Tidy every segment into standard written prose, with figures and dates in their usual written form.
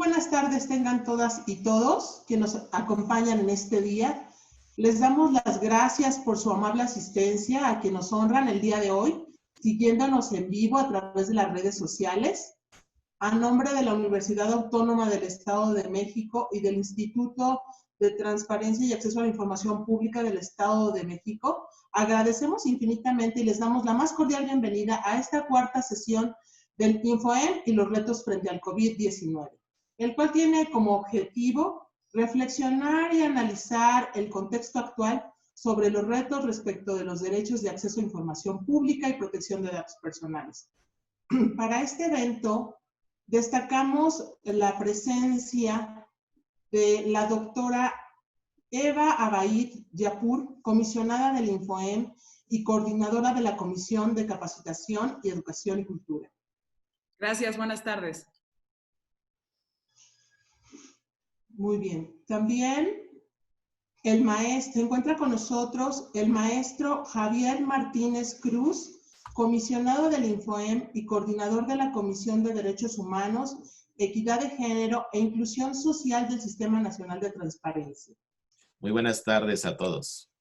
buenas tardes tengan todas y todos que nos acompañan en este día. Les damos las gracias por su amable asistencia a que nos honran el día de hoy, siguiéndonos en vivo a través de las redes sociales. A nombre de la Universidad Autónoma del Estado de México y del Instituto de Transparencia y Acceso a la Información Pública del Estado de México, agradecemos infinitamente y les damos la más cordial bienvenida a esta cuarta sesión del InfoEM y los retos frente al COVID-19, el cual tiene como objetivo reflexionar y analizar el contexto actual sobre los retos respecto de los derechos de acceso a información pública y protección de datos personales. Para este evento, destacamos la presencia de la doctora Eva Abaid Yapur, comisionada del InfoEM y coordinadora de la Comisión de Capacitación y Educación y Cultura. Gracias, buenas tardes. Muy bien. También se encuentra con nosotros el maestro Javier Martínez Cruz, comisionado del InfoEM y coordinador de la Comisión de Derechos Humanos, Equidad de Género e Inclusión Social del Sistema Nacional de Transparencia. Muy buenas tardes a todos.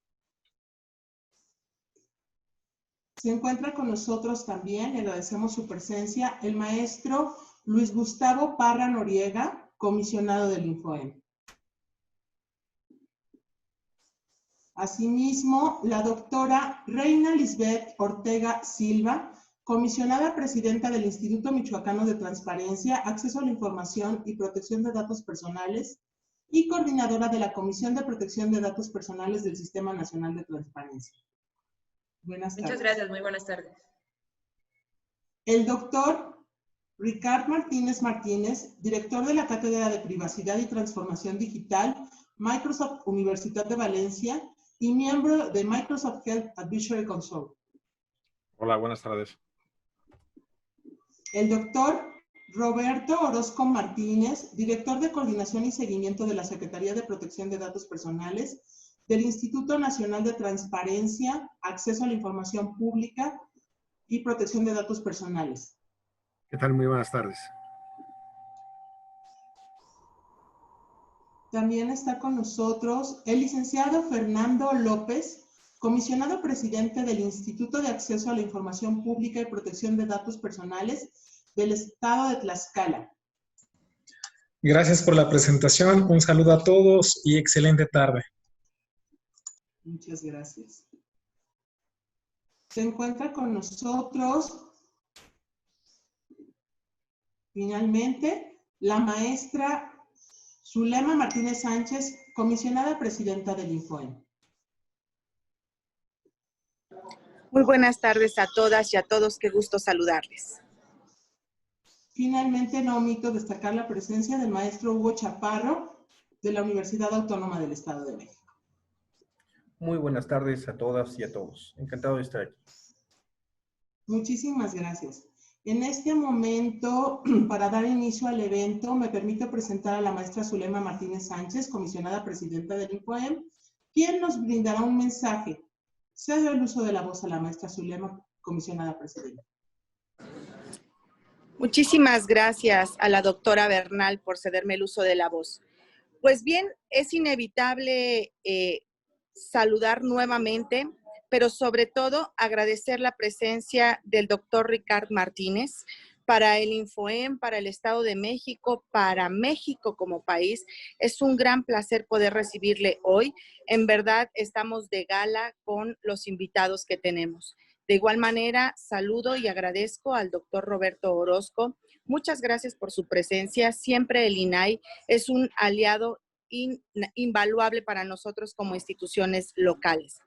Se encuentra con nosotros también, le agradecemos su presencia, el maestro Luis Gustavo Parra Noriega, comisionado del InfoEM. Asimismo, la doctora Reina Lisbeth Ortega Silva, comisionada presidenta del Instituto Michoacano de Transparencia, Acceso a la Información y Protección de Datos Personales y coordinadora de la Comisión de Protección de Datos Personales del Sistema Nacional de Transparencia. Buenas tardes. Muchas gracias, muy buenas tardes. El doctor Ricard Martínez Martínez, director de la Cátedra de Privacidad y Transformación Digital, Microsoft Universidad de Valencia, y miembro de Microsoft Health Advisory Council. Hola, buenas tardes. El doctor Roberto Orozco Martínez, director de Coordinación y Seguimiento de la Secretaría de Protección de Datos Personales del Instituto Nacional de Transparencia, Acceso a la Información Pública y Protección de Datos Personales. ¿Qué tal? Muy buenas tardes. También está con nosotros el licenciado Fernando López, comisionado presidente del Instituto de Acceso a la Información Pública y Protección de Datos Personales del Estado de Tlaxcala. Gracias por la presentación. Un saludo a todos y excelente tarde. Muchas gracias. Se encuentra con nosotros, finalmente, la maestra Zulema Martínez Sánchez, comisionada presidenta del InfoEM. Muy buenas tardes a todas y a todos, qué gusto saludarles. Finalmente, no omito destacar la presencia del maestro Hugo Chaparro, de la Universidad Autónoma del Estado de México. Muy buenas tardes a todas y a todos. Encantado de estar aquí. Muchísimas gracias. En este momento, para dar inicio al evento, me permito presentar a la maestra Zulema Martínez Sánchez, comisionada presidenta del InfoEM, quien nos brindará un mensaje. Cedo el uso de la voz a la maestra Zulema, comisionada presidenta. Muchísimas gracias a la doctora Bernal por cederme el uso de la voz. Pues bien, es inevitable saludar nuevamente, pero sobre todo agradecer la presencia del doctor Ricard Martínez para el InfoEM, para el Estado de México, para México como país. Es un gran placer poder recibirle hoy. En verdad, estamos de gala con los invitados que tenemos. De igual manera, saludo y agradezco al doctor Roberto Orozco. Muchas gracias por su presencia. Siempre el INAI es un aliado invaluable para nosotros como instituciones locales.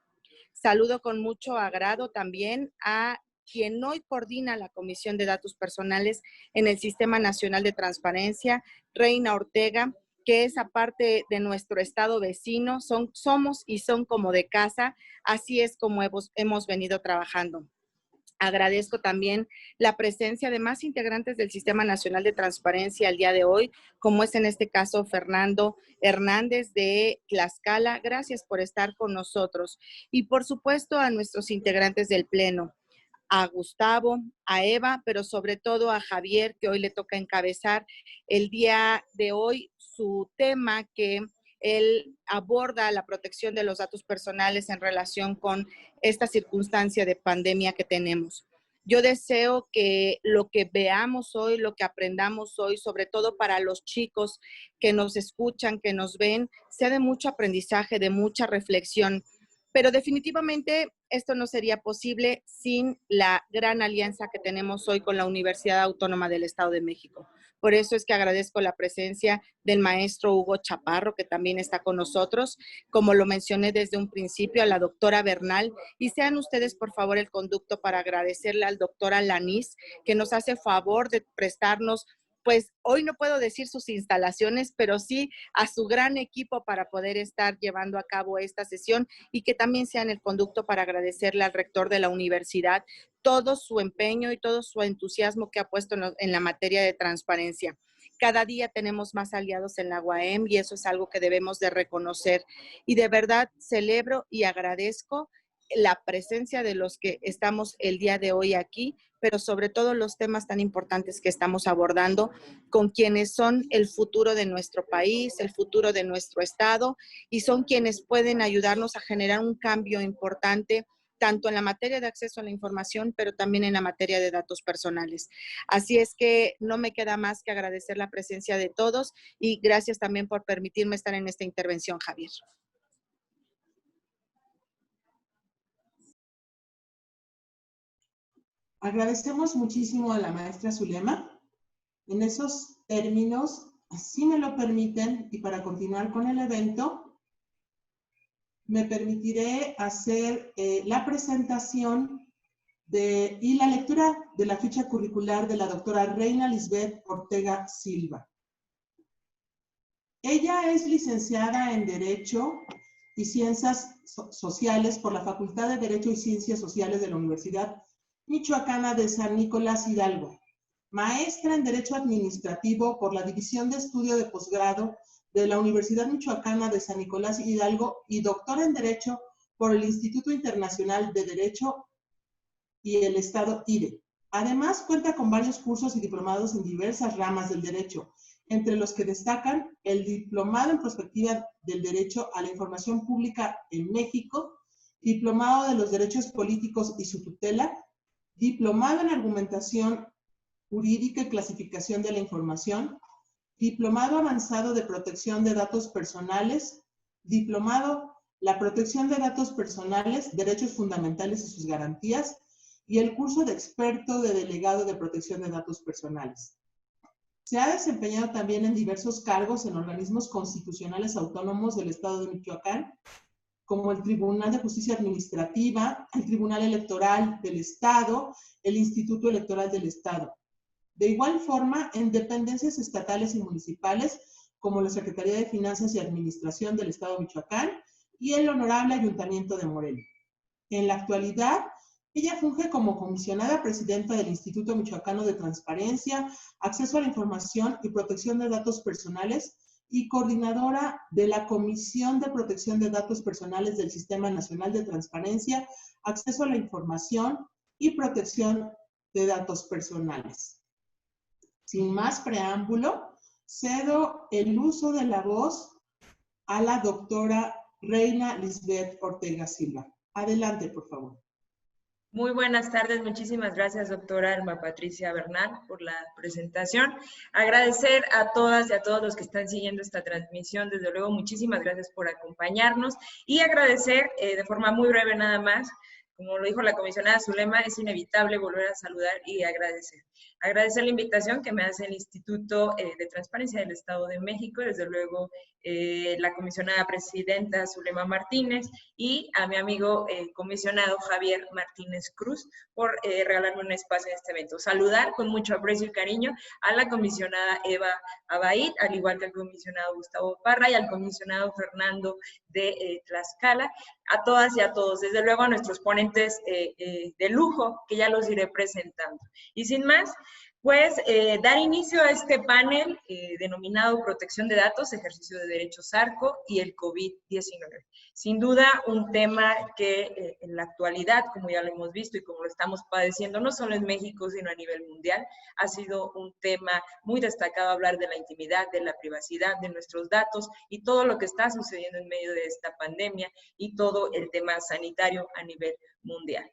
Saludo con mucho agrado también a quien hoy coordina la Comisión de Datos Personales en el Sistema Nacional de Transparencia, Reina Ortega, que es aparte de nuestro estado vecino, somos y son como de casa, así es como hemos venido trabajando. Agradezco también la presencia de más integrantes del Sistema Nacional de Transparencia al día de hoy, como es en este caso Fernando Hernández de Tlaxcala. Gracias por estar con nosotros. Y por supuesto a nuestros integrantes del Pleno. a Gustavo, a Eva, pero sobre todo a Javier, que hoy le toca encabezar el día de hoy su tema, que él aborda la protección de los datos personales en relación con esta circunstancia de pandemia que tenemos. Yo deseo que lo que veamos hoy, lo que aprendamos hoy, sobre todo para los chicos que nos escuchan, que nos ven, sea de mucho aprendizaje, de mucha reflexión. Pero definitivamente esto no sería posible sin la gran alianza que tenemos hoy con la Universidad Autónoma del Estado de México. Por eso es que agradezco la presencia del maestro Hugo Chaparro, que también está con nosotros, como lo mencioné desde un principio, a la doctora Bernal, y sean ustedes, por favor, el conducto para agradecerle al doctor Alanís, que nos hace favor de prestarnos, pues hoy no puedo decir sus instalaciones, pero sí a su gran equipo para poder estar llevando a cabo esta sesión, y que también sean el conducto para agradecerle al rector de la universidad todo su empeño y todo su entusiasmo que ha puesto en la materia de transparencia. Cada día tenemos más aliados en la UAM y eso es algo que debemos de reconocer. Y de verdad celebro y agradezco la presencia de los que estamos el día de hoy aquí, pero sobre todo los temas tan importantes que estamos abordando con quienes son el futuro de nuestro país, el futuro de nuestro estado, y son quienes pueden ayudarnos a generar un cambio importante tanto en la materia de acceso a la información, pero también en la materia de datos personales. Así es que no me queda más que agradecer la presencia de todos y gracias también por permitirme estar en esta intervención, Javier. Agradecemos muchísimo a la maestra Zulema. En esos términos, si me lo permiten, y para continuar con el evento, me permitiré hacer la presentación y la lectura de la ficha curricular de la doctora Reina Lisbeth Ortega Silva. Ella es licenciada en Derecho y Ciencias Sociales por la Facultad de Derecho y Ciencias Sociales de la Universidad Michoacana de San Nicolás Hidalgo, maestra en Derecho Administrativo por la División de Estudio de Posgrado de la Universidad Michoacana de San Nicolás Hidalgo y doctora en Derecho por el Instituto Internacional de Derecho y el Estado IDE. Además, cuenta con varios cursos y diplomados en diversas ramas del derecho, entre los que destacan el Diplomado en Prospectiva del Derecho a la Información Pública en México, Diplomado de los Derechos Políticos y su tutela, Diplomado en Argumentación Jurídica y Clasificación de la Información, Diplomado Avanzado de Protección de Datos Personales, Diplomado La Protección de Datos Personales, Derechos Fundamentales y sus Garantías, y el curso de experto de delegado de protección de datos personales. Se ha desempeñado también en diversos cargos en organismos constitucionales autónomos del Estado de Michoacán, como el Tribunal de Justicia Administrativa, el Tribunal Electoral del Estado, el Instituto Electoral del Estado. De igual forma, en dependencias estatales y municipales, como la Secretaría de Finanzas y Administración del Estado de Michoacán y el Honorable Ayuntamiento de Morelia. En la actualidad, ella funge como comisionada presidenta del Instituto Michoacano de Transparencia, Acceso a la Información y Protección de Datos Personales y coordinadora de la Comisión de Protección de Datos Personales del Sistema Nacional de Transparencia, Acceso a la Información y Protección de Datos Personales. Sin más preámbulo, cedo el uso de la voz a la doctora Reina Lisbeth Ortega Silva. Adelante, por favor. Muy buenas tardes, muchísimas gracias, doctora Alma Patricia Bernal, por la presentación. Agradecer a todas y a todos los que están siguiendo esta transmisión, desde luego, muchísimas gracias por acompañarnos y agradecer de forma muy breve nada más, como lo dijo la comisionada Zulema, es inevitable volver a saludar y agradecer. Agradecer la invitación que me hace el Instituto de Transparencia del Estado de México, desde luego la comisionada presidenta Zulema Martínez y a mi amigo comisionado Javier Martínez Cruz por regalarme un espacio en este evento. Saludar con mucho aprecio y cariño a la comisionada Eva Abaid, al igual que al comisionado Gustavo Parra y al comisionado Fernando de Tlaxcala, a todas y a todos, desde luego a nuestros ponentes de lujo, que ya los iré presentando. Y sin más, Pues dar inicio a este panel denominado Protección de Datos, Ejercicio de Derechos ARCO y el COVID-19. Sin duda, un tema que en la actualidad, como ya lo hemos visto y como lo estamos padeciendo, no solo en México, sino a nivel mundial, ha sido un tema muy destacado hablar de la intimidad, de la privacidad, de nuestros datos y todo lo que está sucediendo en medio de esta pandemia y todo el tema sanitario a nivel mundial.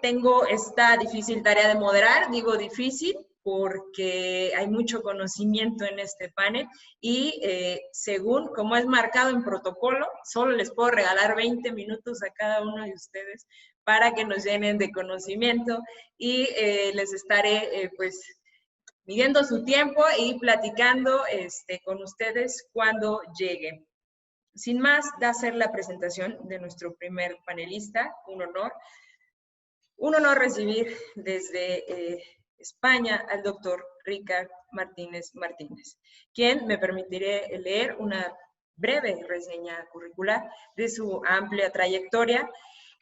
Tengo esta difícil tarea de moderar, digo difícil, porque hay mucho conocimiento en este panel y según como es marcado en protocolo, solo les puedo regalar 20 minutos a cada uno de ustedes para que nos llenen de conocimiento y les estaré pues midiendo su tiempo y platicando con ustedes cuando lleguen. Sin más, de hacer la presentación de nuestro primer panelista, un honor recibir desde España al doctor Ricard Martínez Martínez, quien me permitiré leer una breve reseña curricular de su amplia trayectoria.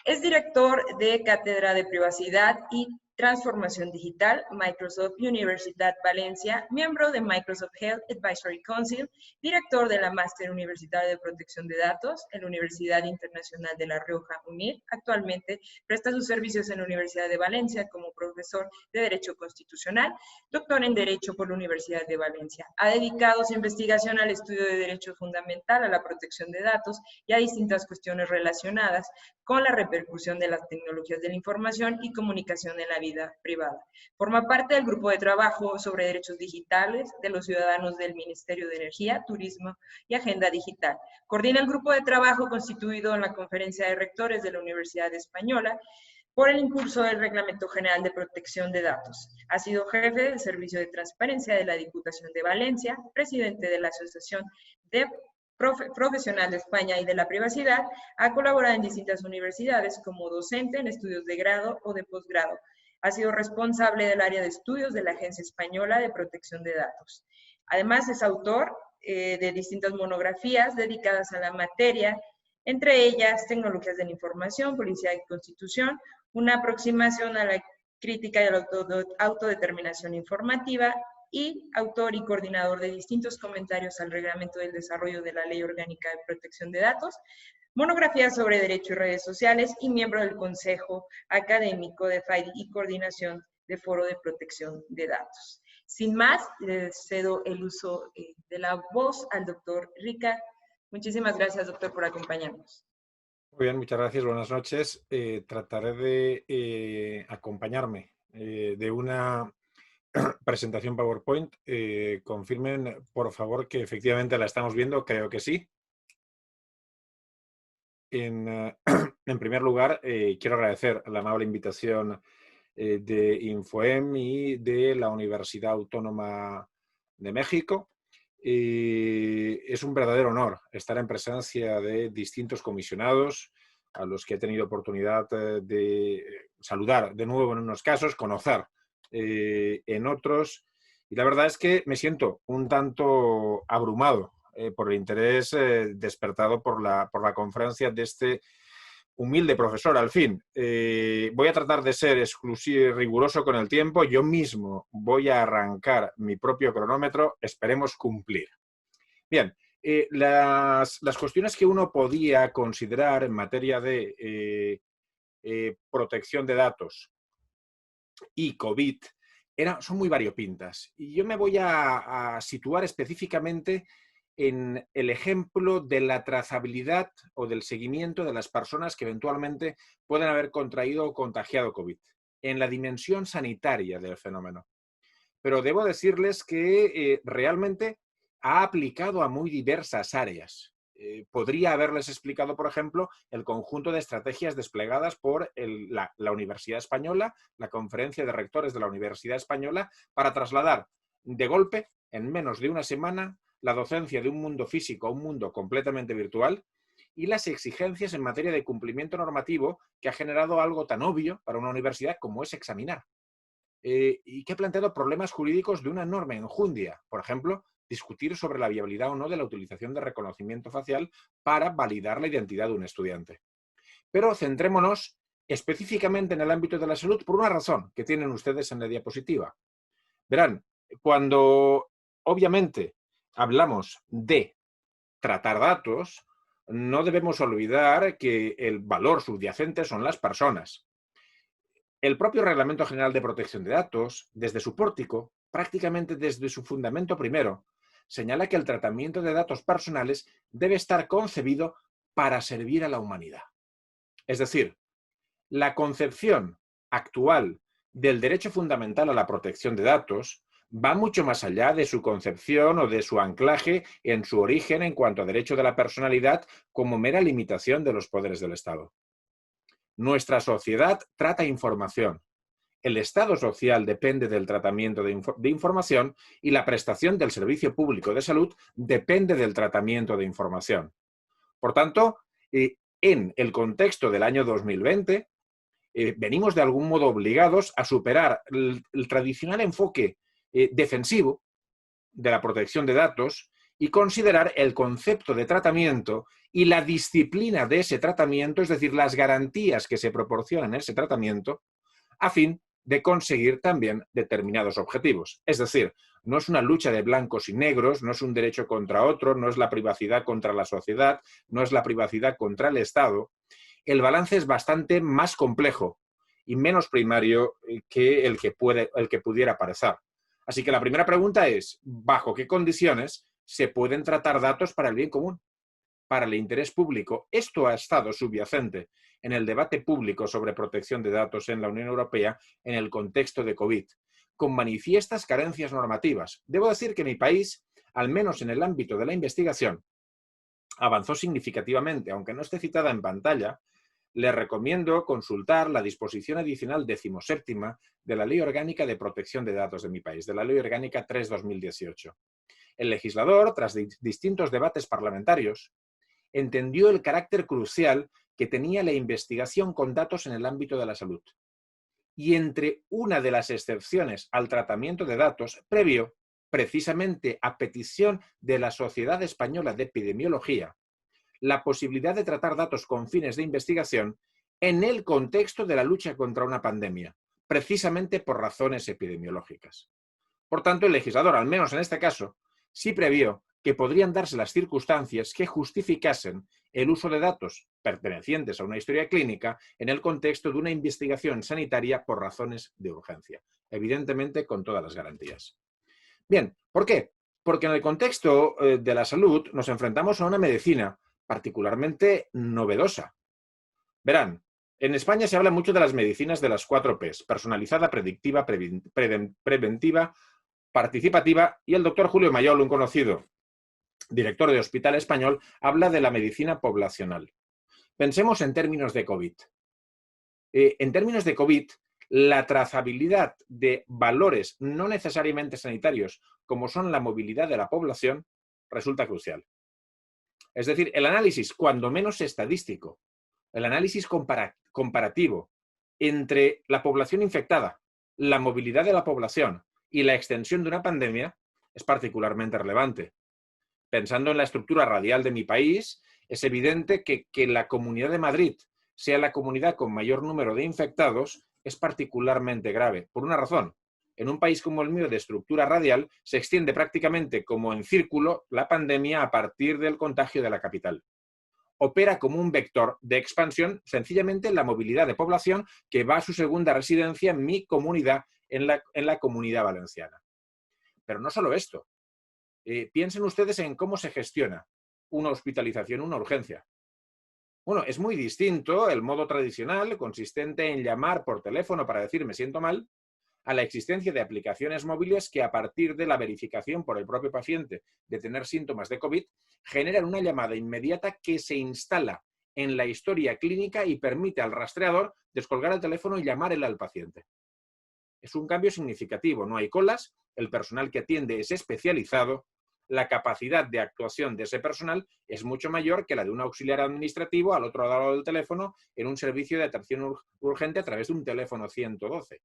Es director de Cátedra de Privacidad y Transformación Digital, Microsoft Universidad Valencia, miembro de Microsoft Health Advisory Council, director de la Máster Universitario de Protección de Datos en la Universidad Internacional de La Rioja, UNIR. Actualmente presta sus servicios en la Universidad de Valencia como profesor de Derecho Constitucional, doctor en Derecho por la Universidad de Valencia. Ha dedicado su investigación al estudio de Derecho Fundamental, a la protección de datos y a distintas cuestiones relacionadas con la repercusión de las tecnologías de la información y comunicación en la vida privada. Forma parte del grupo de trabajo sobre derechos digitales de los ciudadanos del Ministerio de Energía, Turismo y Agenda Digital. Coordina el grupo de trabajo constituido en la Conferencia de Rectores de la Universidad Española por el impulso del Reglamento General de Protección de Datos. Ha sido jefe del Servicio de Transparencia de la Diputación de Valencia, presidente de la Asociación de Profesional de España y de la Privacidad. Ha colaborado en distintas universidades como docente en estudios de grado o de posgrado. Ha sido responsable del área de estudios de la Agencia Española de Protección de Datos. Además, es autor de distintas monografías dedicadas a la materia, entre ellas Tecnologías de la Información, Policía y Constitución, una aproximación a la crítica y a la autodeterminación informativa, y autor y coordinador de distintos comentarios al Reglamento del Desarrollo de la Ley Orgánica de Protección de Datos, monografías sobre derecho y redes sociales y miembro del Consejo Académico de FAID y coordinación de Foro de Protección de Datos. Sin más, les cedo el uso de la voz al doctor Ricard. Muchísimas gracias, doctor, por acompañarnos. Muy bien, muchas gracias. Buenas noches. Trataré de acompañarme de una presentación PowerPoint. Confirmen, por favor, que efectivamente la estamos viendo. Creo que sí. En primer lugar, quiero agradecer la amable invitación de Infoem y de la Universidad Autónoma de México. Es un verdadero honor estar en presencia de distintos comisionados a los que he tenido oportunidad de saludar de nuevo en unos casos, conocer en otros. Y la verdad es que me siento un tanto abrumado por el interés despertado por la conferencia de este humilde profesor. Al fin, voy a tratar de ser riguroso con el tiempo. Yo mismo voy a arrancar mi propio cronómetro. Esperemos cumplir. Bien, las cuestiones que uno podía considerar en materia de protección de datos y COVID son muy variopintas. Y yo me voy a situar específicamente en el ejemplo de la trazabilidad o del seguimiento de las personas que eventualmente pueden haber contraído o contagiado COVID, en la dimensión sanitaria del fenómeno. Pero debo decirles que realmente ha aplicado a muy diversas áreas. Podría haberles explicado, por ejemplo, el conjunto de estrategias desplegadas por la Universidad Española, la Conferencia de Rectores de la Universidad Española, para trasladar de golpe, en menos de una semana, la docencia de un mundo físico a un mundo completamente virtual y las exigencias en materia de cumplimiento normativo que ha generado algo tan obvio para una universidad como es examinar. Y que ha planteado problemas jurídicos de una enorme enjundia. Por ejemplo, discutir sobre la viabilidad o no de la utilización de reconocimiento facial para validar la identidad de un estudiante. Pero centrémonos específicamente en el ámbito de la salud por una razón que tienen ustedes en la diapositiva. Verán, cuando obviamente hablamos de tratar datos, no debemos olvidar que el valor subyacente son las personas. El propio Reglamento General de Protección de Datos, desde su pórtico, prácticamente desde su fundamento primero, señala que el tratamiento de datos personales debe estar concebido para servir a la humanidad. Es decir, la concepción actual del derecho fundamental a la protección de datos va mucho más allá de su concepción o de su anclaje en su origen en cuanto a derecho de la personalidad como mera limitación de los poderes del Estado. Nuestra sociedad trata información. El Estado social depende del tratamiento de información y la prestación del servicio público de salud depende del tratamiento de información. Por tanto, en el contexto del año 2020, venimos de algún modo obligados a superar el tradicional enfoque defensivo de la protección de datos y considerar el concepto de tratamiento y la disciplina de ese tratamiento, es decir, las garantías que se proporcionan en ese tratamiento, a fin de conseguir también determinados objetivos. Es decir, no es una lucha de blancos y negros, no es un derecho contra otro, no es la privacidad contra la sociedad, no es la privacidad contra el Estado. El balance es bastante más complejo y menos primario que el que pudiera parecer. Así que la primera pregunta es, ¿bajo qué condiciones se pueden tratar datos para el bien común, para el interés público? Esto ha estado subyacente en el debate público sobre protección de datos en la Unión Europea en el contexto de COVID, con manifiestas carencias normativas. Debo decir que mi país, al menos en el ámbito de la investigación, avanzó significativamente, aunque no esté citada en pantalla. Les recomiendo consultar la disposición adicional 17ª de la Ley Orgánica de Protección de Datos de mi país, de la Ley Orgánica 3/2018. El legislador, tras distintos debates parlamentarios, entendió el carácter crucial que tenía la investigación con datos en el ámbito de la salud. Y entre una de las excepciones al tratamiento de datos, previó, precisamente a petición de la Sociedad Española de Epidemiología, la posibilidad de tratar datos con fines de investigación en el contexto de la lucha contra una pandemia, precisamente por razones epidemiológicas. Por tanto, el legislador, al menos en este caso, sí previó que podrían darse las circunstancias que justificasen el uso de datos pertenecientes a una historia clínica en el contexto de una investigación sanitaria por razones de urgencia, evidentemente con todas las garantías. Bien, ¿por qué? Porque en el contexto de la salud nos enfrentamos a una medicina particularmente novedosa. Verán, en España se habla mucho de las medicinas de las 4 Ps, personalizada, predictiva, preventiva, participativa, y el doctor Julio Mayol, un conocido director de Hospital Español, habla de la medicina poblacional. Pensemos en términos de COVID. En términos de COVID, la trazabilidad de valores no necesariamente sanitarios, como son la movilidad de la población, resulta crucial. Es decir, el análisis, cuando menos estadístico, el análisis comparativo entre la población infectada, la movilidad de la población y la extensión de una pandemia es particularmente relevante. Pensando en la estructura radial de mi país, es evidente que la Comunidad de Madrid sea la comunidad con mayor número de infectados es particularmente grave. Por una razón, en un país como el mío de estructura radial se extiende prácticamente como en círculo la pandemia a partir del contagio de la capital. Opera como un vector de expansión sencillamente en la movilidad de población que va a su segunda residencia en mi comunidad, en la Comunidad Valenciana. Pero no solo esto. Piensen ustedes en cómo se gestiona una hospitalización, una urgencia. Bueno, es muy distinto el modo tradicional, consistente en llamar por teléfono para decir me siento mal, a la existencia de aplicaciones móviles que a partir de la verificación por el propio paciente de tener síntomas de COVID, generan una llamada inmediata que se instala en la historia clínica y permite al rastreador descolgar el teléfono y llamar al paciente. Es un cambio significativo, no hay colas, el personal que atiende es especializado, la capacidad de actuación de ese personal es mucho mayor que la de un auxiliar administrativo al otro lado del teléfono en un servicio de atención urgente a través de un teléfono 112.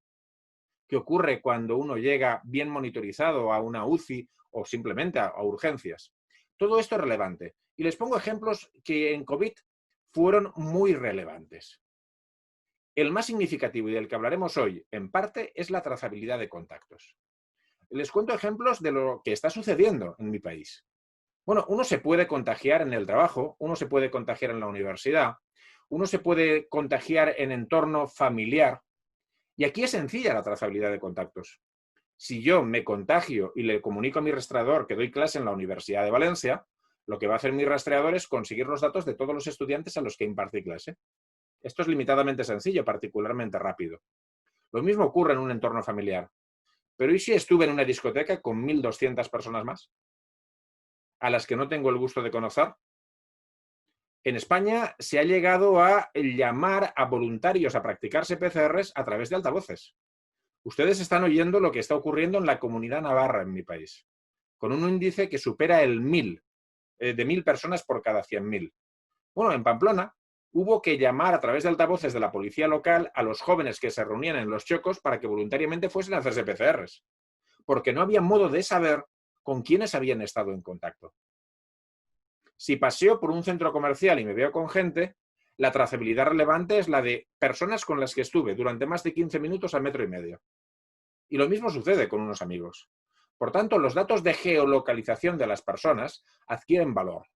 ¿Qué ocurre cuando uno llega bien monitorizado a una UCI o simplemente a urgencias? Todo esto es relevante. Y les pongo ejemplos que en COVID fueron muy relevantes. El más significativo y del que hablaremos hoy, en parte, es la trazabilidad de contactos. Les cuento ejemplos de lo que está sucediendo en mi país. Bueno, uno se puede contagiar en el trabajo, uno se puede contagiar en la universidad, uno se puede contagiar en entorno familiar. Y aquí es sencilla la trazabilidad de contactos. Si yo me contagio y le comunico a mi rastreador que doy clase en la Universidad de Valencia, lo que va a hacer mi rastreador es conseguir los datos de todos los estudiantes a los que impartí clase. Esto es limitadamente sencillo, particularmente rápido. Lo mismo ocurre en un entorno familiar. Pero ¿y si estuve en una discoteca con 1.200 personas más, a las que no tengo el gusto de conocer? En España se ha llegado a llamar a voluntarios a practicarse PCRs a través de altavoces. Ustedes están oyendo lo que está ocurriendo en la Comunidad Navarra, en mi país, con un índice que supera el 1.000, de 1.000 personas por cada 100.000. Bueno, en Pamplona hubo que llamar a través de altavoces de la policía local a los jóvenes que se reunían en los chocos para que voluntariamente fuesen a hacerse PCRs, porque no había modo de saber con quiénes habían estado en contacto. Si paseo por un centro comercial y me veo con gente, la trazabilidad relevante es la de personas con las que estuve durante más de 15 minutos al 1,5 metros. Y lo mismo sucede con unos amigos. Por tanto, los datos de geolocalización de las personas adquieren valor.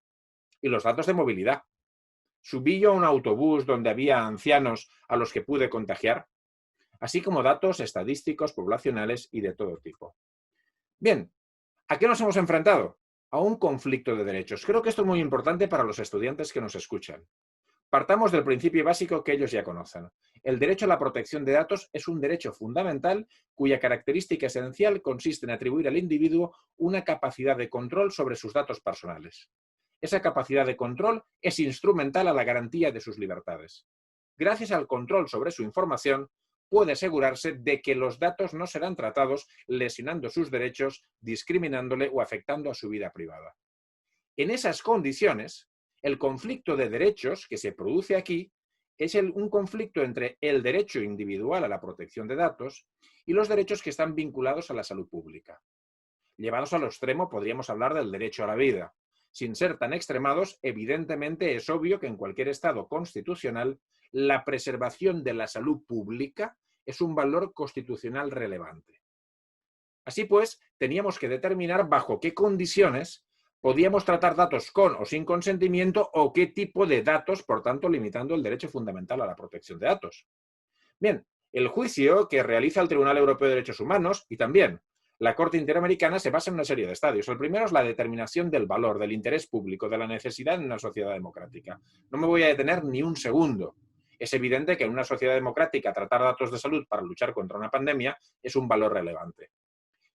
Y los datos de movilidad. ¿Subí yo a un autobús donde había ancianos a los que pude contagiar? Así como datos estadísticos, poblacionales y de todo tipo. Bien, ¿a qué nos hemos enfrentado? A un conflicto de derechos. Creo que esto es muy importante para los estudiantes que nos escuchan. Partamos del principio básico que ellos ya conocen. El derecho a la protección de datos es un derecho fundamental cuya característica esencial consiste en atribuir al individuo una capacidad de control sobre sus datos personales. Esa capacidad de control es instrumental a la garantía de sus libertades. Gracias al control sobre su información, puede asegurarse de que los datos no serán tratados lesionando sus derechos, discriminándole o afectando a su vida privada. En esas condiciones, el conflicto de derechos que se produce aquí es un conflicto entre el derecho individual a la protección de datos y los derechos que están vinculados a la salud pública. Llevados al extremo, podríamos hablar del derecho a la vida. Sin ser tan extremados, evidentemente es obvio que en cualquier Estado constitucional la preservación de la salud pública es un valor constitucional relevante. Así pues, teníamos que determinar bajo qué condiciones podíamos tratar datos con o sin consentimiento o qué tipo de datos, por tanto, limitando el derecho fundamental a la protección de datos. Bien, el juicio que realiza el Tribunal Europeo de Derechos Humanos y también la Corte Interamericana se basa en una serie de estadios. El primero es la determinación del valor, del interés público, de la necesidad en una sociedad democrática. No me voy a detener ni un segundo. Es evidente que en una sociedad democrática tratar datos de salud para luchar contra una pandemia es un valor relevante.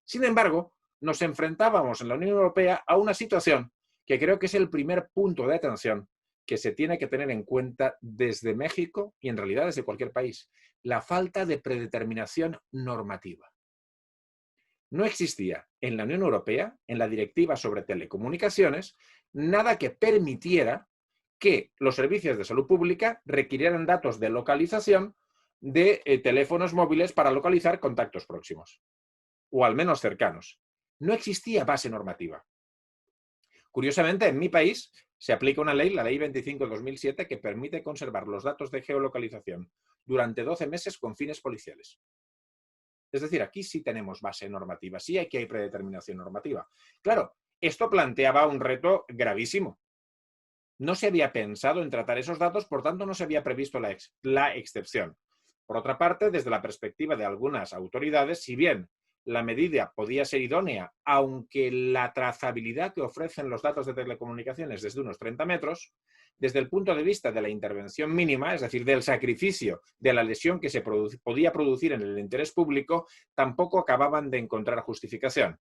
Sin embargo, nos enfrentábamos en la Unión Europea a una situación que creo que es el primer punto de atención que se tiene que tener en cuenta desde México y en realidad desde cualquier país: la falta de predeterminación normativa. No existía en la Unión Europea, en la Directiva sobre Telecomunicaciones, nada que permitiera que los servicios de salud pública requirieran datos de localización de teléfonos móviles para localizar contactos próximos, o al menos cercanos. No existía base normativa. Curiosamente, en mi país se aplica una ley, la Ley 25/2007, que permite conservar los datos de geolocalización durante 12 meses con fines policiales. Es decir, aquí sí tenemos base normativa, sí hay predeterminación normativa. Claro, esto planteaba un reto gravísimo. No se había pensado en tratar esos datos, por tanto no se había previsto la excepción. Por otra parte, desde la perspectiva de algunas autoridades, si bien la medida podía ser idónea, aunque la trazabilidad que ofrecen los datos de telecomunicaciones desde unos 30 metros, desde el punto de vista de la intervención mínima, es decir, del sacrificio de la lesión que se podía producir en el interés público, tampoco acababan de encontrar justificación.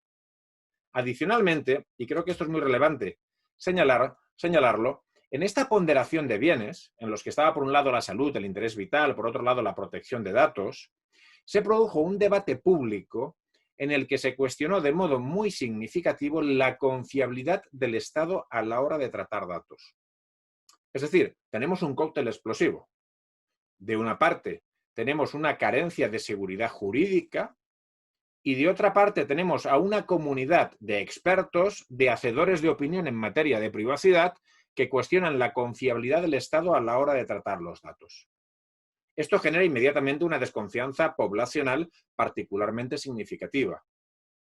Adicionalmente, y creo que esto es muy relevante señalarlo, en esta ponderación de bienes, en los que estaba por un lado la salud, el interés vital, por otro lado la protección de datos, se produjo un debate público en el que se cuestionó de modo muy significativo la confiabilidad del Estado a la hora de tratar datos. Es decir, tenemos un cóctel explosivo. De una parte, tenemos una carencia de seguridad jurídica y de otra parte tenemos a una comunidad de expertos, de hacedores de opinión en materia de privacidad, que cuestionan la confiabilidad del Estado a la hora de tratar los datos. Esto genera inmediatamente una desconfianza poblacional particularmente significativa.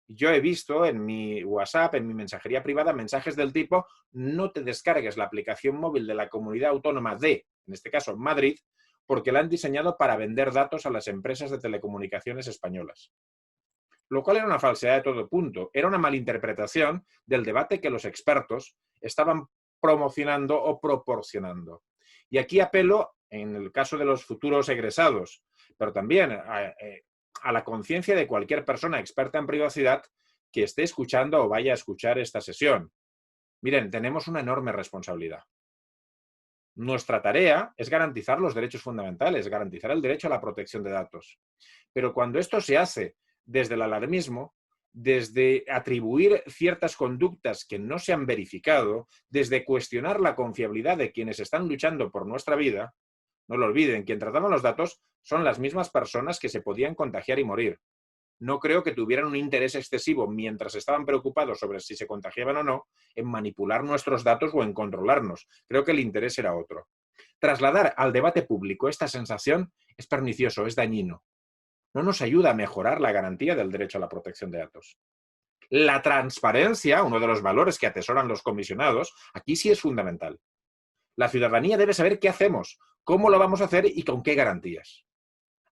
Yo he visto en mi WhatsApp, en mi mensajería privada, mensajes del tipo: no te descargues la aplicación móvil de la comunidad autónoma de, en este caso, Madrid, porque la han diseñado para vender datos a las empresas de telecomunicaciones españolas. Lo cual era una falsedad de todo punto. Era una malinterpretación del debate que los expertos estaban promocionando o proporcionando. Y aquí apelo, en el caso de los futuros egresados, pero también a la conciencia de cualquier persona experta en privacidad que esté escuchando o vaya a escuchar esta sesión. Miren, tenemos una enorme responsabilidad. Nuestra tarea es garantizar los derechos fundamentales, garantizar el derecho a la protección de datos. Pero cuando esto se hace desde el alarmismo, desde atribuir ciertas conductas que no se han verificado, desde cuestionar la confiabilidad de quienes están luchando por nuestra vida, no lo olviden, quien trataba los datos son las mismas personas que se podían contagiar y morir. No creo que tuvieran un interés excesivo, mientras estaban preocupados sobre si se contagiaban o no, en manipular nuestros datos o en controlarnos. Creo que el interés era otro. Trasladar al debate público esta sensación es pernicioso, es dañino. No nos ayuda a mejorar la garantía del derecho a la protección de datos. La transparencia, uno de los valores que atesoran los comisionados, aquí sí es fundamental. La ciudadanía debe saber qué hacemos, cómo lo vamos a hacer y con qué garantías.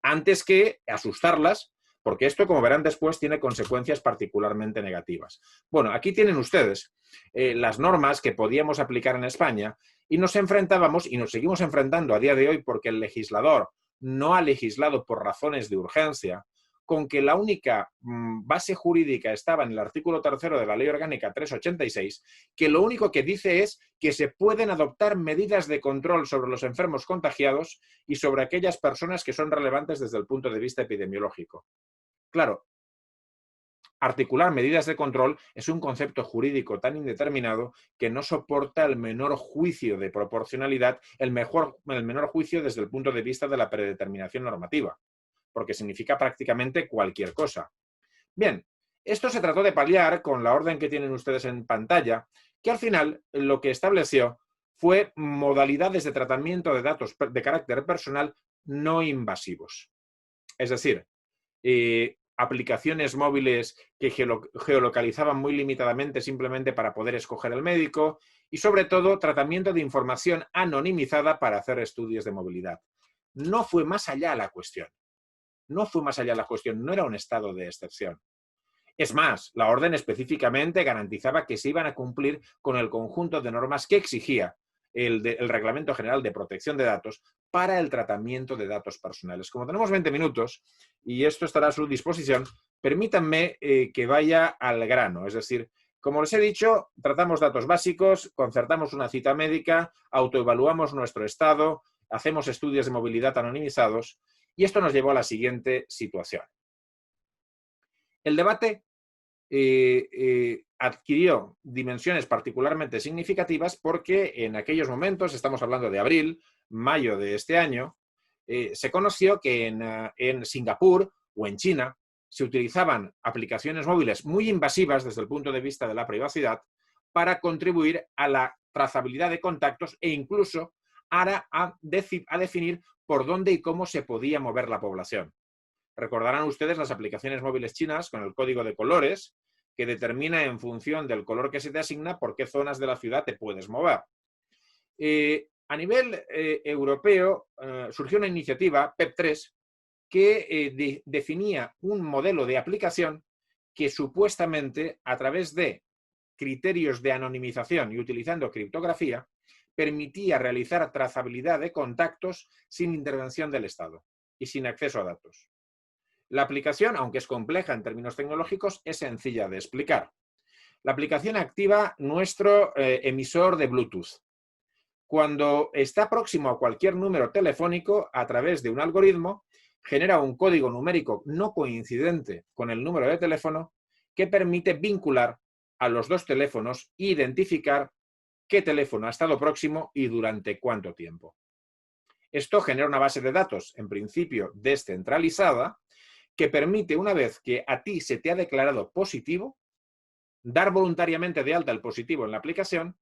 Antes que asustarlas, porque esto, como verán después, tiene consecuencias particularmente negativas. Bueno, aquí tienen ustedes las normas que podíamos aplicar en España y nos enfrentábamos y nos seguimos enfrentando a día de hoy porque el legislador no ha legislado por razones de urgencia, con que la única base jurídica estaba en el artículo 3º de la Ley Orgánica 386, que lo único que dice es que se pueden adoptar medidas de control sobre los enfermos contagiados y sobre aquellas personas que son relevantes desde el punto de vista epidemiológico. Claro, articular medidas de control es un concepto jurídico tan indeterminado que no soporta el menor juicio de proporcionalidad, el menor juicio desde el punto de vista de la predeterminación normativa, porque significa prácticamente cualquier cosa. Bien, esto se trató de paliar con la orden que tienen ustedes en pantalla, que al final lo que estableció fue modalidades de tratamiento de datos de carácter personal no invasivos. Es decir, aplicaciones móviles que geolocalizaban muy limitadamente simplemente para poder escoger el médico y, sobre todo, tratamiento de información anonimizada para hacer estudios de movilidad. No fue más allá la cuestión. No fue más allá la cuestión, no era un estado de excepción. Es más, la orden específicamente garantizaba que se iban a cumplir con el conjunto de normas que exigía el Reglamento General de Protección de Datos para el tratamiento de datos personales. Como tenemos 20 minutos y esto estará a su disposición, permítanme que vaya al grano. Es decir, como les he dicho, tratamos datos básicos, concertamos una cita médica, autoevaluamos nuestro estado, hacemos estudios de movilidad anonimizados y esto nos llevó a la siguiente situación. El debate adquirió dimensiones particularmente significativas porque en aquellos momentos, estamos hablando de abril, mayo de este año, se conoció que en Singapur o en China se utilizaban aplicaciones móviles muy invasivas desde el punto de vista de la privacidad para contribuir a la trazabilidad de contactos e incluso a definir por dónde y cómo se podía mover la población. Recordarán ustedes las aplicaciones móviles chinas con el código de colores que determina en función del color que se te asigna por qué zonas de la ciudad te puedes mover. A nivel europeo surgió una iniciativa, PEP3, que definía un modelo de aplicación que supuestamente a través de criterios de anonimización y utilizando criptografía permitía realizar trazabilidad de contactos sin intervención del Estado y sin acceso a datos. La aplicación, aunque es compleja en términos tecnológicos, es sencilla de explicar. La aplicación activa nuestro emisor de Bluetooth. Cuando está próximo a cualquier número telefónico, a través de un algoritmo, genera un código numérico no coincidente con el número de teléfono que permite vincular a los dos teléfonos e identificar qué teléfono ha estado próximo y durante cuánto tiempo. Esto genera una base de datos, en principio descentralizada, que permite, una vez que a ti se te ha declarado positivo, dar voluntariamente de alta el positivo en la aplicación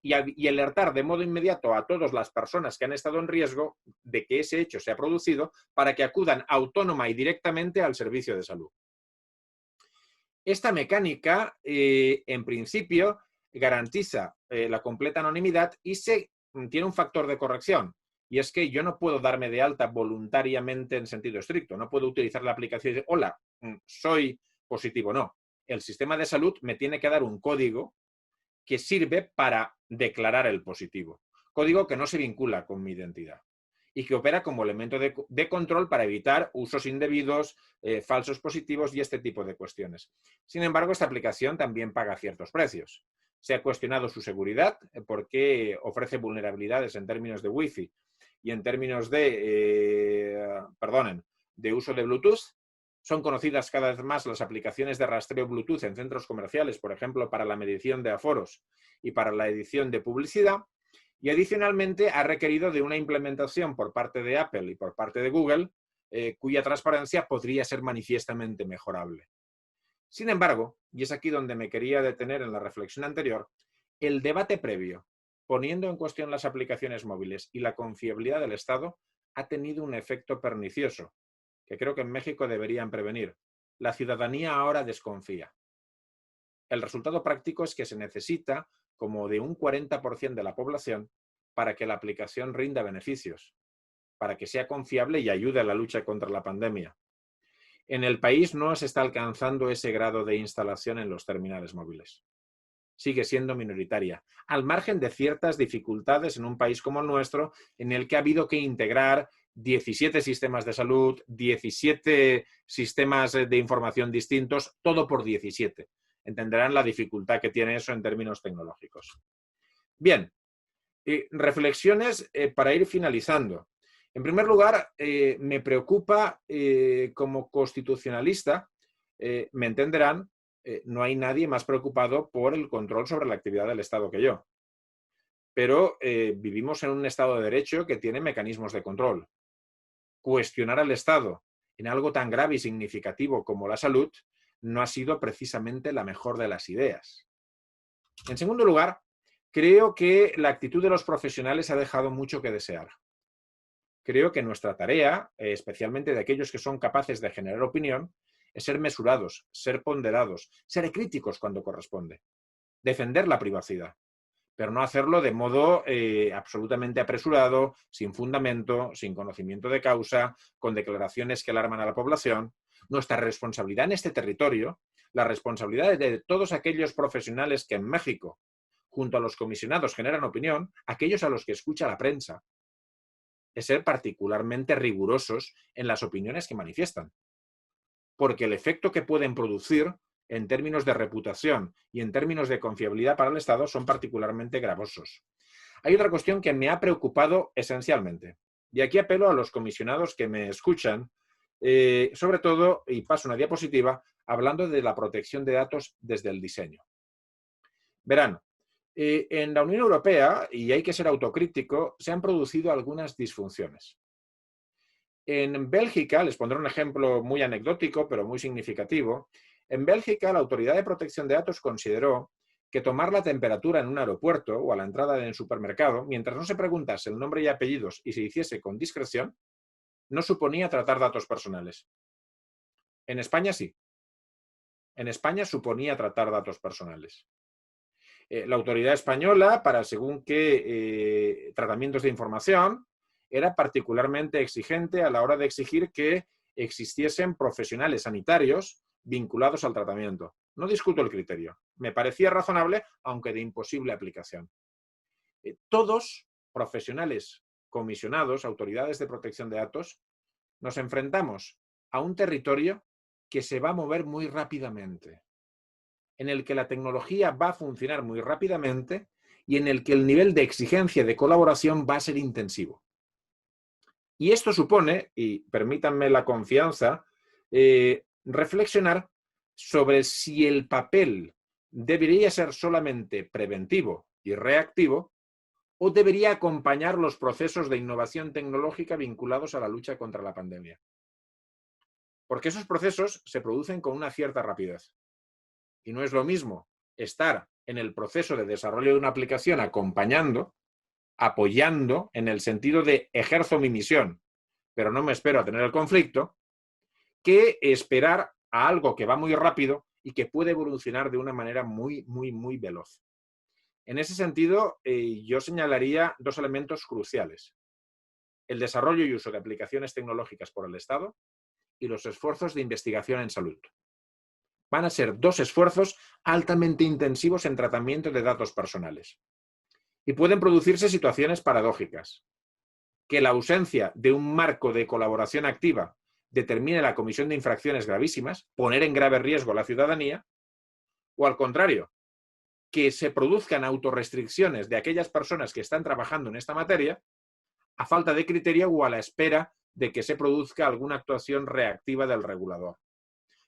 y alertar de modo inmediato a todas las personas que han estado en riesgo de que ese hecho se ha producido para que acudan autónoma y directamente al servicio de salud. Esta mecánica, en principio, garantiza la completa anonimidad y tiene un factor de corrección. Y es que yo no puedo darme de alta voluntariamente en sentido estricto. No puedo utilizar la aplicación y decir, hola, soy positivo. No. El sistema de salud me tiene que dar un código que sirve para declarar el positivo. Código que no se vincula con mi identidad y que opera como elemento de control para evitar usos indebidos, falsos positivos y este tipo de cuestiones. Sin embargo, esta aplicación también paga ciertos precios. Se ha cuestionado su seguridad porque ofrece vulnerabilidades en términos de Wi-Fi y en términos de uso de Bluetooth. Son conocidas cada vez más las aplicaciones de rastreo Bluetooth en centros comerciales, por ejemplo, para la medición de aforos y para la edición de publicidad. Y adicionalmente ha requerido de una implementación por parte de Apple y por parte de Google, cuya transparencia podría ser manifiestamente mejorable. Sin embargo, y es aquí donde me quería detener en la reflexión anterior, el debate previo, poniendo en cuestión las aplicaciones móviles y la confiabilidad del Estado, ha tenido un efecto pernicioso, que creo que en México deberían prevenir. La ciudadanía ahora desconfía. El resultado práctico es que se necesita como de un 40% de la población para que la aplicación rinda beneficios, para que sea confiable y ayude a la lucha contra la pandemia. En el país no se está alcanzando ese grado de instalación en los terminales móviles. Sigue siendo minoritaria, al margen de ciertas dificultades en un país como el nuestro, en el que ha habido que integrar 17 sistemas de salud, 17 sistemas de información distintos, todo por 17. Entenderán la dificultad que tiene eso en términos tecnológicos. Bien, reflexiones para ir finalizando. En primer lugar, me preocupa como constitucionalista, me entenderán, no hay nadie más preocupado por el control sobre la actividad del Estado que yo. Pero vivimos en un Estado de Derecho que tiene mecanismos de control. Cuestionar al Estado en algo tan grave y significativo como la salud no ha sido precisamente la mejor de las ideas. En segundo lugar, creo que la actitud de los profesionales ha dejado mucho que desear. Creo que nuestra tarea, especialmente de aquellos que son capaces de generar opinión, es ser mesurados, ser ponderados, ser críticos cuando corresponde, defender la privacidad, pero no hacerlo de modo absolutamente apresurado, sin fundamento, sin conocimiento de causa, con declaraciones que alarman a la población. Nuestra responsabilidad en este territorio, la responsabilidad de todos aquellos profesionales que en México, junto a los comisionados, generan opinión, aquellos a los que escucha la prensa, es ser particularmente rigurosos en las opiniones que manifiestan. Porque el efecto que pueden producir en términos de reputación y en términos de confiabilidad para el Estado son particularmente gravosos. Hay otra cuestión que me ha preocupado esencialmente. Y aquí apelo a los comisionados que me escuchan, sobre todo, y paso una diapositiva, hablando de la protección de datos desde el diseño. Verán, en la Unión Europea, y hay que ser autocrítico, se han producido algunas disfunciones. En Bélgica, les pondré un ejemplo muy anecdótico, pero muy significativo. En Bélgica, la Autoridad de Protección de Datos consideró que tomar la temperatura en un aeropuerto o a la entrada de un supermercado, mientras no se preguntase el nombre y apellidos y se hiciese con discreción, no suponía tratar datos personales. En España sí. En España suponía tratar datos personales. La autoridad española, para según qué tratamientos de información, era particularmente exigente a la hora de exigir que existiesen profesionales sanitarios vinculados al tratamiento. No discuto el criterio. Me parecía razonable, aunque de imposible aplicación. Todos, profesionales, comisionados, autoridades de protección de datos, nos enfrentamos a un territorio que se va a mover muy rápidamente, en el que la tecnología va a funcionar muy rápidamente y en el que el nivel de exigencia de colaboración va a ser intensivo. Y esto supone, y permítanme la confianza, reflexionar sobre si el papel debería ser solamente preventivo y reactivo o debería acompañar los procesos de innovación tecnológica vinculados a la lucha contra la pandemia. Porque esos procesos se producen con una cierta rapidez. Y no es lo mismo estar en el proceso de desarrollo de una aplicación acompañando, apoyando, en el sentido de ejerzo mi misión, pero no me espero a tener el conflicto, que esperar a algo que va muy rápido y que puede evolucionar de una manera muy, muy, muy veloz. En ese sentido, yo señalaría dos elementos cruciales: el desarrollo y uso de aplicaciones tecnológicas por el Estado y los esfuerzos de investigación en salud. Van a ser dos esfuerzos altamente intensivos en tratamiento de datos personales. Y pueden producirse situaciones paradójicas. Que la ausencia de un marco de colaboración activa determine la comisión de infracciones gravísimas, poner en grave riesgo a la ciudadanía, o al contrario, que se produzcan autorrestricciones de aquellas personas que están trabajando en esta materia a falta de criterio o a la espera de que se produzca alguna actuación reactiva del regulador.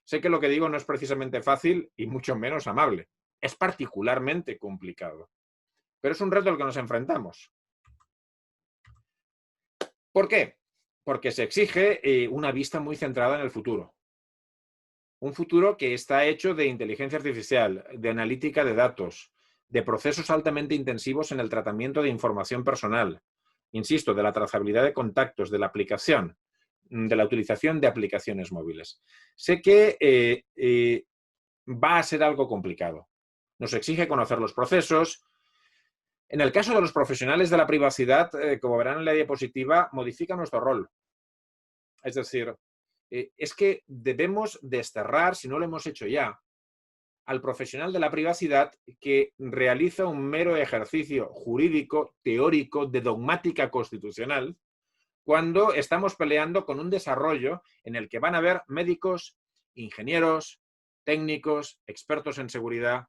Sé que lo que digo no es precisamente fácil y mucho menos amable. Es particularmente complicado. Pero es un reto al que nos enfrentamos. ¿Por qué? Porque se exige una vista muy centrada en el futuro. Un futuro que está hecho de inteligencia artificial, de analítica de datos, de procesos altamente intensivos en el tratamiento de información personal, insisto, de la trazabilidad de contactos, de la aplicación, de la utilización de aplicaciones móviles. Sé que va a ser algo complicado. Nos exige conocer los procesos. En el caso de los profesionales de la privacidad, como verán en la diapositiva, modifica nuestro rol. Es decir, es que debemos desterrar, si no lo hemos hecho ya, al profesional de la privacidad que realiza un mero ejercicio jurídico, teórico, de dogmática constitucional, cuando estamos peleando con un desarrollo en el que van a haber médicos, ingenieros, técnicos, expertos en seguridad.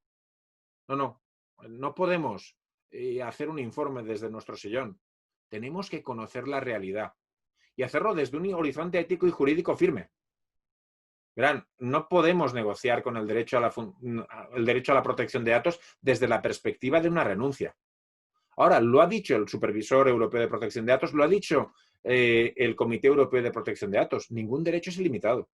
No podemos hacer un informe desde nuestro sillón. Tenemos que conocer la realidad y hacerlo desde un horizonte ético y jurídico firme. Verán, no podemos negociar con el derecho a la protección de datos desde la perspectiva de una renuncia. Ahora, lo ha dicho el Supervisor Europeo de Protección de Datos, lo ha dicho el Comité Europeo de Protección de Datos. Ningún derecho es ilimitado.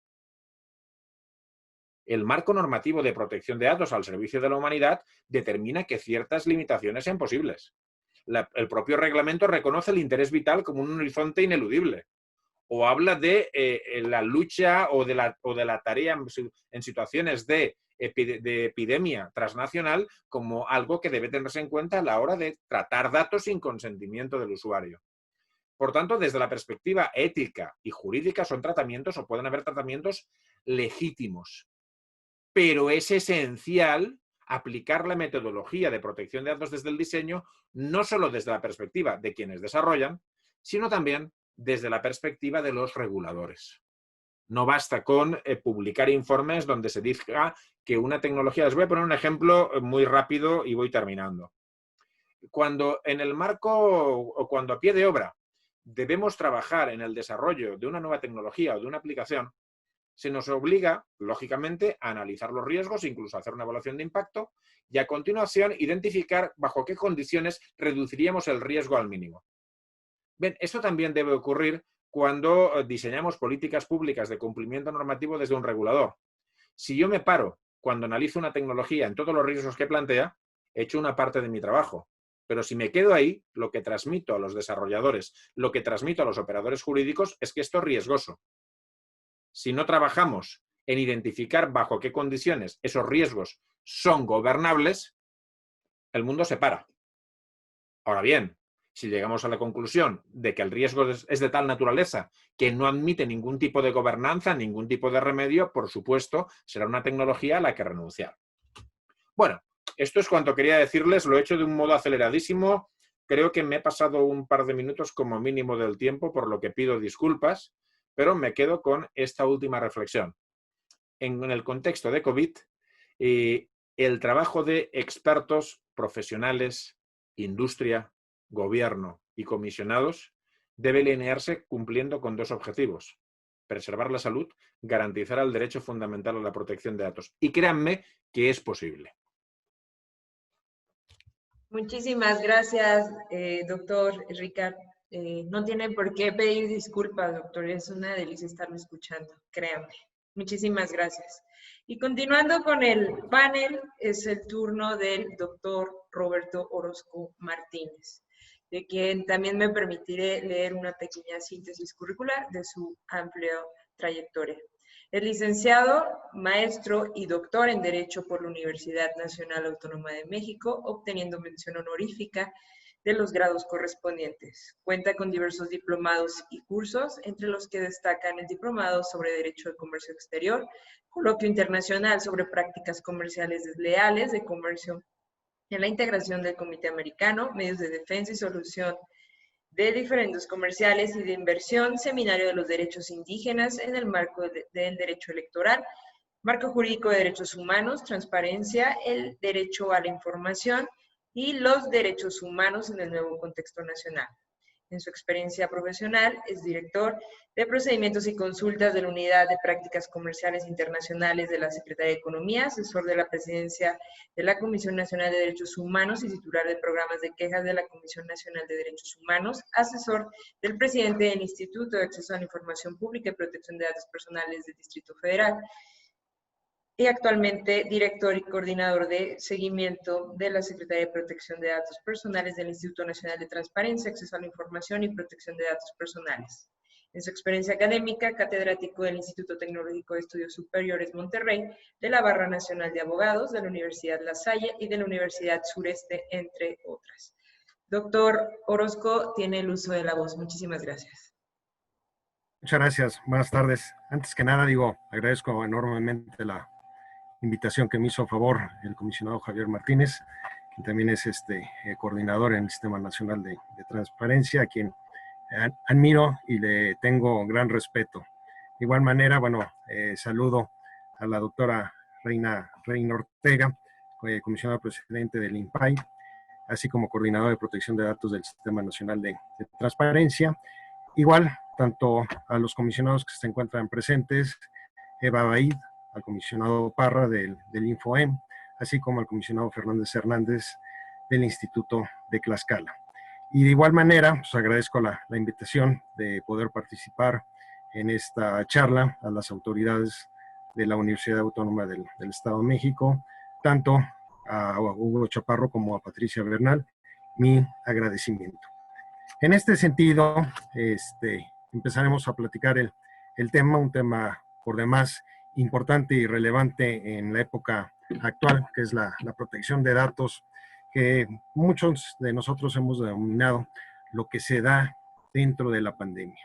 El marco normativo de protección de datos al servicio de la humanidad determina que ciertas limitaciones sean posibles. El propio reglamento reconoce el interés vital como un horizonte ineludible. O habla de la lucha o de la tarea en situaciones de epidemia transnacional como algo que debe tenerse en cuenta a la hora de tratar datos sin consentimiento del usuario. Por tanto, desde la perspectiva ética y jurídica son tratamientos o pueden haber tratamientos legítimos. Pero es esencial aplicar la metodología de protección de datos desde el diseño, no solo desde la perspectiva de quienes desarrollan, sino también desde la perspectiva de los reguladores. No basta con publicar informes donde se diga que una tecnología... Les voy a poner un ejemplo muy rápido y voy terminando. Cuando en el marco o cuando a pie de obra debemos trabajar en el desarrollo de una nueva tecnología o de una aplicación, se nos obliga, lógicamente, a analizar los riesgos, incluso a hacer una evaluación de impacto y a continuación identificar bajo qué condiciones reduciríamos el riesgo al mínimo. Bien, esto también debe ocurrir cuando diseñamos políticas públicas de cumplimiento normativo desde un regulador. Si yo me paro cuando analizo una tecnología en todos los riesgos que plantea, he hecho una parte de mi trabajo. Pero si me quedo ahí, lo que transmito a los desarrolladores, lo que transmito a los operadores jurídicos es que esto es riesgoso. Si no trabajamos en identificar bajo qué condiciones esos riesgos son gobernables, el mundo se para. Ahora bien, si llegamos a la conclusión de que el riesgo es de tal naturaleza que no admite ningún tipo de gobernanza, ningún tipo de remedio, por supuesto, será una tecnología a la que renunciar. Bueno, esto es cuanto quería decirles, lo he hecho de un modo aceleradísimo. Creo que me he pasado un par de minutos como mínimo del tiempo, por lo que pido disculpas, pero me quedo con esta última reflexión. En el contexto de COVID, el trabajo de expertos, profesionales, industria, gobierno y comisionados debe alinearse cumpliendo con dos objetivos: preservar la salud, garantizar el derecho fundamental a la protección de datos. Y créanme que es posible. Muchísimas gracias, doctor Ricard. No tiene por qué pedir disculpas, doctor. Es una delicia estarlo escuchando, créanme. Muchísimas gracias. Y continuando con el panel, es el turno del doctor Roberto Orozco Martínez, de quien también me permitiré leer una pequeña síntesis curricular de su amplia trayectoria. Es licenciado, maestro y doctor en Derecho por la Universidad Nacional Autónoma de México, obteniendo mención honorífica de los grados correspondientes. Cuenta con diversos diplomados y cursos, entre los que destacan el diplomado sobre Derecho de Comercio Exterior, coloquio internacional sobre prácticas comerciales desleales de comercio en la integración del Comité Americano, medios de defensa y solución de diferendos comerciales y de inversión, seminario de los derechos indígenas en el marco del derecho electoral, marco jurídico de derechos humanos, transparencia, el derecho a la información y los derechos humanos en el nuevo contexto nacional. En su experiencia profesional es director de procedimientos y consultas de la Unidad de Prácticas Comerciales Internacionales de la Secretaría de Economía, asesor de la Presidencia de la Comisión Nacional de Derechos Humanos y titular de programas de quejas de la Comisión Nacional de Derechos Humanos, asesor del presidente del Instituto de Acceso a la Información Pública y Protección de Datos Personales del Distrito Federal, y actualmente director y coordinador de seguimiento de la Secretaría de Protección de Datos Personales del Instituto Nacional de Transparencia, Acceso a la Información y Protección de Datos Personales. En su experiencia académica, catedrático del Instituto Tecnológico de Estudios Superiores Monterrey, de la Barra Nacional de Abogados, de la Universidad La Salle y de la Universidad Sureste, entre otras. Doctor Orozco, tiene el uso de la voz. Muchísimas gracias. Muchas gracias. Buenas tardes. Antes que nada, agradezco enormemente la invitación que me hizo a favor el comisionado Javier Martínez, quien también es coordinador en el Sistema Nacional de Transparencia, a quien admiro y le tengo gran respeto. De igual manera, saludo a la doctora Reina Ortega, comisionada presidente del INPAI, así como coordinador de protección de datos del Sistema Nacional de Transparencia. Igual, tanto a los comisionados que se encuentran presentes, Eva Baid, al comisionado Parra del INFOEM, así como al comisionado Fernández Hernández del Instituto de Tlaxcala. Y de igual manera, pues agradezco la invitación de poder participar en esta charla a las autoridades de la Universidad Autónoma del Estado de México, tanto a Hugo Chaparro como a Patricia Bernal, mi agradecimiento. En este sentido, empezaremos a platicar el tema, un tema por demás importante y relevante en la época actual, que es la protección de datos, que muchos de nosotros hemos denominado lo que se da dentro de la pandemia.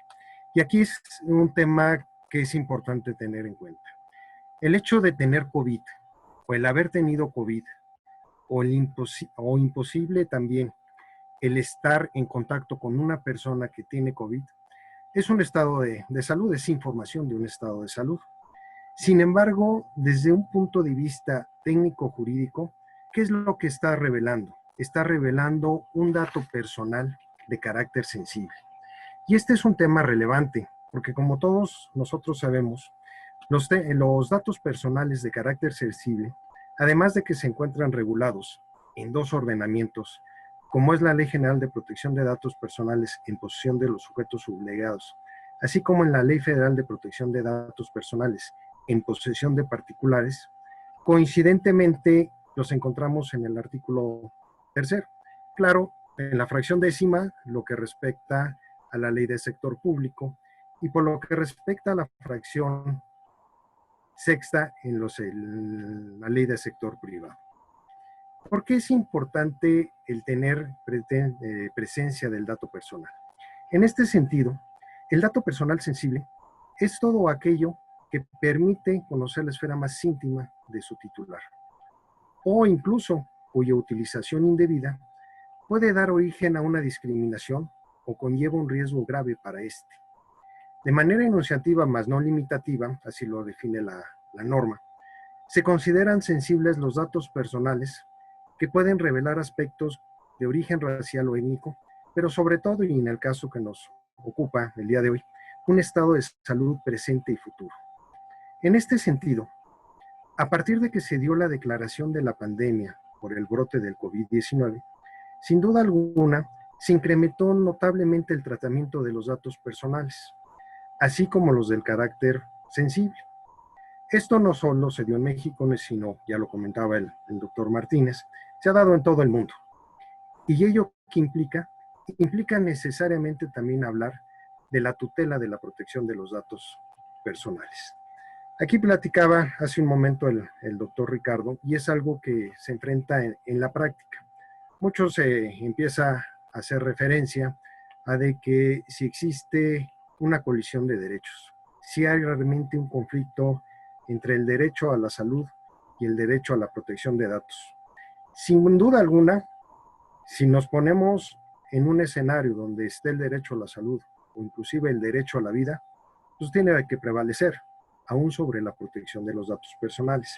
Y aquí es un tema que es importante tener en cuenta. El hecho de tener COVID, o el haber tenido COVID, o imposible también el estar en contacto con una persona que tiene COVID, es un estado de salud, es información de un estado de salud. Sin embargo, desde un punto de vista técnico-jurídico, ¿qué es lo que está revelando? Está revelando un dato personal de carácter sensible. Y este es un tema relevante, porque como todos nosotros sabemos, los datos personales de carácter sensible, además de que se encuentran regulados en dos ordenamientos, como es la Ley General de Protección de Datos Personales en posesión de los sujetos obligados, así como en la Ley Federal de Protección de Datos Personales en posesión de particulares, coincidentemente los encontramos en el artículo 3. Claro, en la fracción 10ª, lo que respecta a la ley del sector público, y por lo que respecta a la fracción 6ª en la ley del sector privado. ¿Por qué es importante el tener presencia del dato personal? En este sentido, el dato personal sensible es todo aquello que permite conocer la esfera más íntima de su titular, o incluso cuya utilización indebida puede dar origen a una discriminación o conlleva un riesgo grave para éste. De manera enunciativa, más no limitativa, así lo define la norma, se consideran sensibles los datos personales que pueden revelar aspectos de origen racial o étnico, pero sobre todo, y en el caso que nos ocupa el día de hoy, un estado de salud presente y futuro. En este sentido, a partir de que se dio la declaración de la pandemia por el brote del COVID-19, sin duda alguna, se incrementó notablemente el tratamiento de los datos personales, así como los del carácter sensible. Esto no solo se dio en México, sino, ya lo comentaba el doctor Martínez, se ha dado en todo el mundo. ¿Y ello qué implica? Implica necesariamente también hablar de la tutela de la protección de los datos personales. Aquí platicaba hace un momento el doctor Ricardo, y es algo que se enfrenta en la práctica. Muchos empieza a hacer referencia a de que si existe una colisión de derechos, si hay realmente un conflicto entre el derecho a la salud y el derecho a la protección de datos. Sin duda alguna, si nos ponemos en un escenario donde esté el derecho a la salud o inclusive el derecho a la vida, pues tiene que prevalecer aún sobre la protección de los datos personales.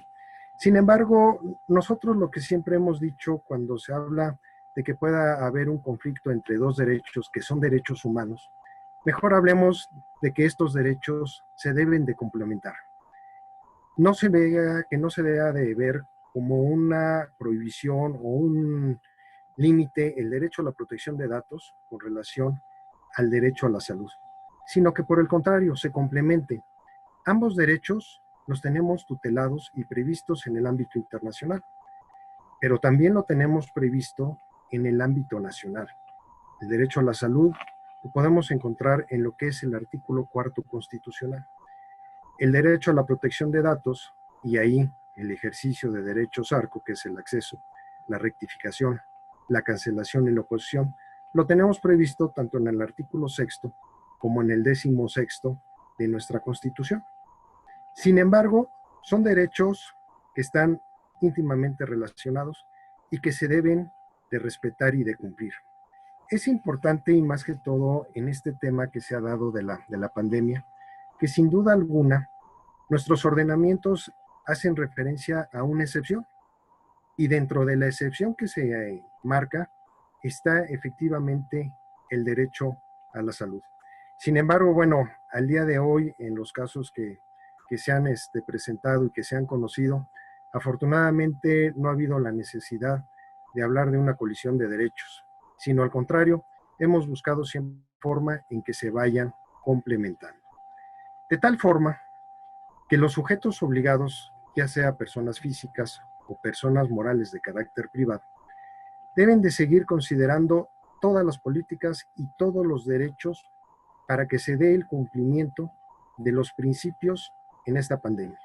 Sin embargo, nosotros lo que siempre hemos dicho cuando se habla de que pueda haber un conflicto entre dos derechos que son derechos humanos, mejor hablemos de que estos derechos se deben de complementar. No se vea que no se deba de ver como una prohibición o un límite el derecho a la protección de datos con relación al derecho a la salud, sino que por el contrario se complemente. Ambos derechos los tenemos tutelados y previstos en el ámbito internacional, pero también lo tenemos previsto en el ámbito nacional. El derecho a la salud lo podemos encontrar en lo que es el artículo 4º constitucional. El derecho a la protección de datos, y ahí el ejercicio de derechos ARCO, que es el acceso, la rectificación, la cancelación y la oposición, lo tenemos previsto tanto en el artículo 6º como en el 16º de nuestra Constitución. Sin embargo, son derechos que están íntimamente relacionados y que se deben de respetar y de cumplir. Es importante, y más que todo en este tema que se ha dado de la pandemia, que sin duda alguna nuestros ordenamientos hacen referencia a una excepción, y dentro de la excepción que se marca está efectivamente el derecho a la salud. Sin embargo, bueno, al día de hoy, en los casos que se han presentado y que se han conocido, afortunadamente no ha habido la necesidad de hablar de una colisión de derechos, sino al contrario, hemos buscado siempre forma en que se vayan complementando. De tal forma que los sujetos obligados, ya sea personas físicas o personas morales de carácter privado, deben de seguir considerando todas las políticas y todos los derechos para que se dé el cumplimiento de los principios en esta pandemia.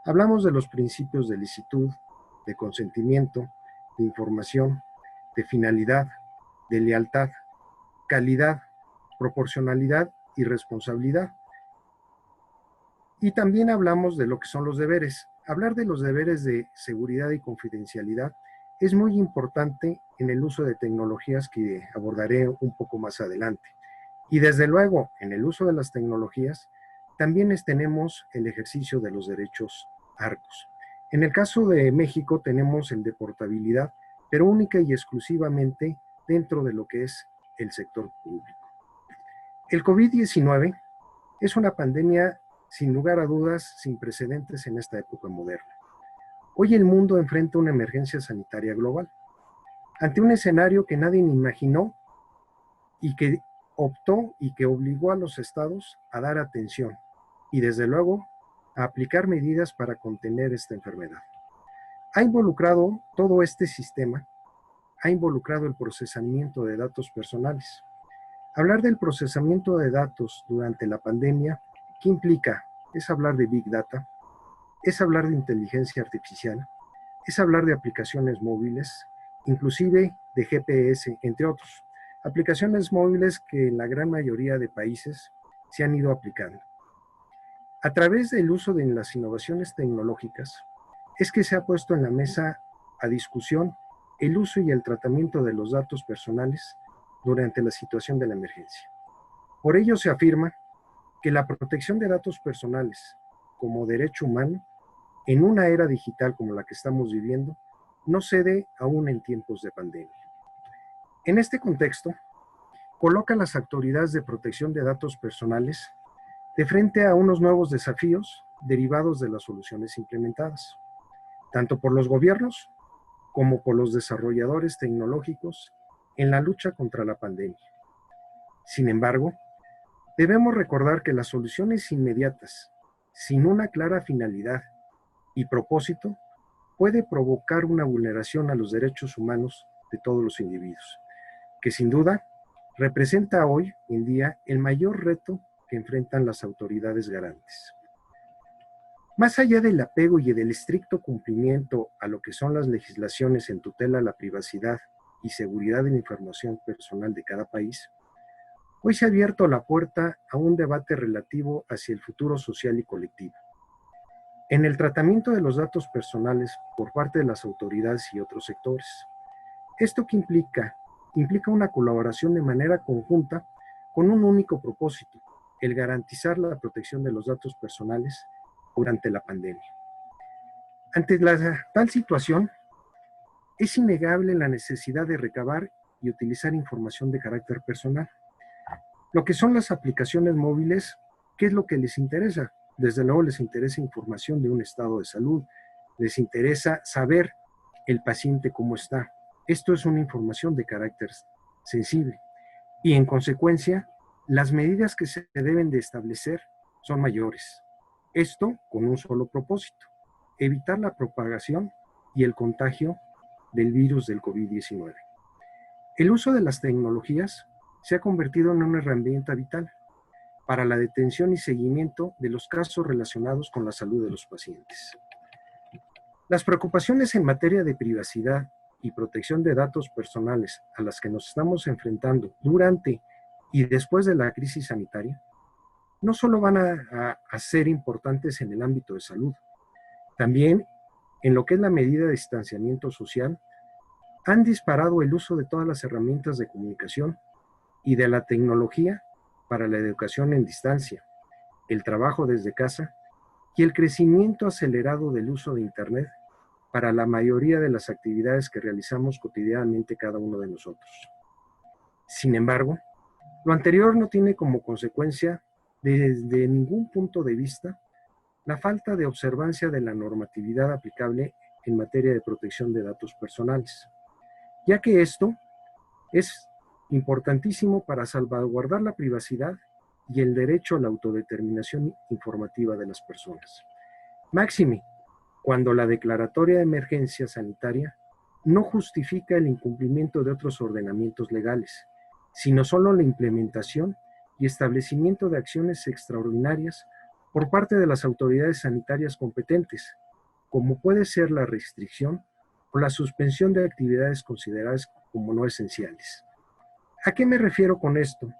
Hablamos de los principios de licitud, de consentimiento, de información, de finalidad, de lealtad, calidad, proporcionalidad y responsabilidad. Y también hablamos de lo que son los deberes. Hablar de los deberes de seguridad y confidencialidad es muy importante en el uso de tecnologías que abordaré un poco más adelante. Y desde luego, en el uso de las tecnologías, también tenemos el ejercicio de los derechos ARCOS. En el caso de México tenemos el de portabilidad, pero única y exclusivamente dentro de lo que es el sector público. El COVID-19 es una pandemia, sin lugar a dudas, sin precedentes en esta época moderna. Hoy el mundo enfrenta una emergencia sanitaria global, ante un escenario que nadie imaginó y que optó y que obligó a los estados a dar atención y desde luego a aplicar medidas para contener esta enfermedad. Ha involucrado todo este sistema, ha involucrado el procesamiento de datos personales. Hablar del procesamiento de datos durante la pandemia, ¿qué implica? Es hablar de Big Data, es hablar de inteligencia artificial, es hablar de aplicaciones móviles, inclusive de GPS, entre otros. Aplicaciones móviles que en la gran mayoría de países se han ido aplicando. A través del uso de las innovaciones tecnológicas, es que se ha puesto en la mesa a discusión el uso y el tratamiento de los datos personales durante la situación de la emergencia. Por ello se afirma que la protección de datos personales como derecho humano en una era digital como la que estamos viviendo no cede aún en tiempos de pandemia. En este contexto, coloca a las autoridades de protección de datos personales de frente a unos nuevos desafíos derivados de las soluciones implementadas, tanto por los gobiernos como por los desarrolladores tecnológicos en la lucha contra la pandemia. Sin embargo, debemos recordar que las soluciones inmediatas, sin una clara finalidad y propósito, puede provocar una vulneración a los derechos humanos de todos los individuos, que sin duda representa hoy en día el mayor reto que enfrentan las autoridades garantes. Más allá del apego y del estricto cumplimiento a lo que son las legislaciones en tutela a la privacidad y seguridad de la información personal de cada país, hoy se ha abierto la puerta a un debate relativo hacia el futuro social y colectivo. En el tratamiento de los datos personales por parte de las autoridades y otros sectores. ¿Esto qué implica? Implica una colaboración de manera conjunta con un único propósito, el garantizar la protección de los datos personales durante la pandemia. Ante tal situación, es innegable la necesidad de recabar y utilizar información de carácter personal. Lo que son las aplicaciones móviles, ¿qué es lo que les interesa? Desde luego les interesa información de un estado de salud, les interesa saber el paciente cómo está. Esto es una información de carácter sensible y en consecuencia las medidas que se deben de establecer son mayores. Esto con un solo propósito, evitar la propagación y el contagio del virus del COVID-19. El uso de las tecnologías se ha convertido en una herramienta vital para la detención y seguimiento de los casos relacionados con la salud de los pacientes. Las preocupaciones en materia de privacidad y protección de datos personales a las que nos estamos enfrentando durante y después de la crisis sanitaria no solo van a ser importantes en el ámbito de salud, también en lo que es la medida de distanciamiento social, han disparado el uso de todas las herramientas de comunicación y de la tecnología para la educación en distancia, el trabajo desde casa y el crecimiento acelerado del uso de Internet para la mayoría de las actividades que realizamos cotidianamente cada uno de nosotros. Sin embargo, lo anterior no tiene como consecuencia, desde ningún punto de vista, la falta de observancia de la normatividad aplicable en materia de protección de datos personales, ya que esto es importantísimo para salvaguardar la privacidad y el derecho a la autodeterminación informativa de las personas. Máxime, cuando la declaratoria de emergencia sanitaria no justifica el incumplimiento de otros ordenamientos legales, sino solo la implementación y establecimiento de acciones extraordinarias por parte de las autoridades sanitarias competentes, como puede ser la restricción o la suspensión de actividades consideradas como no esenciales. ¿A qué me refiero con esto?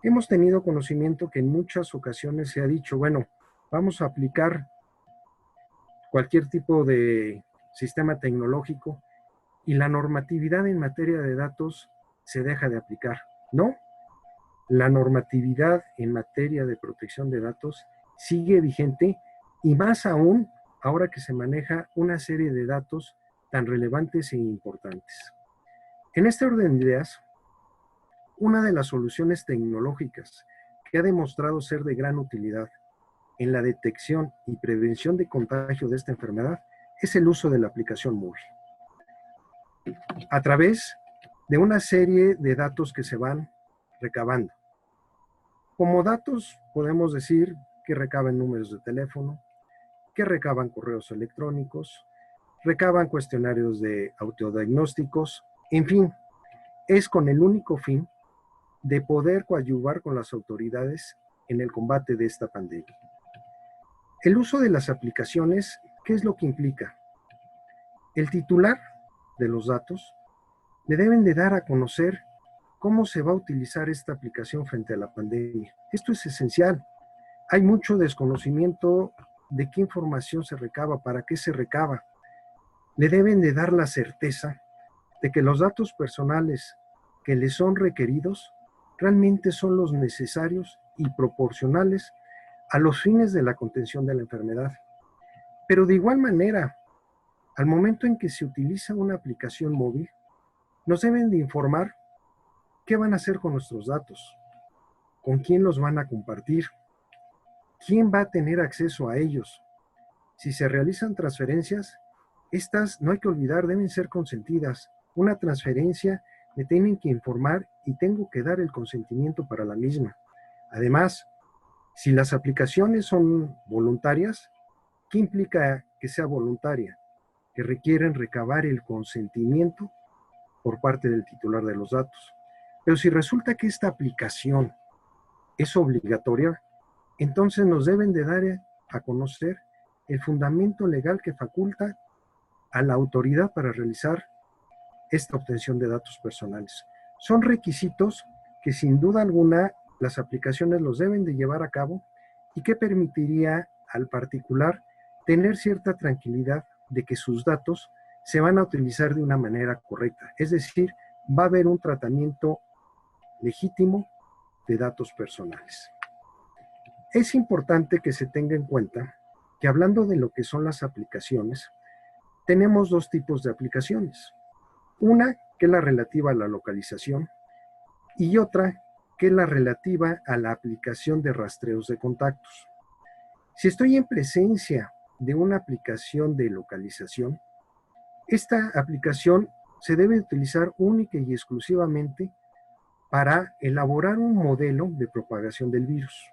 Hemos tenido conocimiento que en muchas ocasiones se ha dicho, bueno, vamos a aplicar cualquier tipo de sistema tecnológico y la normatividad en materia de datos se deja de aplicar. No, la normatividad en materia de protección de datos sigue vigente y más aún ahora que se maneja una serie de datos tan relevantes e importantes. En este orden de ideas, una de las soluciones tecnológicas que ha demostrado ser de gran utilidad en la detección y prevención de contagio de esta enfermedad es el uso de la aplicación móvil. A través de una serie de datos que se van recabando. Como datos podemos decir que recaban números de teléfono, que recaban correos electrónicos, recaban cuestionarios de autodiagnósticos, en fin, es con el único fin de poder coadyuvar con las autoridades en el combate de esta pandemia. El uso de las aplicaciones, ¿qué es lo que implica? El titular de los datos le deben de dar a conocer cómo se va a utilizar esta aplicación frente a la pandemia. Esto es esencial. Hay mucho desconocimiento de qué información se recaba, para qué se recaba. Le deben de dar la certeza de que los datos personales que les son requeridos realmente son los necesarios y proporcionales a los fines de la contención de la enfermedad. Pero de igual manera, al momento en que se utiliza una aplicación móvil, nos deben de informar qué van a hacer con nuestros datos, con quién los van a compartir, quién va a tener acceso a ellos. Si se realizan transferencias, estas, no hay que olvidar, deben ser consentidas. Una transferencia me tienen que informar y tengo que dar el consentimiento para la misma. Además, si las aplicaciones son voluntarias, ¿qué implica que sea voluntaria? Que requieren recabar el consentimiento por parte del titular de los datos. Pero si resulta que esta aplicación es obligatoria, entonces nos deben de dar a conocer el fundamento legal que faculta a la autoridad para realizar esta obtención de datos personales. Son requisitos que sin duda alguna las aplicaciones los deben de llevar a cabo y que permitiría al particular tener cierta tranquilidad de que sus datos se van a utilizar de una manera correcta. Es decir, va a haber un tratamiento legítimo de datos personales. Es importante que se tenga en cuenta que hablando de lo que son las aplicaciones, tenemos dos tipos de aplicaciones. Una que es la relativa a la localización y otra que es la relativa a la aplicación de rastreos de contactos. Si estoy en presencia de una aplicación de localización, esta aplicación se debe utilizar única y exclusivamente para elaborar un modelo de propagación del virus.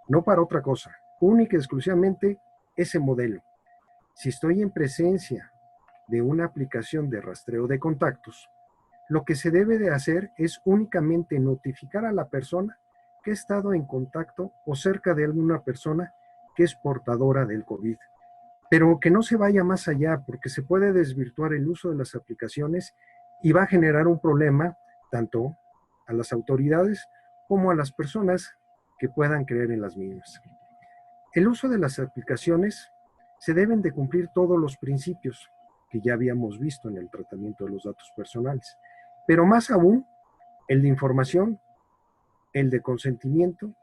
No para otra cosa, única y exclusivamente ese modelo. Si estoy en presencia de una aplicación de rastreo de contactos, lo que se debe de hacer es únicamente notificar a la persona que ha estado en contacto o cerca de alguna persona que es portadora del COVID. Pero que no se vaya más allá porque se puede desvirtuar el uso de las aplicaciones y va a generar un problema tanto a las autoridades como a las personas que puedan creer en las mismas. El uso de las aplicaciones se deben de cumplir todos los principios que ya habíamos visto en el tratamiento de los datos personales, pero más aún el de información, el de consentimiento,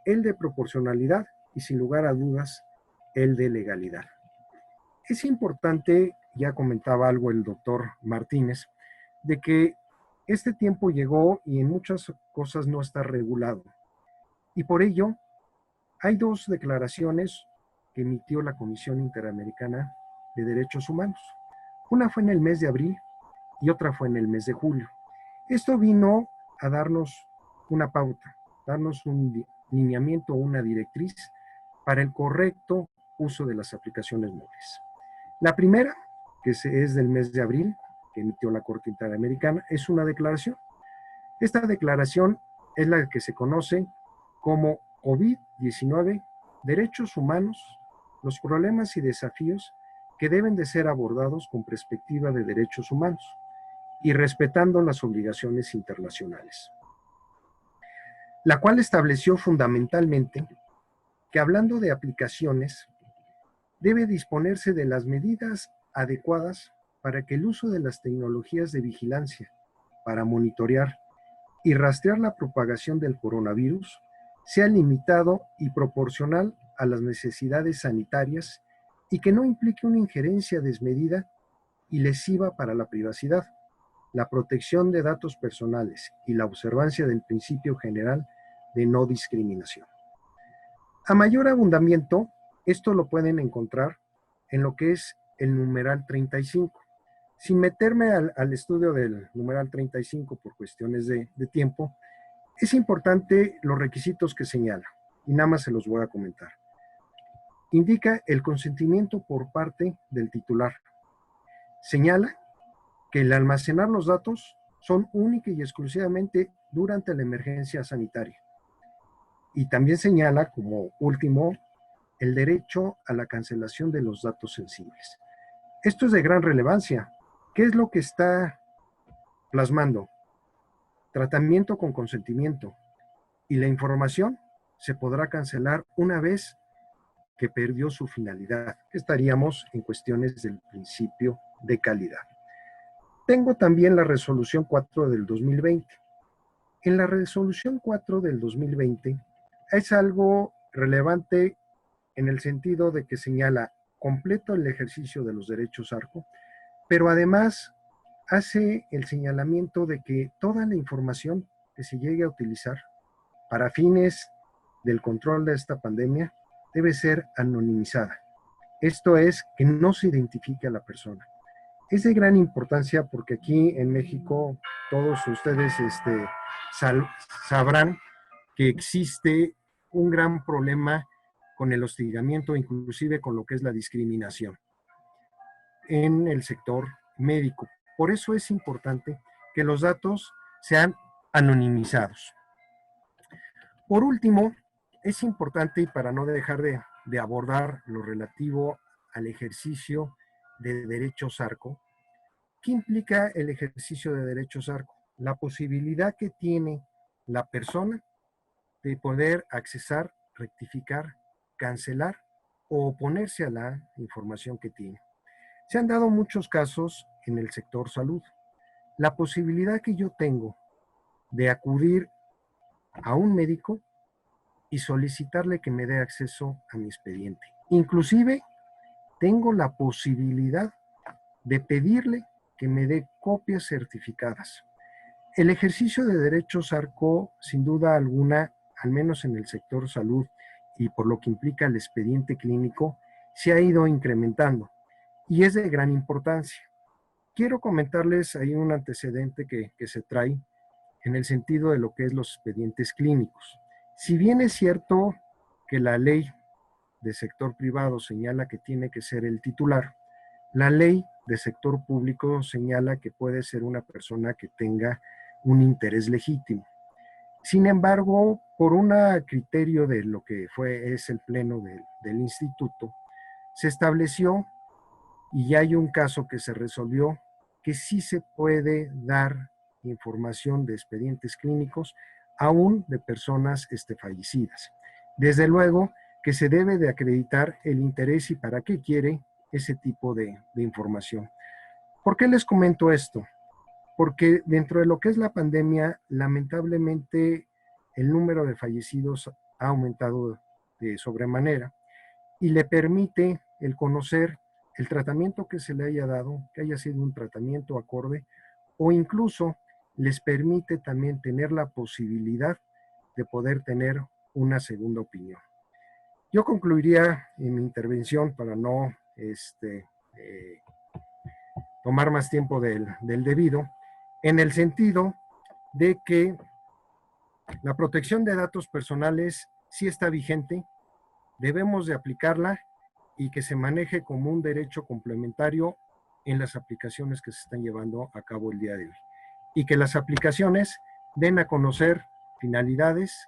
el de proporcionalidad y sin lugar a dudas el de legalidad. Es importante, ya comentaba algo el doctor Martínez, de que este tiempo llegó y en muchas cosas no está regulado. Y por ello, hay dos declaraciones que emitió la Comisión Interamericana de Derechos Humanos. Una fue en el mes de abril y otra fue en el mes de julio. Esto vino a darnos una pauta, darnos un lineamiento, una directriz para el correcto uso de las aplicaciones móviles. La primera, que es del mes de abril, que emitió la Corte Interamericana, es una declaración. Esta declaración es la que se conoce como COVID-19, Derechos Humanos, los problemas y desafíos que deben de ser abordados con perspectiva de derechos humanos y respetando las obligaciones internacionales. La cual estableció fundamentalmente que hablando de aplicaciones, debe disponerse de las medidas adecuadas para que el uso de las tecnologías de vigilancia para monitorear y rastrear la propagación del coronavirus sea limitado y proporcional a las necesidades sanitarias y que no implique una injerencia desmedida y lesiva para la privacidad, la protección de datos personales y la observancia del principio general de no discriminación. A mayor abundamiento, esto lo pueden encontrar en lo que es el numeral 35. Sin meterme al estudio del numeral 35 por cuestiones de tiempo, es importante los requisitos que señala, y nada más se los voy a comentar. Indica el consentimiento por parte del titular. Señala que el almacenar los datos son única y exclusivamente durante la emergencia sanitaria. Y también señala como último el derecho a la cancelación de los datos sensibles. Esto es de gran relevancia. ¿Qué es lo que está plasmando? Tratamiento con consentimiento. Y la información se podrá cancelar una vez que perdió su finalidad. Estaríamos en cuestiones del principio de calidad. Tengo también la resolución 4 del 2020. En la resolución 4 del 2020 es algo relevante en el sentido de que señala completo el ejercicio de los derechos ARCO, pero además hace el señalamiento de que toda la información que se llegue a utilizar para fines del control de esta pandemia debe ser anonimizada. Esto es, que no se identifique a la persona. Es de gran importancia porque aquí en México todos ustedes sabrán que existe un gran problema con el hostigamiento, inclusive con lo que es la discriminación en el sector médico. Por eso es importante que los datos sean anonimizados. Por último, es importante, y para no dejar de de abordar lo relativo al ejercicio de derechos ARCO. ¿Qué implica el ejercicio de derechos ARCO? La posibilidad que tiene la persona de poder accesar, rectificar, cancelar o oponerse a la información que tiene. Se han dado muchos casos en el sector salud. La posibilidad que yo tengo de acudir a un médico y solicitarle que me dé acceso a mi expediente. Inclusive tengo la posibilidad de pedirle que me dé copias certificadas. El ejercicio de derechos ARCO, sin duda alguna, al menos en el sector salud y por lo que implica el expediente clínico, se ha ido incrementando y es de gran importancia. Quiero comentarles ahí un antecedente que se trae en el sentido de lo que es los expedientes clínicos. Si bien es cierto que la ley de sector privado señala que tiene que ser el titular, la ley de sector público señala que puede ser una persona que tenga un interés legítimo. Sin embargo, por un criterio de lo que es el pleno del instituto, se estableció, y ya hay un caso que se resolvió, que sí se puede dar información de expedientes clínicos aún de personas fallecidas. Desde luego que se debe de acreditar el interés y para qué quiere ese tipo de información. ¿Por qué les comento esto? Porque dentro de lo que es la pandemia, lamentablemente el número de fallecidos ha aumentado de sobremanera y le permite el conocer el tratamiento que se le haya dado, que haya sido un tratamiento acorde, o incluso les permite también tener la posibilidad de poder tener una segunda opinión. Yo concluiría en mi intervención para no tomar más tiempo del debido, en el sentido de que la protección de datos personales sí está vigente, debemos de aplicarla y que se maneje como un derecho complementario en las aplicaciones que se están llevando a cabo el día de hoy. Y que las aplicaciones den a conocer finalidades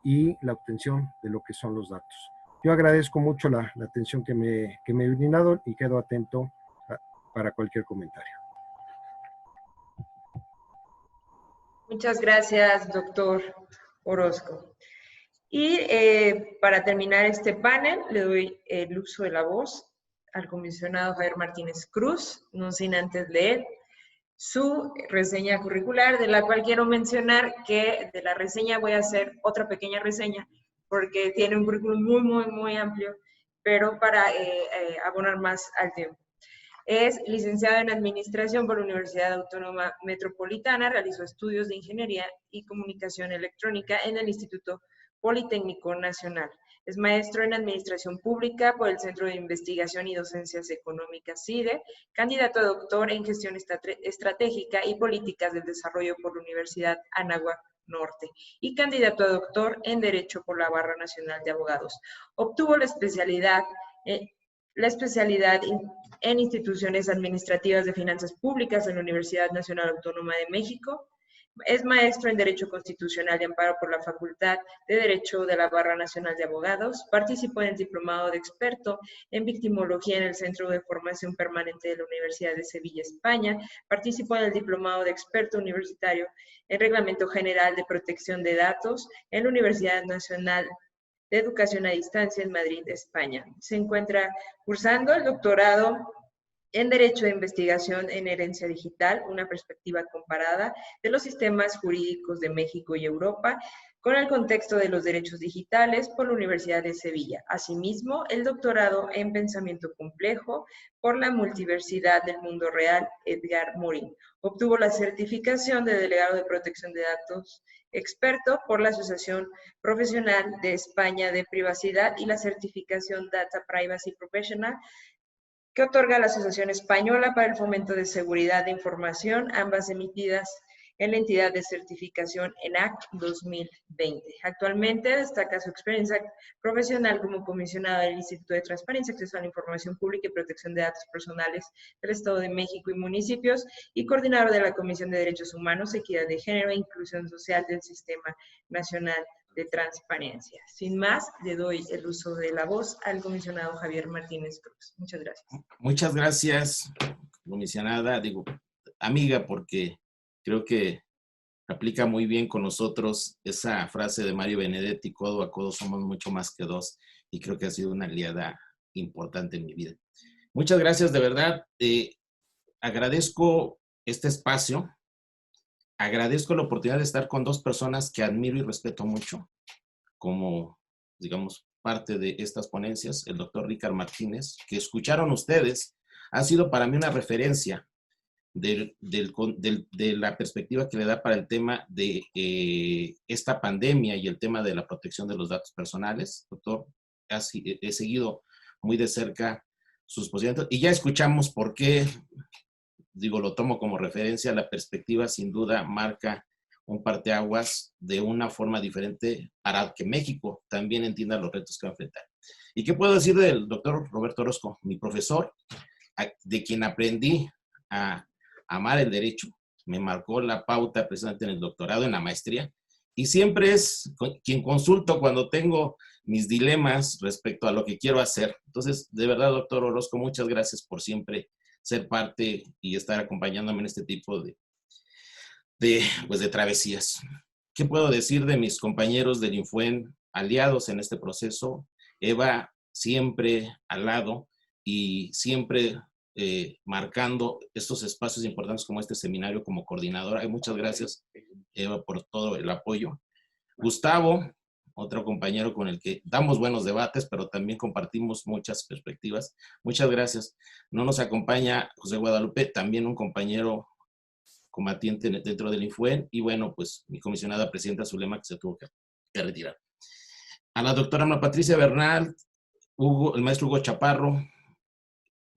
y la obtención de lo que son los datos. Yo agradezco mucho la atención que me he brindado y quedo atento para cualquier comentario. Muchas gracias, doctor Orozco. Y para terminar este panel, le doy el uso de la voz al comisionado Javier Martínez Cruz, no sin antes leer su reseña curricular, de la cual quiero mencionar que de la reseña voy a hacer otra pequeña reseña, porque tiene un currículum muy amplio, pero para abonar más al tiempo. Es licenciado en Administración por la Universidad Autónoma Metropolitana, realizó estudios de Ingeniería y Comunicación Electrónica en el Instituto Politécnico Nacional. Es maestro en Administración Pública por el Centro de Investigación y Docencias Económicas CIDE, candidato a doctor en Gestión Estratégica y Políticas del Desarrollo por la Universidad Anáhuac Norte y candidato a doctor en Derecho por la Barra Nacional de Abogados. Obtuvo la especialidad en Instituciones Administrativas de Finanzas Públicas en la Universidad Nacional Autónoma de México. Es maestro en Derecho Constitucional y Amparo por la Facultad de Derecho de la Barra Nacional de Abogados. Participó en el Diplomado de Experto en Victimología en el Centro de Formación Permanente de la Universidad de Sevilla, España. Participó en el Diplomado de Experto Universitario en Reglamento General de Protección de Datos en la Universidad Nacional de Educación a Distancia en Madrid, España. Se encuentra cursando el doctorado en Derecho de Investigación en Herencia Digital, una perspectiva comparada de los sistemas jurídicos de México y Europa con el contexto de los derechos digitales por la Universidad de Sevilla. Asimismo, el doctorado en Pensamiento Complejo por la Multiversidad del Mundo Real, Edgar Morin. Obtuvo la certificación de Delegado de Protección de Datos Experto por la Asociación Profesional de España de Privacidad y la certificación Data Privacy Professional que otorga la Asociación Española para el Fomento de Seguridad de Información, ambas emitidas en la entidad de certificación ENAC 2020. Actualmente destaca su experiencia profesional como comisionado del Instituto de Transparencia, Acceso a la Información Pública y Protección de Datos Personales del Estado de México y municipios y coordinador de la Comisión de Derechos Humanos, Equidad de Género e Inclusión Social del Sistema Nacional de transparencia. Sin más, le doy el uso de la voz al comisionado Javier Martínez Cruz. Muchas gracias. Muchas gracias, comisionada, digo, amiga, porque creo que aplica muy bien con nosotros esa frase de Mario Benedetti: codo a codo somos mucho más que dos, y creo que ha sido una aliada importante en mi vida. Muchas gracias, de verdad. Agradezco este espacio, agradezco la oportunidad de estar con dos personas que admiro y respeto mucho, como, digamos, parte de estas ponencias. El doctor Ricard Martínez, que escucharon ustedes, ha sido para mí una referencia de la perspectiva que le da para el tema de esta pandemia y el tema de la protección de los datos personales. Doctor, he seguido muy de cerca sus posiciones y ya escuchamos por qué, digo, lo tomo como referencia. La perspectiva sin duda marca un parteaguas de una forma diferente para que México también entienda los retos que va a enfrentar. ¿Y qué puedo decir del doctor Roberto Orozco, mi profesor, de quien aprendí a amar el derecho? Me marcó la pauta precisamente en el doctorado, en la maestría, y siempre es quien consulto cuando tengo mis dilemas respecto a lo que quiero hacer. Entonces, de verdad, doctor Orozco, muchas gracias por siempre ser parte y estar acompañándome en este tipo de travesías. ¿Qué puedo decir de mis compañeros del Infuen, aliados en este proceso? Eva, siempre al lado y siempre marcando estos espacios importantes como este seminario como coordinadora. Muchas gracias, Eva, por todo el apoyo. Gustavo, otro compañero con el que damos buenos debates, pero también compartimos muchas perspectivas. Muchas gracias. No nos acompaña José Guadalupe, también un compañero combatiente dentro del Infuen, y bueno, pues mi comisionada presidenta Zulema, que se tuvo que retirar. A la doctora Ana Patricia Bernal, el maestro Hugo Chaparro,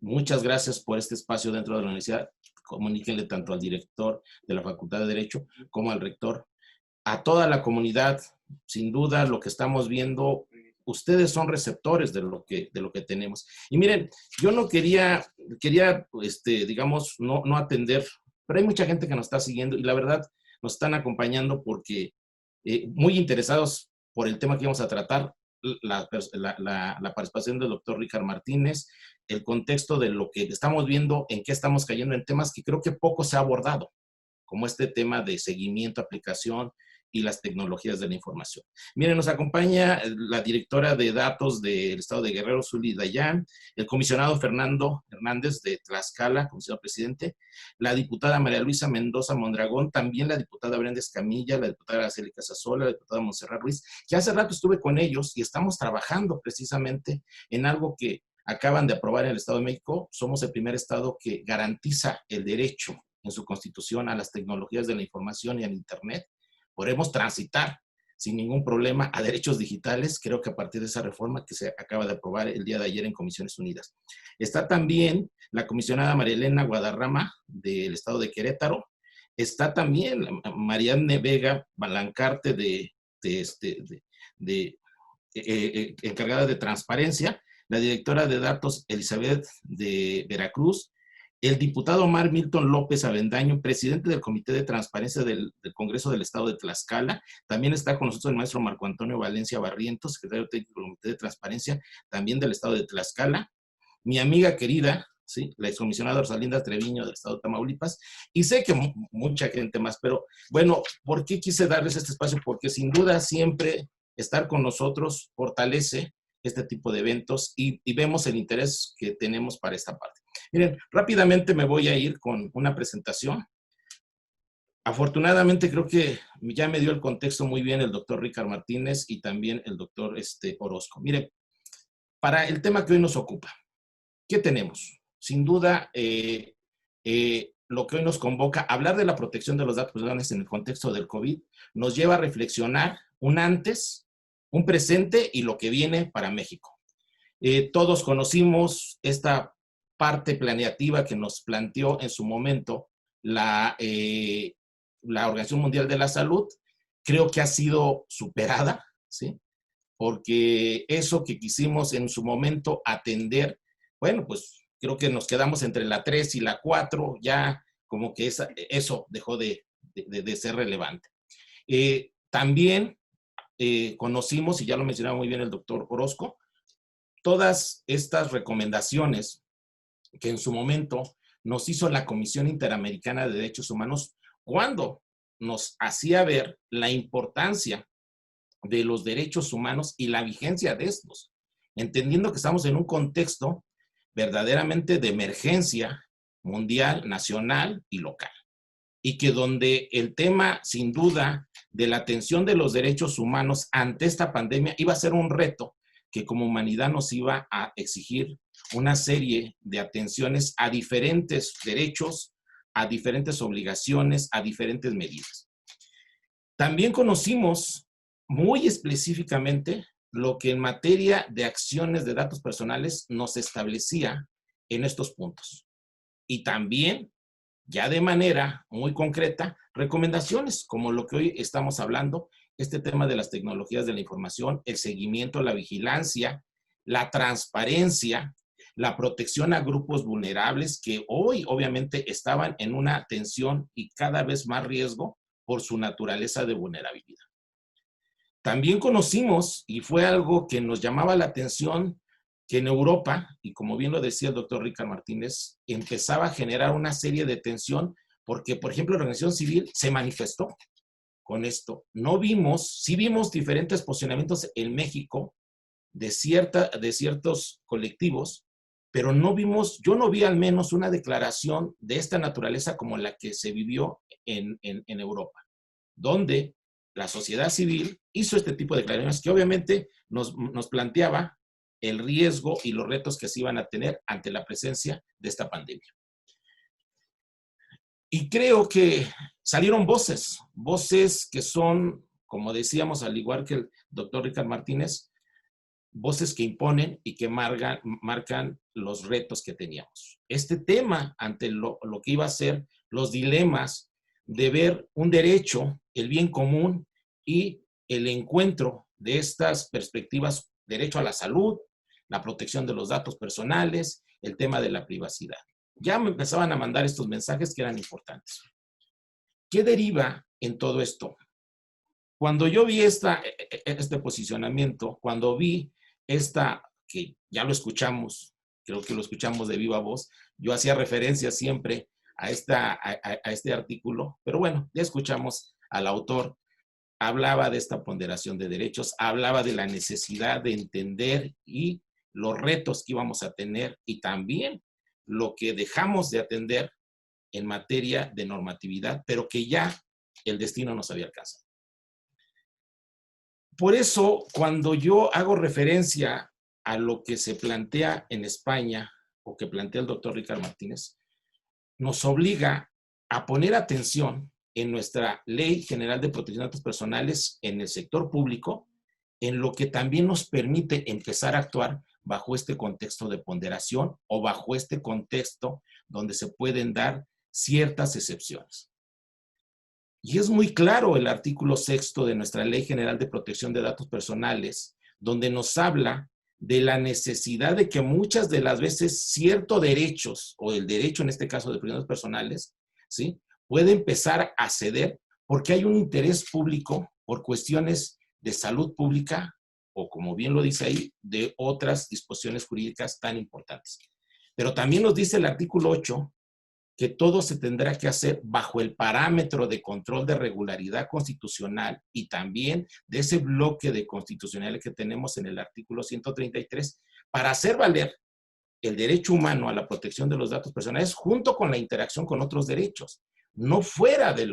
muchas gracias por este espacio dentro de la universidad. Comuníquenle tanto al director de la Facultad de Derecho como al rector. A toda la comunidad, sin duda, lo que estamos viendo, ustedes son receptores de lo que tenemos. Y miren, yo no quería digamos, no atender, pero hay mucha gente que nos está siguiendo y la verdad nos están acompañando porque muy interesados por el tema que vamos a tratar, la participación del doctor Ricard Martínez, el contexto de lo que estamos viendo, en qué estamos cayendo en temas que creo que poco se ha abordado, como este tema de seguimiento, aplicación y las tecnologías de la información. Miren, nos acompaña la directora de datos del Estado de Guerrero, Zuli Dayan, el comisionado Fernando Hernández de Tlaxcala, comisionado presidente, la diputada María Luisa Mendoza Mondragón, también la diputada Brenda Escamilla, la diputada Araceli Casasola, la diputada Montserrat Ruiz, que hace rato estuve con ellos y estamos trabajando precisamente en algo que acaban de aprobar en el Estado de México. Somos el primer estado que garantiza el derecho en su constitución a las tecnologías de la información y al Internet. Podremos transitar sin ningún problema a derechos digitales, creo que a partir de esa reforma que se acaba de aprobar el día de ayer en Comisiones Unidas. Está también la comisionada María Elena Guadarrama del Estado de Querétaro. Está también Marianne Vega Balancarte encargada de transparencia, la directora de datos Elizabeth de Veracruz, el diputado Omar Milton López Avendaño, presidente del Comité de Transparencia del Congreso del Estado de Tlaxcala. También está con nosotros el maestro Marco Antonio Valencia Barrientos, secretario técnico del Comité de Transparencia, también del Estado de Tlaxcala. Mi amiga querida, ¿sí?, la excomisionada Rosalinda Treviño del Estado de Tamaulipas. Y sé que mucha gente más, pero bueno, ¿por qué quise darles este espacio? Porque sin duda siempre estar con nosotros fortalece este tipo de eventos y vemos el interés que tenemos para esta parte. Miren, rápidamente me voy a ir con una presentación. Afortunadamente creo que ya me dio el contexto muy bien el doctor Ricard Martínez y también el doctor Orozco. Miren, para el tema que hoy nos ocupa, ¿qué tenemos? Sin duda, lo que hoy nos convoca, hablar de la protección de los datos personales en el contexto del COVID, nos lleva a reflexionar un antes, un presente y lo que viene para México. Todos conocimos esta parte planeativa que nos planteó en su momento la Organización Mundial de la Salud. Creo que ha sido superada, ¿sí? Porque eso que quisimos en su momento atender, bueno, pues creo que nos quedamos entre la 3 y la 4, ya como que eso dejó de ser relevante. También conocimos, y ya lo mencionaba muy bien el doctor Orozco, todas estas recomendaciones que en su momento nos hizo la Comisión Interamericana de Derechos Humanos cuando nos hacía ver la importancia de los derechos humanos y la vigencia de estos, entendiendo que estamos en un contexto verdaderamente de emergencia mundial, nacional y local. Y que donde el tema, sin duda, de la atención de los derechos humanos ante esta pandemia iba a ser un reto que como humanidad nos iba a exigir una serie de atenciones a diferentes derechos, a diferentes obligaciones, a diferentes medidas. También conocimos muy específicamente lo que en materia de acciones de datos personales nos establecía en estos puntos. Y también, ya de manera muy concreta, recomendaciones como lo que hoy estamos hablando, este tema de las tecnologías de la información, el seguimiento, la vigilancia, la transparencia, la protección a grupos vulnerables que hoy obviamente estaban en una tensión y cada vez más riesgo por su naturaleza de vulnerabilidad. También conocimos, y fue algo que nos llamaba la atención, que en Europa, y como bien lo decía el doctor Ricard Martínez, empezaba a generar una serie de tensión porque, por ejemplo, la organización civil se manifestó con esto. No vimos, sí vimos diferentes posicionamientos en México de ciertos colectivos, pero no vimos, yo no vi al menos una declaración de esta naturaleza como la que se vivió en Europa, donde la sociedad civil hizo este tipo de declaraciones que obviamente nos planteaba el riesgo y los retos que se iban a tener ante la presencia de esta pandemia. Y creo que salieron voces que son, como decíamos, al igual que el doctor Ricard Martínez, voces que imponen y que marcan los retos que teníamos. Este tema ante lo que iba a ser los dilemas de ver un derecho, el bien común y el encuentro de estas perspectivas, derecho a la salud, la protección de los datos personales, el tema de la privacidad. Ya me empezaban a mandar estos mensajes que eran importantes. ¿Qué deriva en todo esto? Cuando yo vi este posicionamiento, cuando vi que ya lo escuchamos, creo que lo escuchamos de viva voz, yo hacía referencia siempre a este artículo, pero bueno, ya escuchamos al autor, hablaba de esta ponderación de derechos, hablaba de la necesidad de entender y los retos que íbamos a tener y también lo que dejamos de atender en materia de normatividad, pero que ya el destino nos había alcanzado. Por eso, cuando yo hago referencia a lo que se plantea en España o que plantea el doctor Ricard Martínez, nos obliga a poner atención en nuestra Ley General de Protección de Datos Personales en el sector público, en lo que también nos permite empezar a actuar bajo este contexto de ponderación o bajo este contexto donde se pueden dar ciertas excepciones. Y es muy claro el artículo 6º de nuestra Ley General de Protección de Datos Personales, donde nos habla de la necesidad de que muchas de las veces ciertos derechos, o el derecho en este caso de protección personales, ¿sí?, puede empezar a ceder porque hay un interés público por cuestiones de salud pública o, como bien lo dice ahí, de otras disposiciones jurídicas tan importantes. Pero también nos dice el artículo 8 que todo se tendrá que hacer bajo el parámetro de control de regularidad constitucional y también de ese bloque de constitucionalidad que tenemos en el artículo 133 para hacer valer el derecho humano a la protección de los datos personales junto con la interacción con otros derechos, no fuera de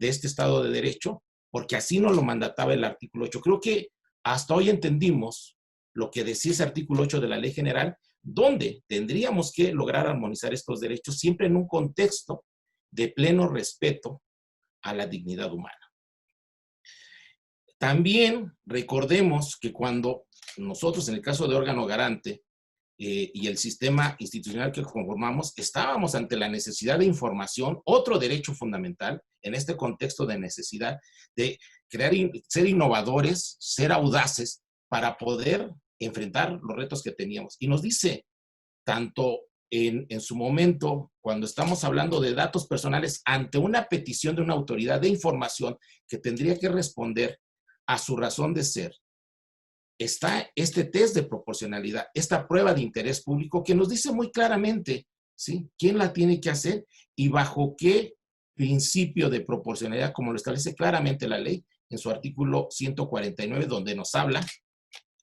este Estado de Derecho, porque así nos lo mandataba el artículo 8. Creo que hasta hoy entendimos lo que decía ese artículo 8 de la Ley General, donde tendríamos que lograr armonizar estos derechos siempre en un contexto de pleno respeto a la dignidad humana. También recordemos que cuando nosotros, en el caso de órgano garante y el sistema institucional que conformamos, estábamos ante la necesidad de información, otro derecho fundamental en este contexto de necesidad de ser innovadores, ser audaces para poder enfrentar los retos que teníamos. Y nos dice, tanto en su momento, cuando estamos hablando de datos personales, ante una petición de una autoridad de información que tendría que responder a su razón de ser, está este test de proporcionalidad, esta prueba de interés público que nos dice muy claramente, ¿sí?, quién la tiene que hacer y bajo qué principio de proporcionalidad, como lo establece claramente la ley en su artículo 149, donde nos habla,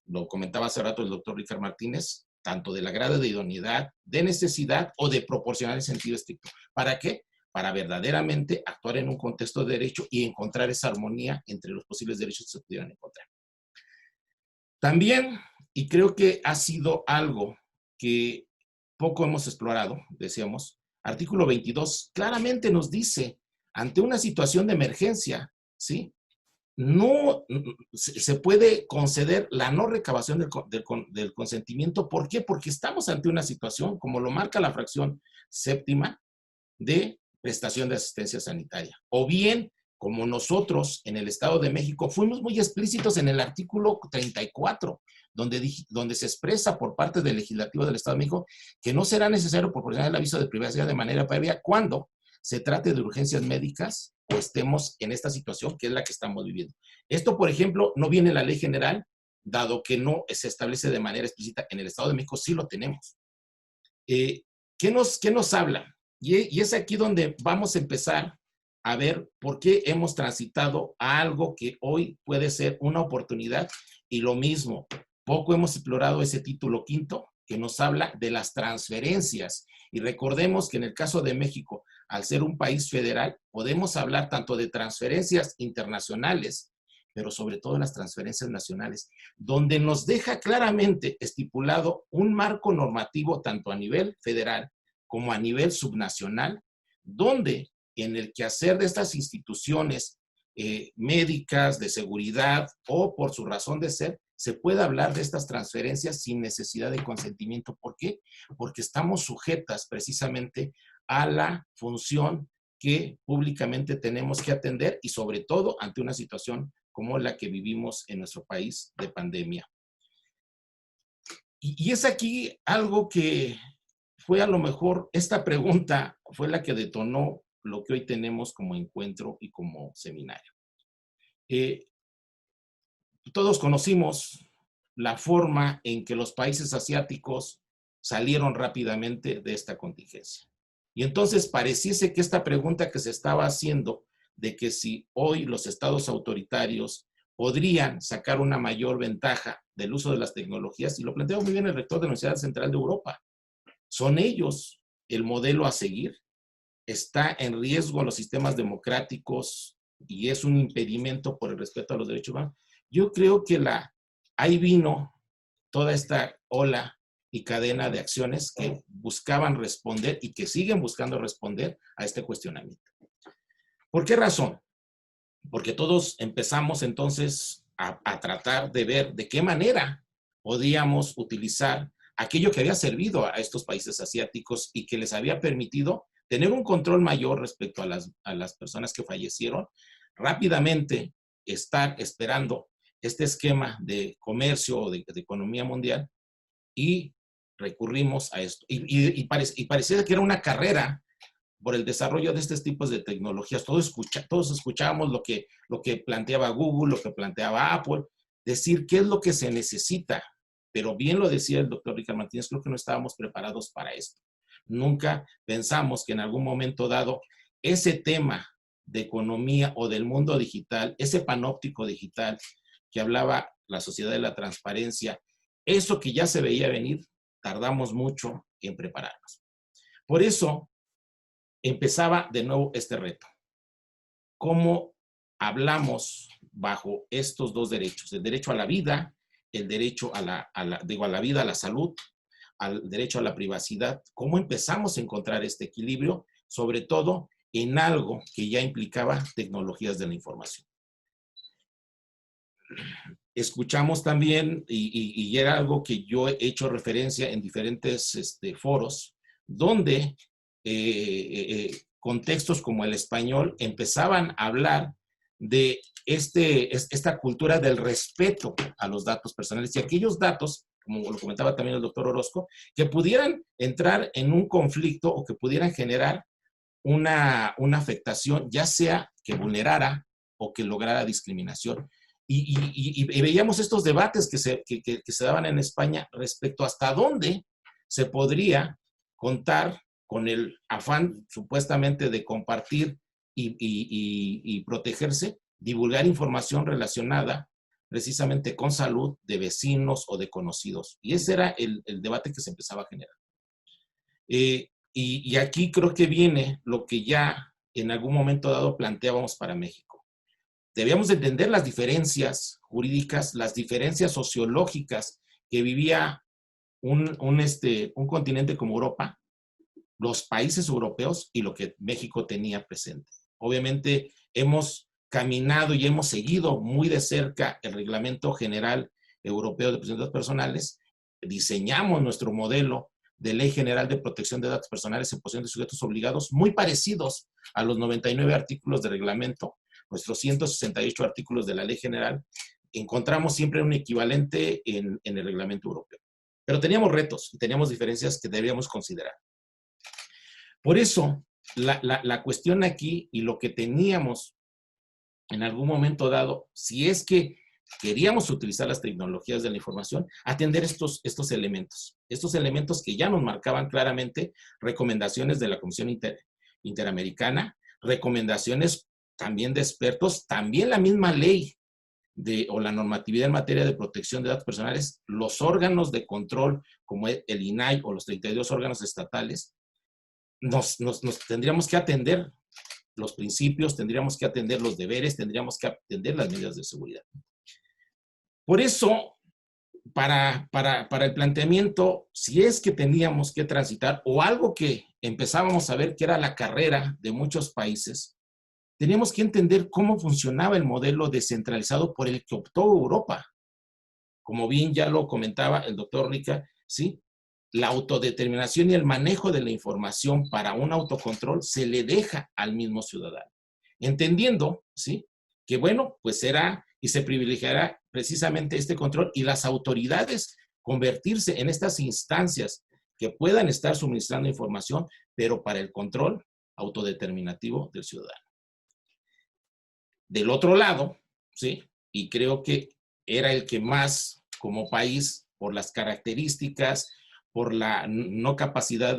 lo comentaba hace rato el doctor Ricardo Martínez, tanto del grado de idoneidad, de necesidad o de proporcional en sentido estricto. ¿Para qué? Para verdaderamente actuar en un contexto de derecho y encontrar esa armonía entre los posibles derechos que se pudieran encontrar. También, y creo que ha sido algo que poco hemos explorado, decíamos, artículo 22 claramente nos dice, ante una situación de emergencia, ¿sí?, no se puede conceder la no recabación del consentimiento. ¿Por qué? Porque estamos ante una situación, como lo marca la fracción séptima, de prestación de asistencia sanitaria. O bien, como nosotros en el Estado de México fuimos muy explícitos en el artículo 34, donde se expresa por parte del Legislativo del Estado de México que no será necesario proporcionar el aviso de privacidad de manera previa cuando se trate de urgencias médicas o estemos en esta situación que es la que estamos viviendo. Esto, por ejemplo, no viene en la ley general, dado que no se establece de manera explícita. En el Estado de México sí lo tenemos. ¿Qué nos habla? Y es aquí donde vamos a empezar a ver por qué hemos transitado a algo que hoy puede ser una oportunidad. Y lo mismo, poco hemos explorado ese título quinto que nos habla de las transferencias. Y recordemos que en el caso de México, al ser un país federal, podemos hablar tanto de transferencias internacionales, pero sobre todo las transferencias nacionales, donde nos deja claramente estipulado un marco normativo tanto a nivel federal como a nivel subnacional, donde en el quehacer de estas instituciones médicas, de seguridad o por su razón de ser, se puede hablar de estas transferencias sin necesidad de consentimiento. ¿Por qué? Porque estamos sujetas precisamente a la función que públicamente tenemos que atender y sobre todo ante una situación como la que vivimos en nuestro país de pandemia. Y es aquí algo que fue a lo mejor, esta pregunta fue la que detonó lo que hoy tenemos como encuentro y como seminario. Todos conocimos la forma en que los países asiáticos salieron rápidamente de esta contingencia. Y entonces pareciese que esta pregunta que se estaba haciendo de que si hoy los estados autoritarios podrían sacar una mayor ventaja del uso de las tecnologías, y lo planteó muy bien el rector de la Universidad Central de Europa, ¿son ellos el modelo a seguir? ¿Está en riesgo los sistemas democráticos y es un impedimento por el respeto a los derechos humanos? Yo creo que ahí vino toda esta ola y cadena de acciones que buscaban responder y que siguen buscando responder a este cuestionamiento. ¿Por qué razón? Porque todos empezamos entonces a tratar de ver de qué manera podíamos utilizar aquello que había servido a estos países asiáticos y que les había permitido tener un control mayor respecto a las personas que fallecieron, rápidamente estar esperando este esquema de comercio o de economía mundial y recurrimos a esto. Y parecía que era una carrera por el desarrollo de estos tipos de tecnologías. Todos escuchábamos lo que planteaba Google, lo que planteaba Apple, decir qué es lo que se necesita. Pero bien lo decía el doctor Ricardo Martínez, creo que no estábamos preparados para esto. Nunca pensamos que en algún momento dado ese tema de economía o del mundo digital, ese panóptico digital que hablaba la sociedad de la transparencia, eso que ya se veía venir, tardamos mucho en prepararnos. Por eso empezaba de nuevo este reto. ¿Cómo hablamos bajo estos dos derechos? El derecho a la vida, el derecho a la vida, a la salud, al derecho a la privacidad. ¿Cómo empezamos a encontrar este equilibrio? Sobre todo en algo que ya implicaba tecnologías de la información. Escuchamos también, y era algo que yo he hecho referencia en diferentes foros, donde contextos como el español empezaban a hablar de esta cultura del respeto a los datos personales y aquellos datos, como lo comentaba también el doctor Orozco, que pudieran entrar en un conflicto o que pudieran generar una afectación, ya sea que vulnerara o que lograra discriminación. y veíamos estos debates que se daban en España respecto hasta dónde se podría contar con el afán supuestamente de compartir y protegerse, divulgar información relacionada precisamente con salud de vecinos o de conocidos. Y ese era el debate que se empezaba a generar. Y aquí creo que viene lo que ya en algún momento dado planteábamos para México. Debíamos entender las diferencias jurídicas, las diferencias sociológicas que vivía un continente como Europa, los países europeos y lo que México tenía presente. Obviamente hemos caminado y hemos seguido muy de cerca el Reglamento General Europeo de Protección de Datos Personales, diseñamos nuestro modelo de Ley General de Protección de Datos Personales en posesión de sujetos obligados, muy parecidos a los 99 artículos de reglamento, nuestros 168 artículos de la Ley General, encontramos siempre un equivalente en el reglamento europeo. Pero teníamos retos y teníamos diferencias que debíamos considerar. Por eso, la cuestión aquí y lo que teníamos en algún momento dado, si es que queríamos utilizar las tecnologías de la información, atender estos elementos que ya nos marcaban claramente recomendaciones de la Comisión Interamericana, recomendaciones también de expertos, también la misma ley o la normatividad en materia de protección de datos personales, los órganos de control como el INAI o los 32 órganos estatales, nos tendríamos que atender los principios, tendríamos que atender los deberes, tendríamos que atender las medidas de seguridad. Por eso, para el planteamiento, si es que teníamos que transitar, o algo que empezábamos a ver que era la carrera de muchos países, teníamos que entender cómo funcionaba el modelo descentralizado por el que optó Europa. Como bien ya lo comentaba el doctor Rica, ¿sí? La autodeterminación y el manejo de la información para un autocontrol se le deja al mismo ciudadano. Entendiendo, ¿sí? Que bueno, pues será y se privilegiará precisamente este control y las autoridades convertirse en estas instancias que puedan estar suministrando información, pero para el control autodeterminativo del ciudadano. Del otro lado, ¿sí? Y creo que era el que más, como país, por las características, por la no capacidad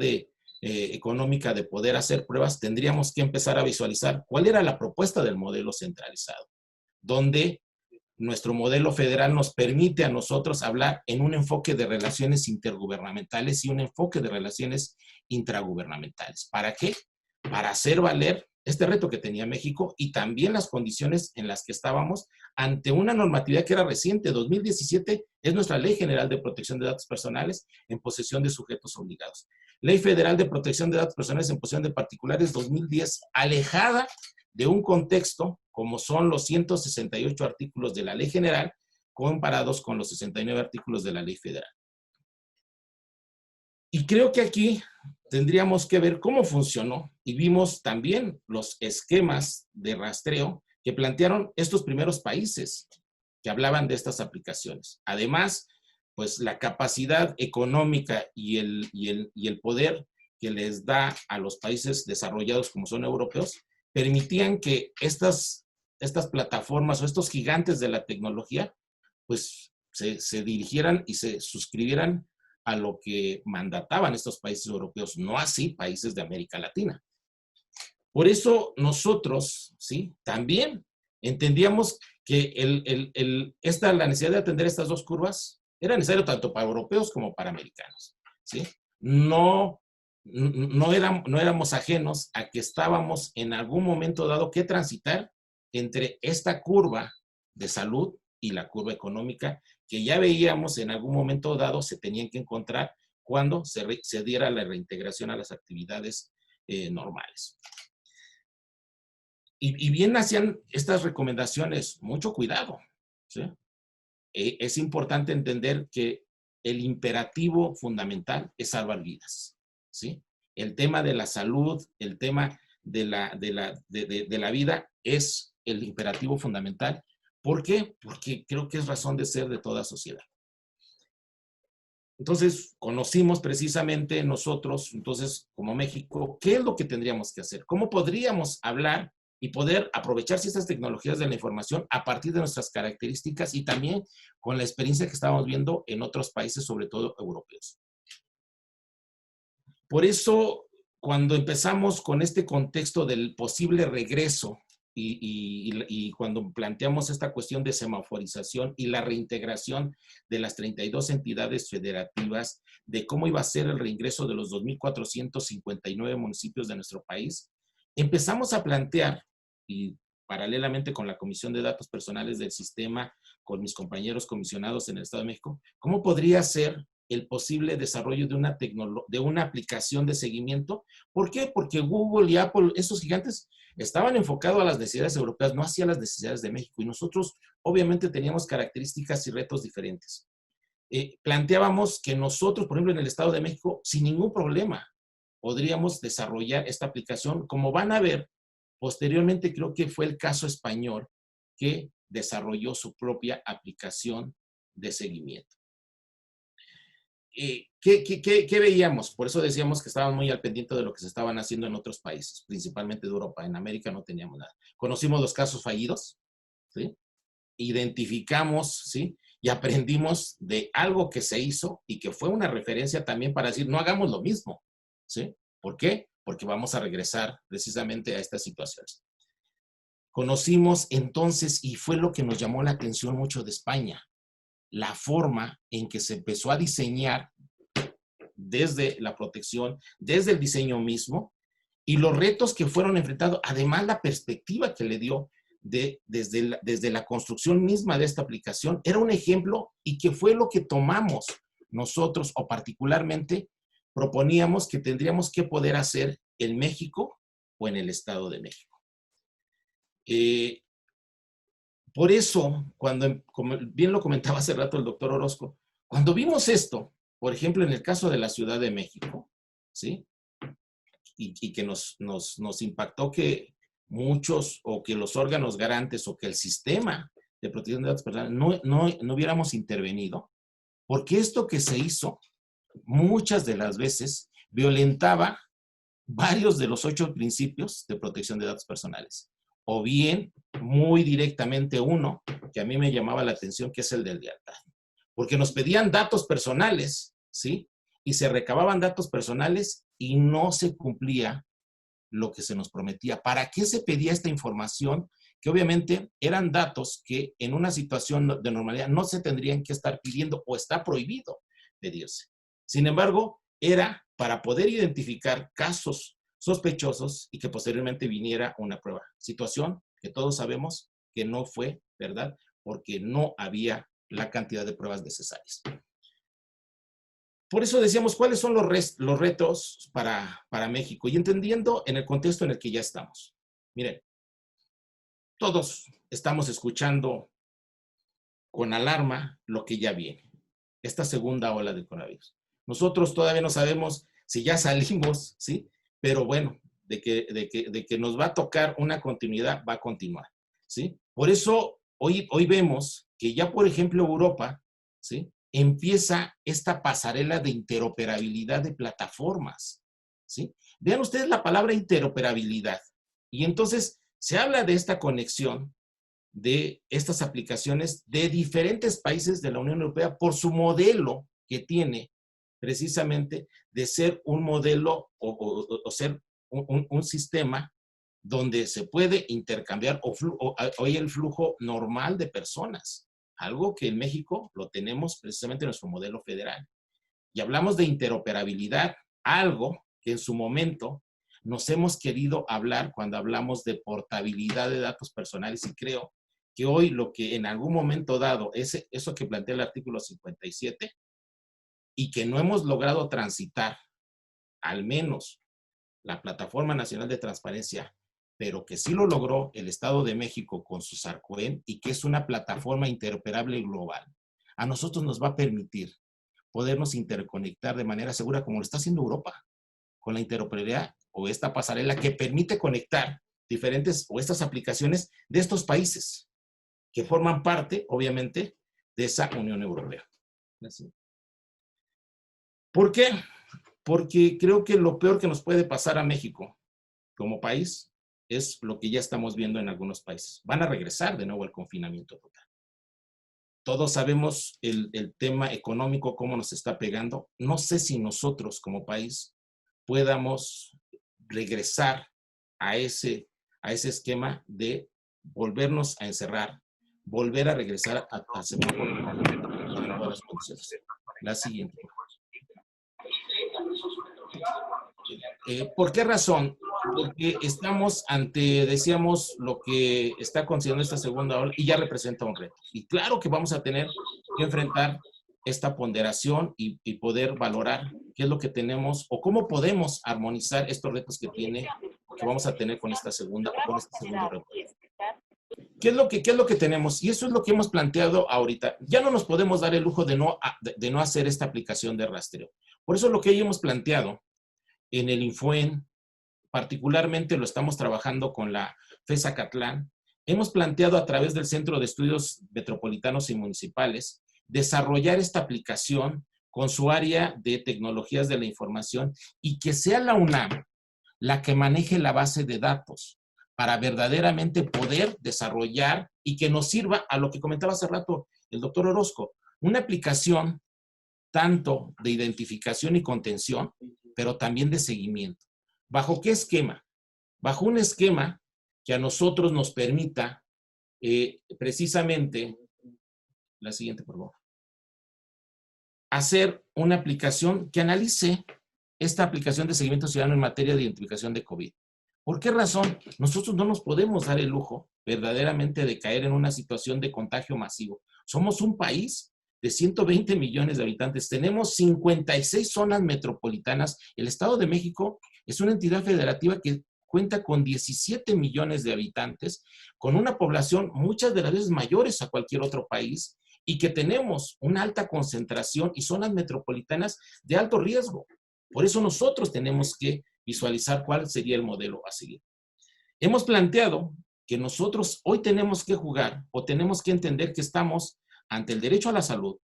económica de poder hacer pruebas, tendríamos que empezar a visualizar cuál era la propuesta del modelo centralizado, donde nuestro modelo federal nos permite a nosotros hablar en un enfoque de relaciones intergubernamentales y un enfoque de relaciones intragubernamentales. ¿Para qué? Para hacer valer este reto que tenía México y también las condiciones en las que estábamos ante una normatividad que era reciente. 2017 es nuestra Ley General de Protección de Datos Personales en posesión de sujetos obligados. Ley Federal de Protección de Datos Personales en posesión de particulares 2010, alejada de un contexto como son los 168 artículos de la Ley General comparados con los 69 artículos de la Ley Federal. Y creo que aquí tendríamos que ver cómo funcionó y vimos también los esquemas de rastreo que plantearon estos primeros países que hablaban de estas aplicaciones. Además, pues la capacidad económica y el poder que les da a los países desarrollados como son europeos, permitían que estas plataformas o estos gigantes de la tecnología, pues se dirigieran y se suscribieran a lo que mandataban estos países europeos, no así países de América Latina. Por eso nosotros, ¿sí? También entendíamos que la necesidad de atender estas dos curvas era necesario tanto para europeos como para americanos, ¿sí? No éramos ajenos a que estábamos en algún momento dado que transitar entre esta curva de salud y la curva económica que ya veíamos en algún momento dado se tenían que encontrar cuando se diera la reintegración a las actividades normales. Y bien hacían estas recomendaciones, mucho cuidado, ¿sí? Es importante entender que el imperativo fundamental es salvar vidas, ¿sí? El tema de la salud, el tema de la vida es el imperativo fundamental. ¿Por qué? Porque creo que es razón de ser de toda sociedad. Entonces, conocimos precisamente nosotros, entonces, como México, ¿qué es lo que tendríamos que hacer? ¿Cómo podríamos hablar y poder aprovechar estas tecnologías de la información a partir de nuestras características y también con la experiencia que estábamos viendo en otros países, sobre todo europeos. Por eso, cuando empezamos con este contexto del posible regreso y cuando planteamos esta cuestión de semaforización y la reintegración de las 32 entidades federativas, de cómo iba a ser el reingreso de los 2.459 municipios de nuestro país, empezamos a plantear, y paralelamente con la Comisión de Datos Personales del Sistema, con mis compañeros comisionados en el Estado de México, cómo podría ser el posible desarrollo de una aplicación de seguimiento. ¿Por qué? Porque Google y Apple, esos gigantes, estaban enfocados a las necesidades europeas, no hacia las necesidades de México. Y nosotros, obviamente, teníamos características y retos diferentes. Planteábamos que nosotros, por ejemplo, en el Estado de México, sin ningún problema, podríamos desarrollar esta aplicación. Como van a ver, posteriormente creo que fue el caso español que desarrolló su propia aplicación de seguimiento. ¿Qué veíamos? Por eso decíamos que estábamos muy al pendiente de lo que se estaban haciendo en otros países, principalmente de Europa. En América no teníamos nada. Conocimos los casos fallidos, ¿sí? Identificamos, ¿sí? Y aprendimos de algo que se hizo y que fue una referencia también para decir, no hagamos lo mismo, ¿sí? ¿Por qué? Porque vamos a regresar precisamente a estas situaciones. Conocimos entonces, y fue lo que nos llamó la atención mucho de España, la forma en que se empezó a diseñar desde la protección, desde el diseño mismo, y los retos que fueron enfrentados, además la perspectiva que le dio desde la construcción misma de esta aplicación, era un ejemplo y que fue lo que tomamos nosotros, o particularmente proponíamos que tendríamos que poder hacer en México o en el Estado de México. Por eso, como bien lo comentaba hace rato el doctor Orozco, cuando vimos esto, por ejemplo, en el caso de la Ciudad de México, ¿sí? Y que nos impactó que muchos, o que los órganos garantes, o que el sistema de protección de datos personales no hubiéramos intervenido, porque esto que se hizo, muchas de las veces, violentaba varios de los 8 principios de protección de datos personales. O bien, muy directamente uno, que a mí me llamaba la atención, que es el de lealtad. Porque nos pedían datos personales, ¿sí? Y se recababan datos personales y no se cumplía lo que se nos prometía. ¿Para qué se pedía esta información? Que obviamente eran datos que en una situación de normalidad no se tendrían que estar pidiendo o está prohibido pedirse. Sin embargo, era para poder identificar casos sospechosos y que posteriormente viniera una prueba. Situación que todos sabemos que no fue verdad porque no había la cantidad de pruebas necesarias. Por eso decíamos, ¿cuáles son los retos para México? Y entendiendo en el contexto en el que ya estamos. Miren, todos estamos escuchando con alarma lo que ya viene, esta segunda ola del coronavirus. Nosotros todavía no sabemos si ya salimos, ¿sí? Pero bueno, de que nos va a tocar una continuidad, va a continuar, ¿sí? Por eso hoy vemos que ya, por ejemplo, Europa, ¿sí? Empieza esta pasarela de interoperabilidad de plataformas, ¿sí? Vean ustedes la palabra interoperabilidad. Y entonces se habla de esta conexión de estas aplicaciones de diferentes países de la Unión Europea por su modelo que tiene precisamente de ser un modelo o ser un sistema donde se puede intercambiar hoy el flujo normal de personas. Algo que en México lo tenemos precisamente en nuestro modelo federal. Y hablamos de interoperabilidad, algo que en su momento nos hemos querido hablar cuando hablamos de portabilidad de datos personales, y creo que hoy lo que en algún momento dado, eso que plantea el artículo 57, y que no hemos logrado transitar, al menos la Plataforma Nacional de Transparencia, pero que sí lo logró el Estado de México con su SARCOEN, y que es una plataforma interoperable global, a nosotros nos va a permitir podernos interconectar de manera segura, como lo está haciendo Europa, con la interoperabilidad o esta pasarela que permite conectar diferentes o estas aplicaciones de estos países que forman parte, obviamente, de esa Unión Europea. ¿Sí? ¿Por qué? Porque creo que lo peor que nos puede pasar a México como país es lo que ya estamos viendo en algunos países. Van a regresar de nuevo al confinamiento total. Todos sabemos el tema económico, cómo nos está pegando. No sé si nosotros como país podamos regresar a ese esquema de volvernos a encerrar, volver a regresar a semáforo en nuevas condiciones. La siguiente. ¿Por qué razón? Porque estamos ante, decíamos, lo que está considerando esta segunda ola y ya representa un reto. Y claro que vamos a tener que enfrentar esta ponderación y poder valorar qué es lo que tenemos o cómo podemos armonizar estos retos que vamos a tener con esta segunda o con este segundo reto. ¿Qué es lo que tenemos? Y eso es lo que hemos planteado ahorita. Ya no nos podemos dar el lujo de no hacer esta aplicación de rastreo. Por eso lo que hoy hemos planteado en el Infuen, particularmente lo estamos trabajando con la FES Acatlán, hemos planteado a través del Centro de Estudios Metropolitanos y Municipales desarrollar esta aplicación con su área de tecnologías de la información y que sea la UNAM la que maneje la base de datos para verdaderamente poder desarrollar y que nos sirva a lo que comentaba hace rato el doctor Orozco, una aplicación tanto de identificación y contención, pero también de seguimiento. ¿Bajo qué esquema? Bajo un esquema que a nosotros nos permita precisamente, la siguiente por favor, hacer una aplicación que analice esta aplicación de seguimiento ciudadano en materia de identificación de COVID. ¿Por qué razón? Nosotros no nos podemos dar el lujo verdaderamente de caer en una situación de contagio masivo. Somos un país de 120 millones de habitantes. Tenemos 56 zonas metropolitanas. El Estado de México es una entidad federativa que cuenta con 17 millones de habitantes, con una población muchas de las veces mayores a cualquier otro país y que tenemos una alta concentración y zonas metropolitanas de alto riesgo. Por eso nosotros tenemos que visualizar cuál sería el modelo a seguir. Hemos planteado que nosotros hoy tenemos que jugar o tenemos que entender que estamos ante el derecho a la salud,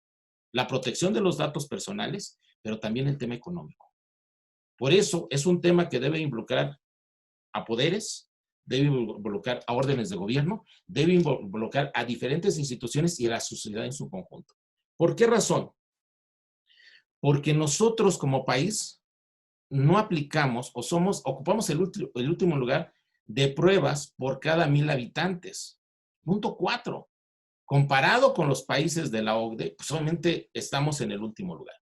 la protección de los datos personales, pero también el tema económico. Por eso es un tema que debe involucrar a poderes, debe involucrar a órdenes de gobierno, debe involucrar a diferentes instituciones y a la sociedad en su conjunto. ¿Por qué razón? Porque nosotros como país no aplicamos o ocupamos el último lugar de pruebas por cada 1,000 habitantes. Punto 4. Comparado con los países de la OCDE, pues obviamente estamos en el último lugar.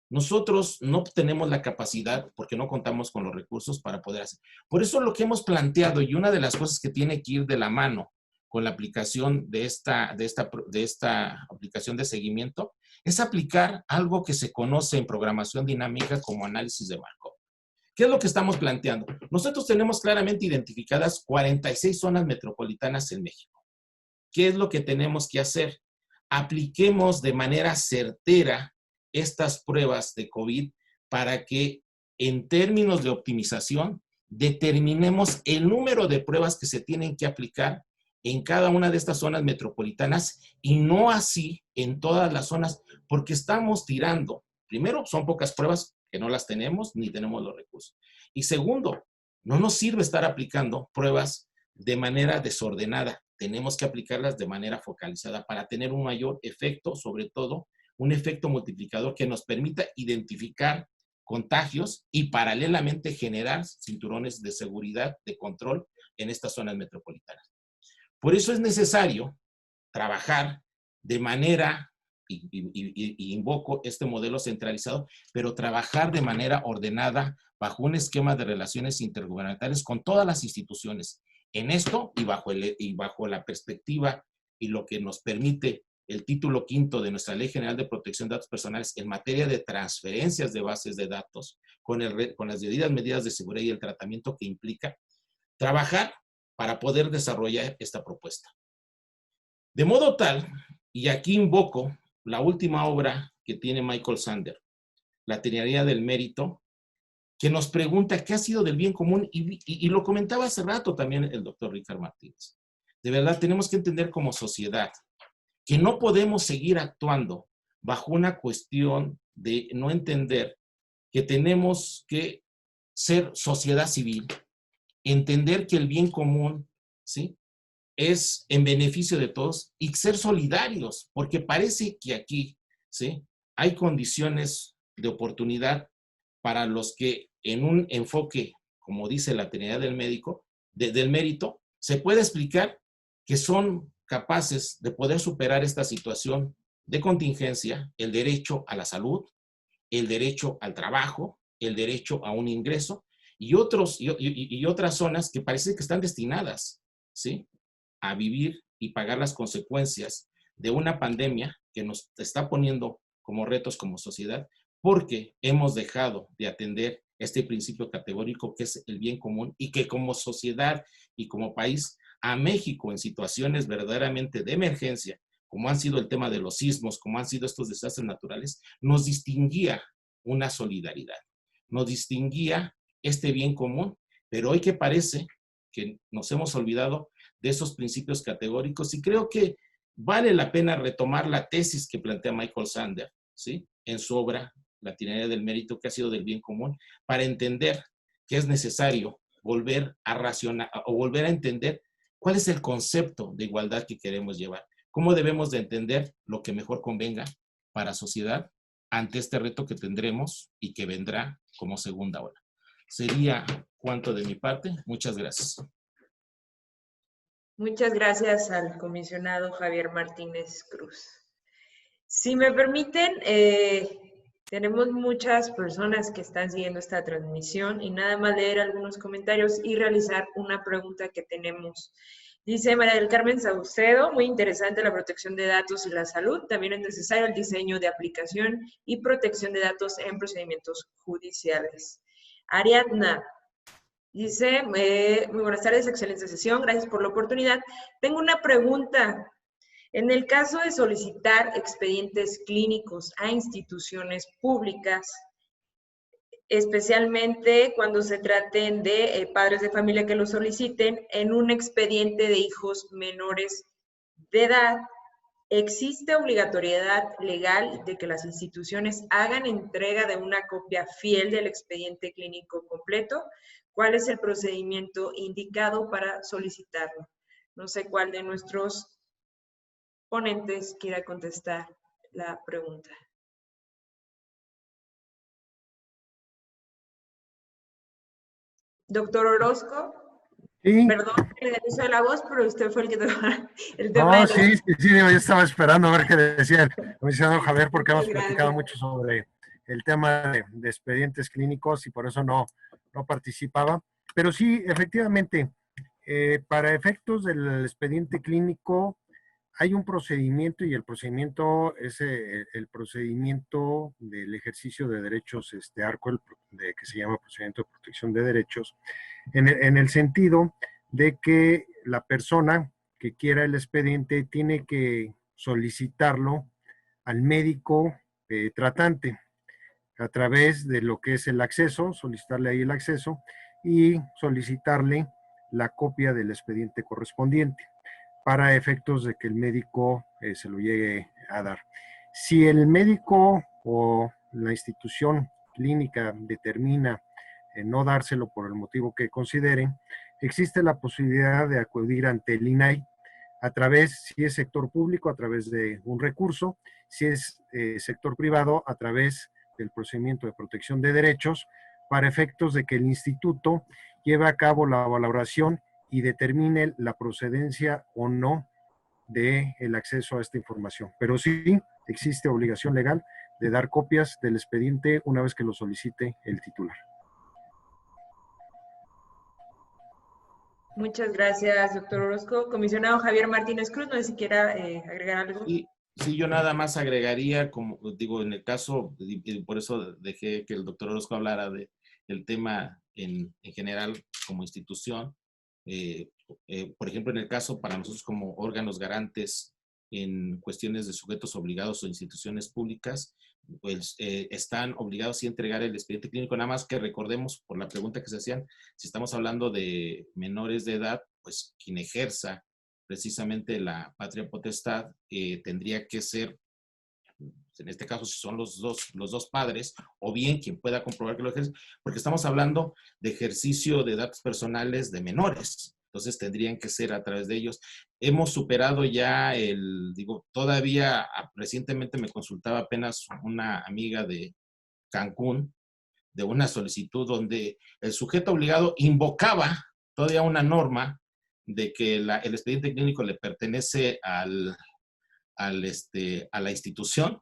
Nosotros no tenemos la capacidad, porque no contamos con los recursos para poder hacer. Por eso lo que hemos planteado, y una de las cosas que tiene que ir de la mano con la aplicación de esta aplicación de seguimiento, es aplicar algo que se conoce en programación dinámica como análisis de Markov. ¿Qué es lo que estamos planteando? Nosotros tenemos claramente identificadas 46 zonas metropolitanas en México. ¿Qué es lo que tenemos que hacer? Apliquemos de manera certera estas pruebas de COVID para que en términos de optimización determinemos el número de pruebas que se tienen que aplicar en cada una de estas zonas metropolitanas y no así en todas las zonas, porque estamos tirando. Primero, son pocas pruebas que no las tenemos ni tenemos los recursos. Y segundo, no nos sirve estar aplicando pruebas de manera desordenada. Tenemos que aplicarlas de manera focalizada para tener un mayor efecto, sobre todo un efecto multiplicador que nos permita identificar contagios y paralelamente generar cinturones de seguridad, de control en estas zonas metropolitanas. Por eso es necesario trabajar de manera, y invoco este modelo centralizado, pero trabajar de manera ordenada bajo un esquema de relaciones intergubernamentales con todas las instituciones. En esto y bajo la perspectiva y lo que nos permite el título 5 de nuestra Ley General de Protección de Datos Personales en materia de transferencias de bases de datos, con las debidas medidas de seguridad y el tratamiento que implica, trabajar para poder desarrollar esta propuesta. De modo tal, y aquí invoco la última obra que tiene Michael Sandel, La teoría del mérito, que nos pregunta qué ha sido del bien común, y lo comentaba hace rato también el doctor Ricardo Martínez. De verdad, tenemos que entender como sociedad que no podemos seguir actuando bajo una cuestión de no entender que tenemos que ser sociedad civil, entender que el bien común, ¿sí?, es en beneficio de todos y ser solidarios, porque parece que aquí, ¿sí?, hay condiciones de oportunidad para los que en un enfoque, como dice la Trinidad del médico, del mérito, se puede explicar que son capaces de poder superar esta situación de contingencia, el derecho a la salud, el derecho al trabajo, el derecho a un ingreso y otras zonas que parece que están destinadas, ¿sí?, a vivir y pagar las consecuencias de una pandemia que nos está poniendo como retos como sociedad, porque hemos dejado de atender este principio categórico que es el bien común y que como sociedad y como país a México en situaciones verdaderamente de emergencia, como han sido el tema de los sismos, como han sido estos desastres naturales, nos distinguía una solidaridad, nos distinguía este bien común, pero hoy que parece que nos hemos olvidado de esos principios categóricos y creo que vale la pena retomar la tesis que plantea Michael Sanders, ¿sí?, en su obra La tiranía del mérito, que ha sido del bien común, para entender que es necesario volver a racionar o volver a entender cuál es el concepto de igualdad que queremos llevar, cómo debemos de entender lo que mejor convenga para la sociedad ante este reto que tendremos y que vendrá como segunda ola. Sería cuanto de mi parte. Muchas gracias. Muchas gracias al comisionado Javier Martínez Cruz. Si me permiten, tenemos muchas personas que están siguiendo esta transmisión y nada más leer algunos comentarios y realizar una pregunta que tenemos. Dice María del Carmen Saucedo, muy interesante la protección de datos y la salud. También es necesario el diseño de aplicación y protección de datos en procedimientos judiciales. Ariadna dice, muy buenas tardes, excelente sesión, gracias por la oportunidad. Tengo una pregunta. En el caso de solicitar expedientes clínicos a instituciones públicas, especialmente cuando se traten de padres de familia que lo soliciten en un expediente de hijos menores de edad, ¿existe obligatoriedad legal de que las instituciones hagan entrega de una copia fiel del expediente clínico completo? ¿Cuál es el procedimiento indicado para solicitarlo? No sé cuál de nuestros ponentes quiera contestar la pregunta. Doctor Orozco, Sí. perdón que le uso la voz, pero usted fue el que tomó el tema No, de sí, digo, yo estaba esperando a ver qué decía el comisionado Javier, porque hemos platicado mucho sobre el tema de expedientes clínicos y por eso no participaba. Pero sí, efectivamente, para efectos del expediente clínico hay un procedimiento y el procedimiento es el procedimiento del ejercicio de derechos ARCO, que se llama procedimiento de protección de derechos, en el sentido de que la persona que quiera el expediente tiene que solicitarlo al médico tratante a través de lo que es el acceso, solicitarle ahí el acceso y solicitarle la copia del expediente correspondiente para efectos de que el médico se lo llegue a dar. Si el médico o la institución clínica determina no dárselo por el motivo que consideren, existe la posibilidad de acudir ante el INAI a través, si es sector público, a través de un recurso, si es sector privado, a través del procedimiento de protección de derechos, para efectos de que el instituto lleve a cabo la valoración y determine la procedencia o no del acceso a esta información. Pero sí existe obligación legal de dar copias del expediente una vez que lo solicite el titular. Muchas gracias, doctor Orozco. Comisionado Javier Martínez Cruz, no sé si quiera agregar algo. Sí, yo nada más agregaría, como digo, en el caso, y por eso dejé que el doctor Orozco hablara del tema en general como institución. Por ejemplo, en el caso para nosotros como órganos garantes en cuestiones de sujetos obligados o instituciones públicas, pues están obligados a entregar el expediente clínico, nada más que recordemos por la pregunta que se hacían, si estamos hablando de menores de edad, pues quien ejerza precisamente la patria potestad tendría que ser en este caso si son los dos padres, o bien quien pueda comprobar que lo ejerce, porque estamos hablando de ejercicio de datos personales de menores. Entonces tendrían que ser a través de ellos. Hemos superado ya todavía recientemente me consultaba apenas una amiga de Cancún, de una solicitud donde el sujeto obligado invocaba todavía una norma de que el expediente clínico le pertenece a la institución.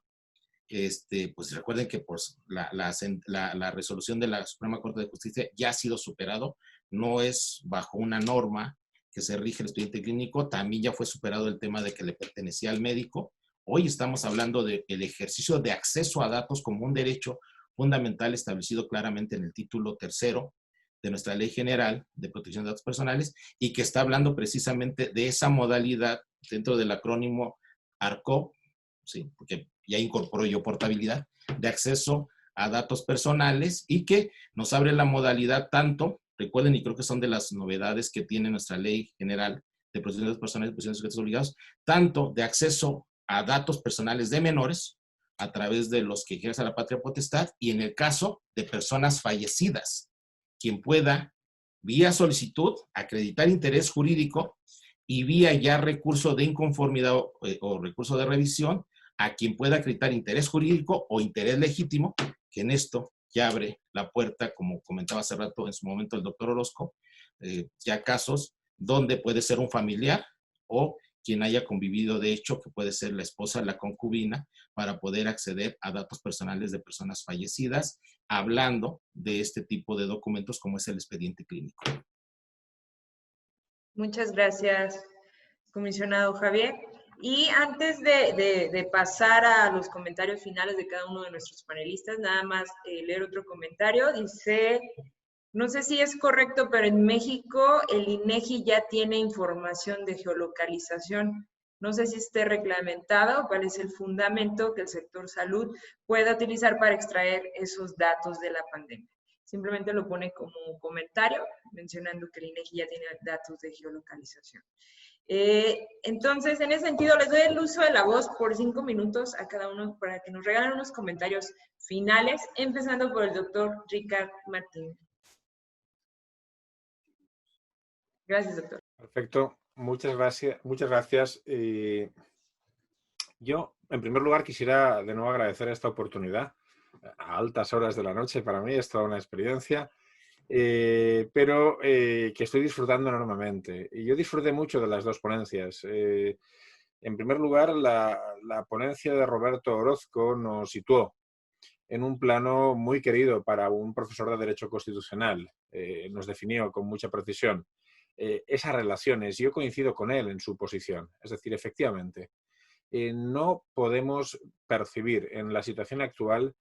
Pues recuerden que pues, la resolución de la Suprema Corte de Justicia ya ha sido superado, no es bajo una norma que se rige el expediente clínico, también ya fue superado el tema de que le pertenecía al médico. Hoy estamos hablando del ejercicio de acceso a datos como un derecho fundamental establecido claramente en el título 3º de nuestra Ley General de Protección de Datos Personales y que está hablando precisamente de esa modalidad dentro del acrónimo ARCOP, sí, porque ya incorporó yo portabilidad, de acceso a datos personales y que nos abre la modalidad tanto, recuerden, y creo que son de las novedades que tiene nuestra Ley General de Protección de Datos Personales y Protección de Sujetos Obligados, tanto de acceso a datos personales de menores a través de los que ejerza la patria potestad y en el caso de personas fallecidas, quien pueda, vía solicitud, acreditar interés jurídico y vía ya recurso de inconformidad o recurso de revisión, a quien pueda acreditar interés jurídico o interés legítimo, que en esto ya abre la puerta, como comentaba hace rato en su momento el doctor Orozco, ya casos donde puede ser un familiar o quien haya convivido de hecho, que puede ser la esposa, la concubina, para poder acceder a datos personales de personas fallecidas, hablando de este tipo de documentos como es el expediente clínico. Muchas gracias, comisionado Javier. Y antes de pasar a los comentarios finales de cada uno de nuestros panelistas, nada más leer otro comentario. Dice, no sé si es correcto, pero en México el INEGI ya tiene información de geolocalización. No sé si esté reglamentado, cuál es el fundamento que el sector salud pueda utilizar para extraer esos datos de la pandemia. Simplemente lo pone como comentario, mencionando que el INEGI ya tiene datos de geolocalización. Entonces, en ese sentido, les doy el uso de la voz por 5 minutos a cada uno para que nos regalen unos comentarios finales, empezando por el doctor Ricard Martín. Gracias, doctor. Perfecto, muchas gracias. Yo, en primer lugar, quisiera de nuevo agradecer esta oportunidad a altas horas de la noche. Para mí es toda una experiencia. Pero que estoy disfrutando enormemente. Y yo disfruté mucho de las dos ponencias. En primer lugar, la ponencia de Roberto Orozco nos situó en un plano muy querido para un profesor de Derecho Constitucional. Nos definió con mucha precisión esas relaciones. Yo coincido con él en su posición. Es decir, efectivamente, no podemos percibir en la situación actual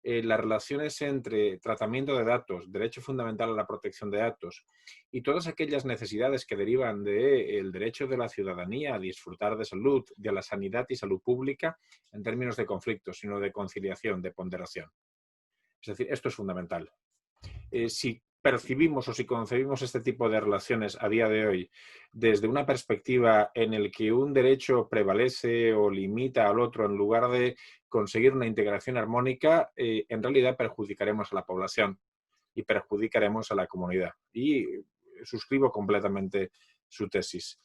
las relaciones entre tratamiento de datos, derecho fundamental a la protección de datos y todas aquellas necesidades que derivan del derecho de la ciudadanía a disfrutar de salud, de la sanidad y salud pública en términos de conflicto, sino de conciliación, de ponderación. Es decir, esto es fundamental. Si percibimos o si concebimos este tipo de relaciones a día de hoy desde una perspectiva en el que un derecho prevalece o limita al otro en lugar de conseguir una integración armónica, en realidad perjudicaremos a la población y perjudicaremos a la comunidad. Y suscribo completamente su tesis.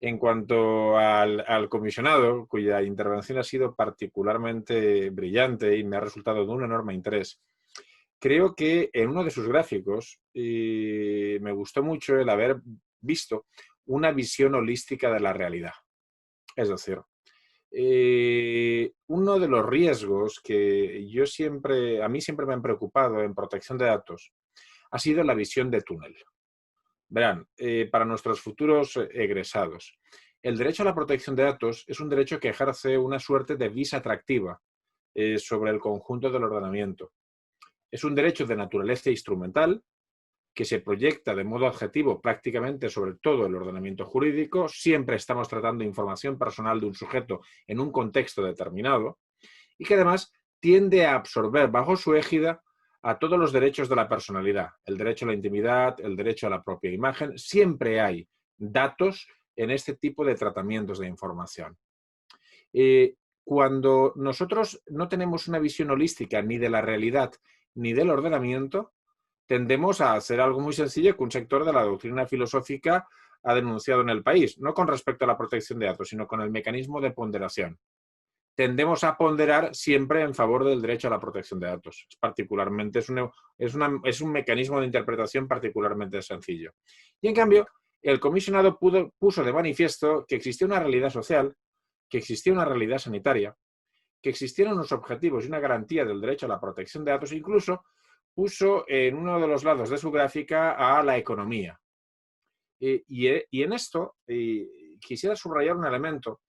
En cuanto al comisionado, cuya intervención ha sido particularmente brillante y me ha resultado de un enorme interés, creo que en uno de sus gráficos me gustó mucho el haber visto una visión holística de la realidad. Es decir, uno de los riesgos que a mí siempre me han preocupado en protección de datos ha sido la visión de túnel. Verán, para nuestros futuros egresados, el derecho a la protección de datos es un derecho que ejerce una suerte de vis atractiva sobre el conjunto del ordenamiento. Es un derecho de naturaleza instrumental que se proyecta de modo objetivo prácticamente sobre todo el ordenamiento jurídico. Siempre estamos tratando información personal de un sujeto en un contexto determinado y que además tiende a absorber bajo su égida a todos los derechos de la personalidad. El derecho a la intimidad, el derecho a la propia imagen. Siempre hay datos en este tipo de tratamientos de información. cuando nosotros no tenemos una visión holística ni de la realidad ni del ordenamiento, tendemos a hacer algo muy sencillo que un sector de la doctrina filosófica ha denunciado en el país, no con respecto a la protección de datos, sino con el mecanismo de ponderación. Tendemos a ponderar siempre en favor del derecho a la protección de datos. Es un mecanismo de interpretación particularmente sencillo. Y en cambio, el comisionado puso de manifiesto que existía una realidad social, que existía una realidad sanitaria, que existieran unos objetivos y una garantía del derecho a la protección de datos, e incluso puso en uno de los lados de su gráfica a la economía. Y en esto quisiera subrayar un elemento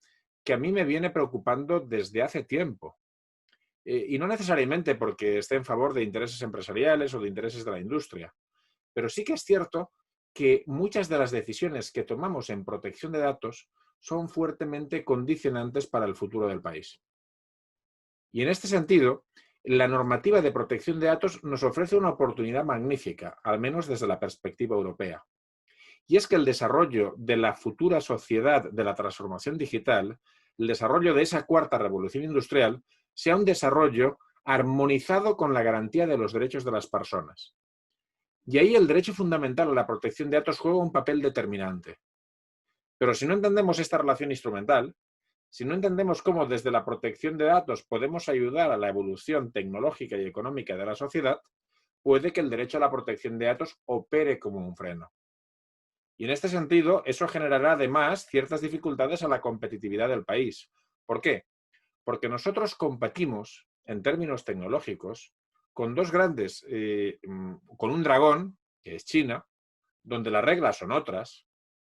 que a mí me viene preocupando desde hace tiempo. Y no necesariamente porque esté en favor de intereses empresariales o de intereses de la industria, pero sí que es cierto que muchas de las decisiones que tomamos en protección de datos son fuertemente condicionantes para el futuro del país. Y en este sentido, la normativa de protección de datos nos ofrece una oportunidad magnífica, al menos desde la perspectiva europea. Y es que el desarrollo de la futura sociedad de la transformación digital, el desarrollo de esa cuarta revolución industrial, sea un desarrollo armonizado con la garantía de los derechos de las personas. Y ahí el derecho fundamental a la protección de datos juega un papel determinante. Pero si no entendemos esta relación instrumental, si no entendemos cómo desde la protección de datos podemos ayudar a la evolución tecnológica y económica de la sociedad, puede que el derecho a la protección de datos opere como un freno. Y en este sentido, eso generará además ciertas dificultades a la competitividad del país. ¿Por qué? Porque nosotros competimos, en términos tecnológicos, con dos grandes, con un dragón, que es China, donde las reglas son otras,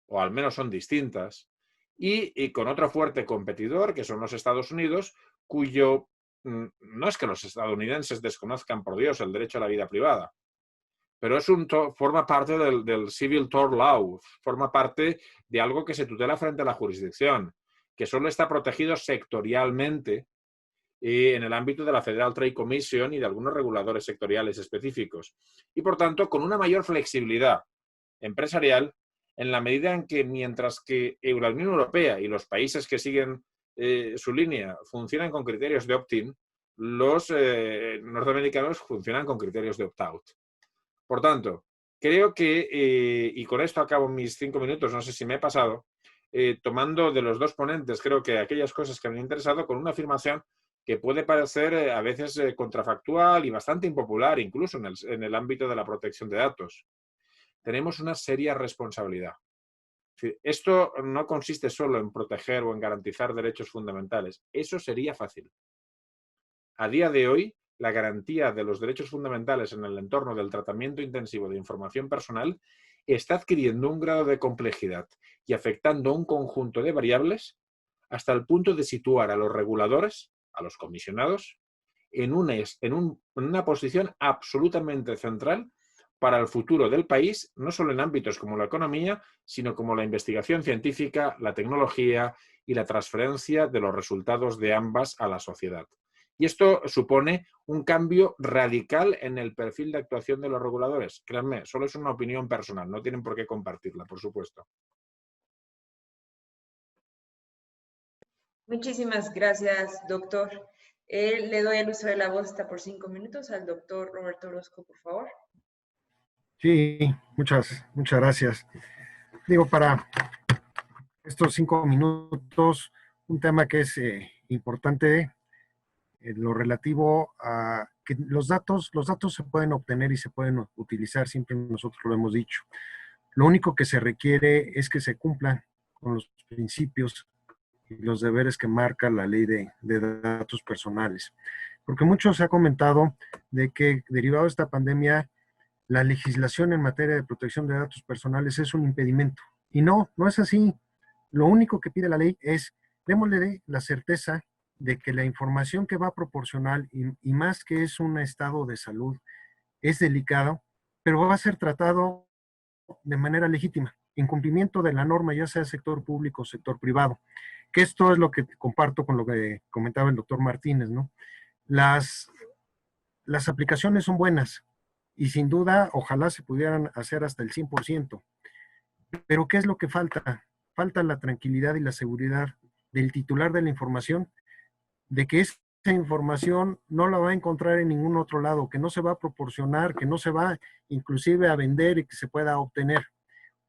o al menos son distintas, y con otro fuerte competidor, que son los Estados Unidos, cuyo, no es que los estadounidenses desconozcan por Dios el derecho a la vida privada, pero forma parte del Civil Tort Law, forma parte de algo que se tutela frente a la jurisdicción, que solo está protegido sectorialmente en el ámbito de la Federal Trade Commission y de algunos reguladores sectoriales específicos. Y por tanto, con una mayor flexibilidad empresarial, en la medida en que mientras que la Unión Europea y los países que siguen su línea funcionan con criterios de opt-in, los norteamericanos funcionan con criterios de opt-out. Por tanto, creo que, y con esto acabo mis 5 minutos, no sé si me he pasado, tomando de los dos ponentes, creo que aquellas cosas que me han interesado, con una afirmación que puede parecer a veces contrafactual y bastante impopular, incluso en el ámbito de la protección de datos. Tenemos una seria responsabilidad. Esto no consiste solo en proteger o en garantizar derechos fundamentales. Eso sería fácil. A día de hoy, la garantía de los derechos fundamentales en el entorno del tratamiento intensivo de información personal está adquiriendo un grado de complejidad y afectando un conjunto de variables hasta el punto de situar a los reguladores, a los comisionados, en una posición absolutamente central para el futuro del país, no solo en ámbitos como la economía, sino como la investigación científica, la tecnología y la transferencia de los resultados de ambas a la sociedad. Y esto supone un cambio radical en el perfil de actuación de los reguladores. Créanme, solo es una opinión personal, no tienen por qué compartirla, por supuesto. Muchísimas gracias, doctor. Le doy el uso de la voz hasta por 5 minutos al doctor Roberto Orozco, por favor. Sí, muchas gracias. Digo, para estos 5 minutos, un tema que es importante, lo relativo a que los datos se pueden obtener y se pueden utilizar, siempre nosotros lo hemos dicho. Lo único que se requiere es que se cumplan con los principios y los deberes que marca la ley de datos personales. Porque mucho se ha comentado de que derivado de esta pandemia, la legislación en materia de protección de datos personales es un impedimento. Y no es así. Lo único que pide la ley es, démosle la certeza de que la información que va a proporcionar, y más que es un estado de salud, es delicado, pero va a ser tratado de manera legítima, en cumplimiento de la norma, ya sea sector público o sector privado. Que esto es lo que comparto con lo que comentaba el doctor Martínez, ¿no? Las aplicaciones son buenas y sin duda ojalá se pudieran hacer hasta el 100%. Pero ¿qué es lo que falta? Falta la tranquilidad y la seguridad del titular de la información de que esa información no la va a encontrar en ningún otro lado, que no se va a proporcionar, que no se va inclusive a vender y que se pueda obtener.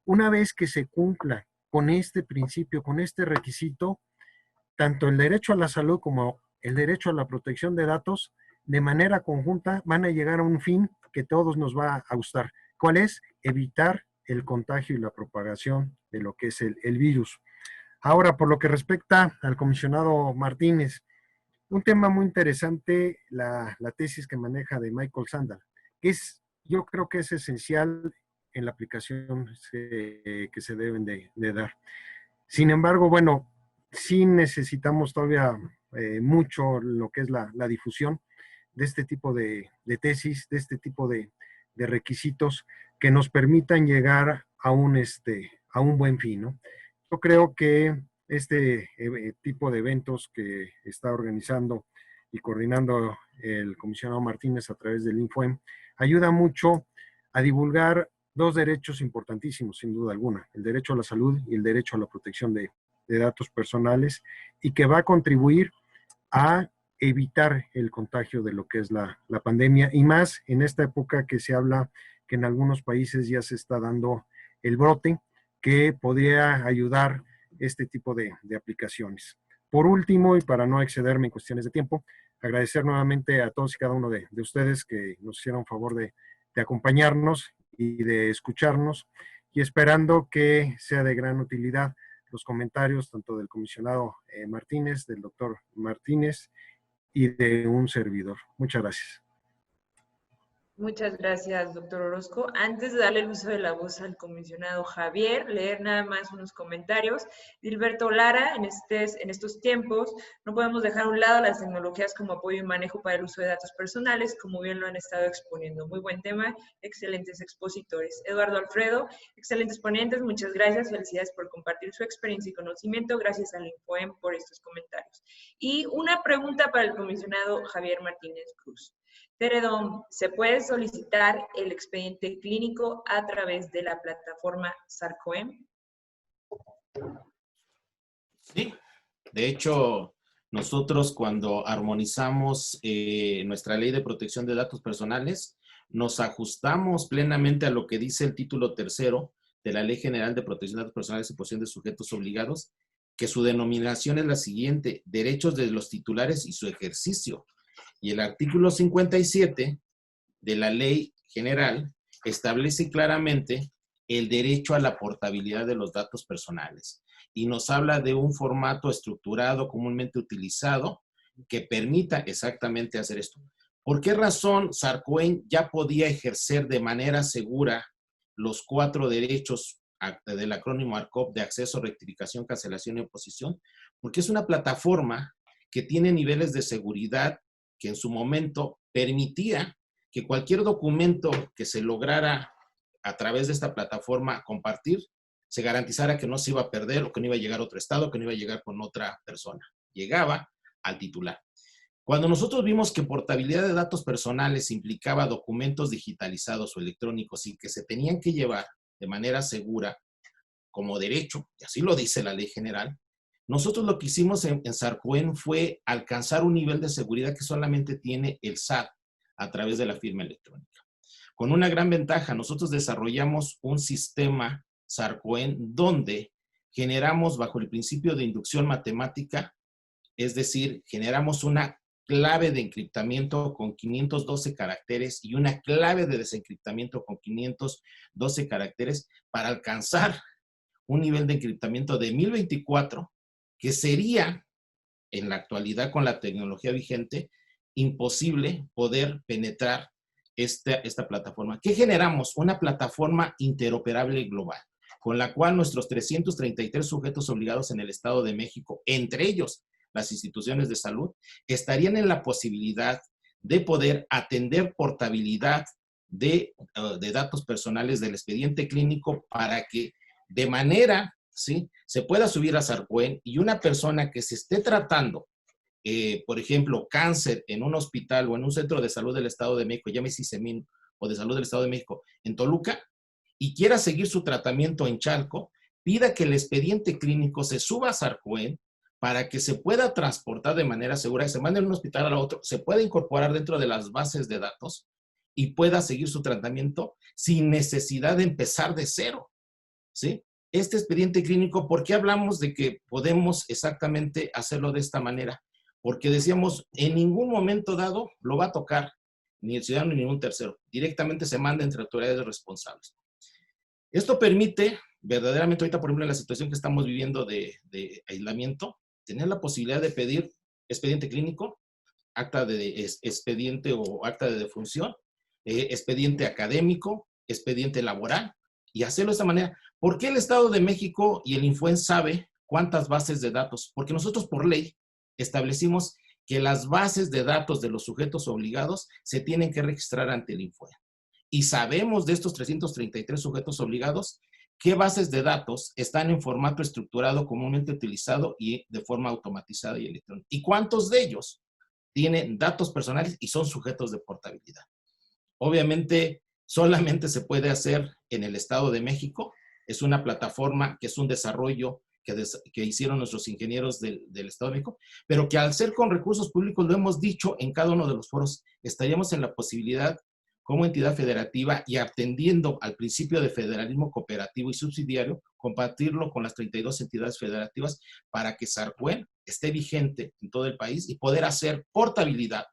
Una vez que se cumpla con este principio, con este requisito, tanto el derecho a la salud como el derecho a la protección de datos, de manera conjunta van a llegar a un fin que todos nos va a gustar. ¿Cuál es? Evitar el contagio y la propagación de lo que es el virus. Ahora, por lo que respecta al comisionado Martínez, un tema muy interesante, la tesis que maneja de Michael Sandel, que yo creo que es esencial en la aplicación que se deben de dar. Sin embargo, bueno, sí necesitamos todavía mucho lo que es la difusión de este tipo de tesis, de este tipo de requisitos que nos permitan llegar a un buen fin, ¿no? Yo creo que este tipo de eventos que está organizando y coordinando el comisionado Martínez a través del INFOEM ayuda mucho a divulgar dos derechos importantísimos, sin duda alguna, el derecho a la salud y el derecho a la protección de datos personales, y que va a contribuir a evitar el contagio de lo que es la pandemia, y más en esta época que se habla que en algunos países ya se está dando el brote, que podría ayudar este tipo de aplicaciones. Por último, y para no excederme en cuestiones de tiempo, agradecer nuevamente a todos y cada uno de ustedes que nos hicieron favor de acompañarnos y de escucharnos, y esperando que sea de gran utilidad los comentarios tanto del comisionado Martínez, del doctor Martínez y de un servidor. Muchas gracias. Muchas gracias, doctor Orozco. Antes de darle el uso de la voz al comisionado Javier, leer nada más unos comentarios. Gilberto Lara, en estos tiempos no podemos dejar a un lado las tecnologías como apoyo y manejo para el uso de datos personales, como bien lo han estado exponiendo. Muy buen tema, excelentes expositores. Eduardo Alfredo, excelentes ponentes, muchas gracias, felicidades por compartir su experiencia y conocimiento, gracias al INFOEM por estos comentarios. Y una pregunta para el comisionado Javier Martínez Cruz. Teredom, ¿se puede solicitar el expediente clínico a través de la plataforma SARCOEM? Sí, de hecho, nosotros cuando armonizamos nuestra ley de protección de datos personales, nos ajustamos plenamente a lo que dice el título 3º de la Ley General de Protección de Datos Personales y Protección de Sujetos Obligados, que su denominación es la siguiente: derechos de los titulares y su ejercicio. Y el artículo 57 de la Ley General establece claramente el derecho a la portabilidad de los datos personales y nos habla de un formato estructurado comúnmente utilizado que permita exactamente hacer esto. ¿Por qué razón SARCOEM ya podía ejercer de manera segura los 4 derechos del acrónimo ARCOP de acceso, rectificación, cancelación y oposición? Porque es una plataforma que tiene niveles de seguridad que en su momento permitía que cualquier documento que se lograra a través de esta plataforma compartir, se garantizara que no se iba a perder o que no iba a llegar a otro estado, que no iba a llegar con otra persona. Llegaba al titular. Cuando nosotros vimos que portabilidad de datos personales implicaba documentos digitalizados o electrónicos y que se tenían que llevar de manera segura como derecho, y así lo dice la Ley General, nosotros lo que hicimos en SARCOEM fue alcanzar un nivel de seguridad que solamente tiene el SAT a través de la firma electrónica. Con una gran ventaja, nosotros desarrollamos un sistema SARCOEM donde generamos bajo el principio de inducción matemática, es decir, generamos una clave de encriptamiento con 512 caracteres y una clave de desencriptamiento con 512 caracteres para alcanzar un nivel de encriptamiento de 1024, que sería, en la actualidad con la tecnología vigente, imposible poder penetrar esta plataforma. ¿Qué generamos? Una plataforma interoperable global, con la cual nuestros 333 sujetos obligados en el Estado de México, entre ellos las instituciones de salud, estarían en la posibilidad de poder atender portabilidad de datos personales del expediente clínico para que de manera, ¿sí?, se pueda subir a SARCOEM y una persona que se esté tratando, por ejemplo, cáncer en un hospital o en un centro de salud del Estado de México, llámese ISEMIN o de salud del Estado de México, en Toluca, y quiera seguir su tratamiento en Chalco, pida que el expediente clínico se suba a SARCOEM para que se pueda transportar de manera segura, que se mande de un hospital al otro, se pueda incorporar dentro de las bases de datos y pueda seguir su tratamiento sin necesidad de empezar de cero, ¿sí? Este expediente clínico, ¿por qué hablamos de que podemos exactamente hacerlo de esta manera? Porque decíamos, en ningún momento dado lo va a tocar ni el ciudadano ni ningún tercero. Directamente se manda entre autoridades responsables. Esto permite, verdaderamente ahorita, por ejemplo, en la situación que estamos viviendo de aislamiento, tener la posibilidad de pedir expediente clínico, acta de expediente o acta de defunción, expediente académico, expediente laboral, y hacerlo de esta manera. ¿Por qué el Estado de México y el Infuen sabe cuántas bases de datos? Porque nosotros por ley establecimos que las bases de datos de los sujetos obligados se tienen que registrar ante el Infuen. Y sabemos de estos 333 sujetos obligados qué bases de datos están en formato estructurado comúnmente utilizado y de forma automatizada y electrónica. ¿Y cuántos de ellos tienen datos personales y son sujetos de portabilidad? Obviamente, solamente se puede hacer en el Estado de México. Es una plataforma que es un desarrollo que hicieron nuestros ingenieros del Estado de México, pero que al ser con recursos públicos, lo hemos dicho en cada uno de los foros, estaríamos en la posibilidad como entidad federativa y atendiendo al principio de federalismo cooperativo y subsidiario, compartirlo con las 32 entidades federativas para que SARCUEN esté vigente en todo el país y poder hacer portabilidad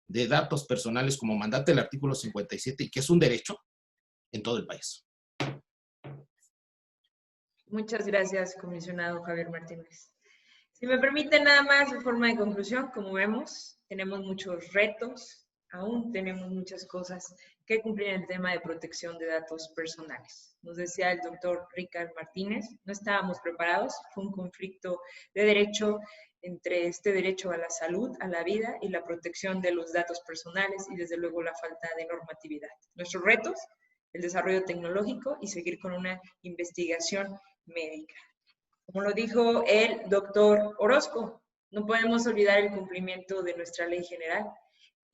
de datos personales como mandata el artículo 57 y que es un derecho en todo el país. Muchas gracias, comisionado Javier Martínez. Si me permite nada más en forma de conclusión, como vemos, tenemos muchos retos, aún tenemos muchas cosas que cumplir en el tema de protección de datos personales. Nos decía el doctor Ricard Martínez, no estábamos preparados, fue un conflicto de derecho entre este derecho a la salud, a la vida y la protección de los datos personales y desde luego la falta de normatividad. Nuestros retos, el desarrollo tecnológico y seguir con una investigación médica. Como lo dijo el doctor Orozco, no podemos olvidar el cumplimiento de nuestra ley general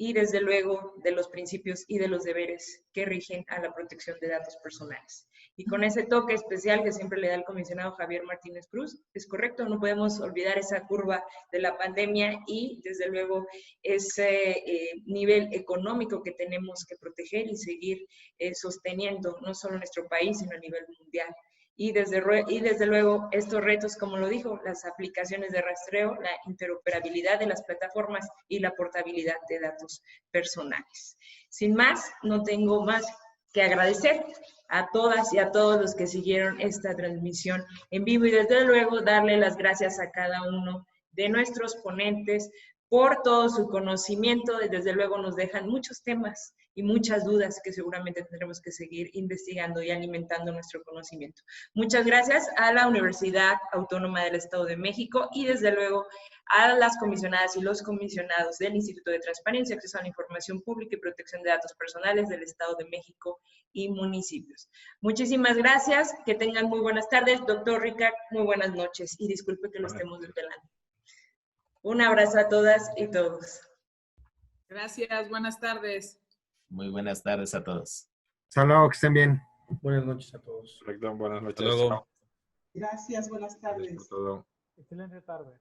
y desde luego de los principios y de los deberes que rigen a la protección de datos personales. Y con ese toque especial que siempre le da el comisionado Javier Martínez Cruz, es correcto, no podemos olvidar esa curva de la pandemia y desde luego ese nivel económico que tenemos que proteger y seguir sosteniendo, no solo en nuestro país, sino a nivel mundial. Y desde luego estos retos, como lo dijo, las aplicaciones de rastreo, la interoperabilidad de las plataformas y la portabilidad de datos personales. Sin más, no tengo más que agradecer a todas y a todos los que siguieron esta transmisión en vivo y desde luego darle las gracias a cada uno de nuestros ponentes por todo su conocimiento. Desde luego nos dejan muchos temas y muchas dudas que seguramente tendremos que seguir investigando y alimentando nuestro conocimiento. Muchas gracias a la Universidad Autónoma del Estado de México y desde luego a las comisionadas y los comisionados del Instituto de Transparencia, Acceso a la Información Pública y Protección de Datos Personales del Estado de México y municipios. Muchísimas gracias, que tengan muy buenas tardes. Doctor Ricard, muy buenas noches y disculpe que lo estemos desvelando. Un abrazo a todas y todos. Gracias, buenas tardes. Muy buenas tardes a todos. Hasta luego, que estén bien. Buenas noches a todos. Perfecto, buenas noches. Hasta luego. Gracias, buenas tardes. Gracias por todo. Excelente tarde.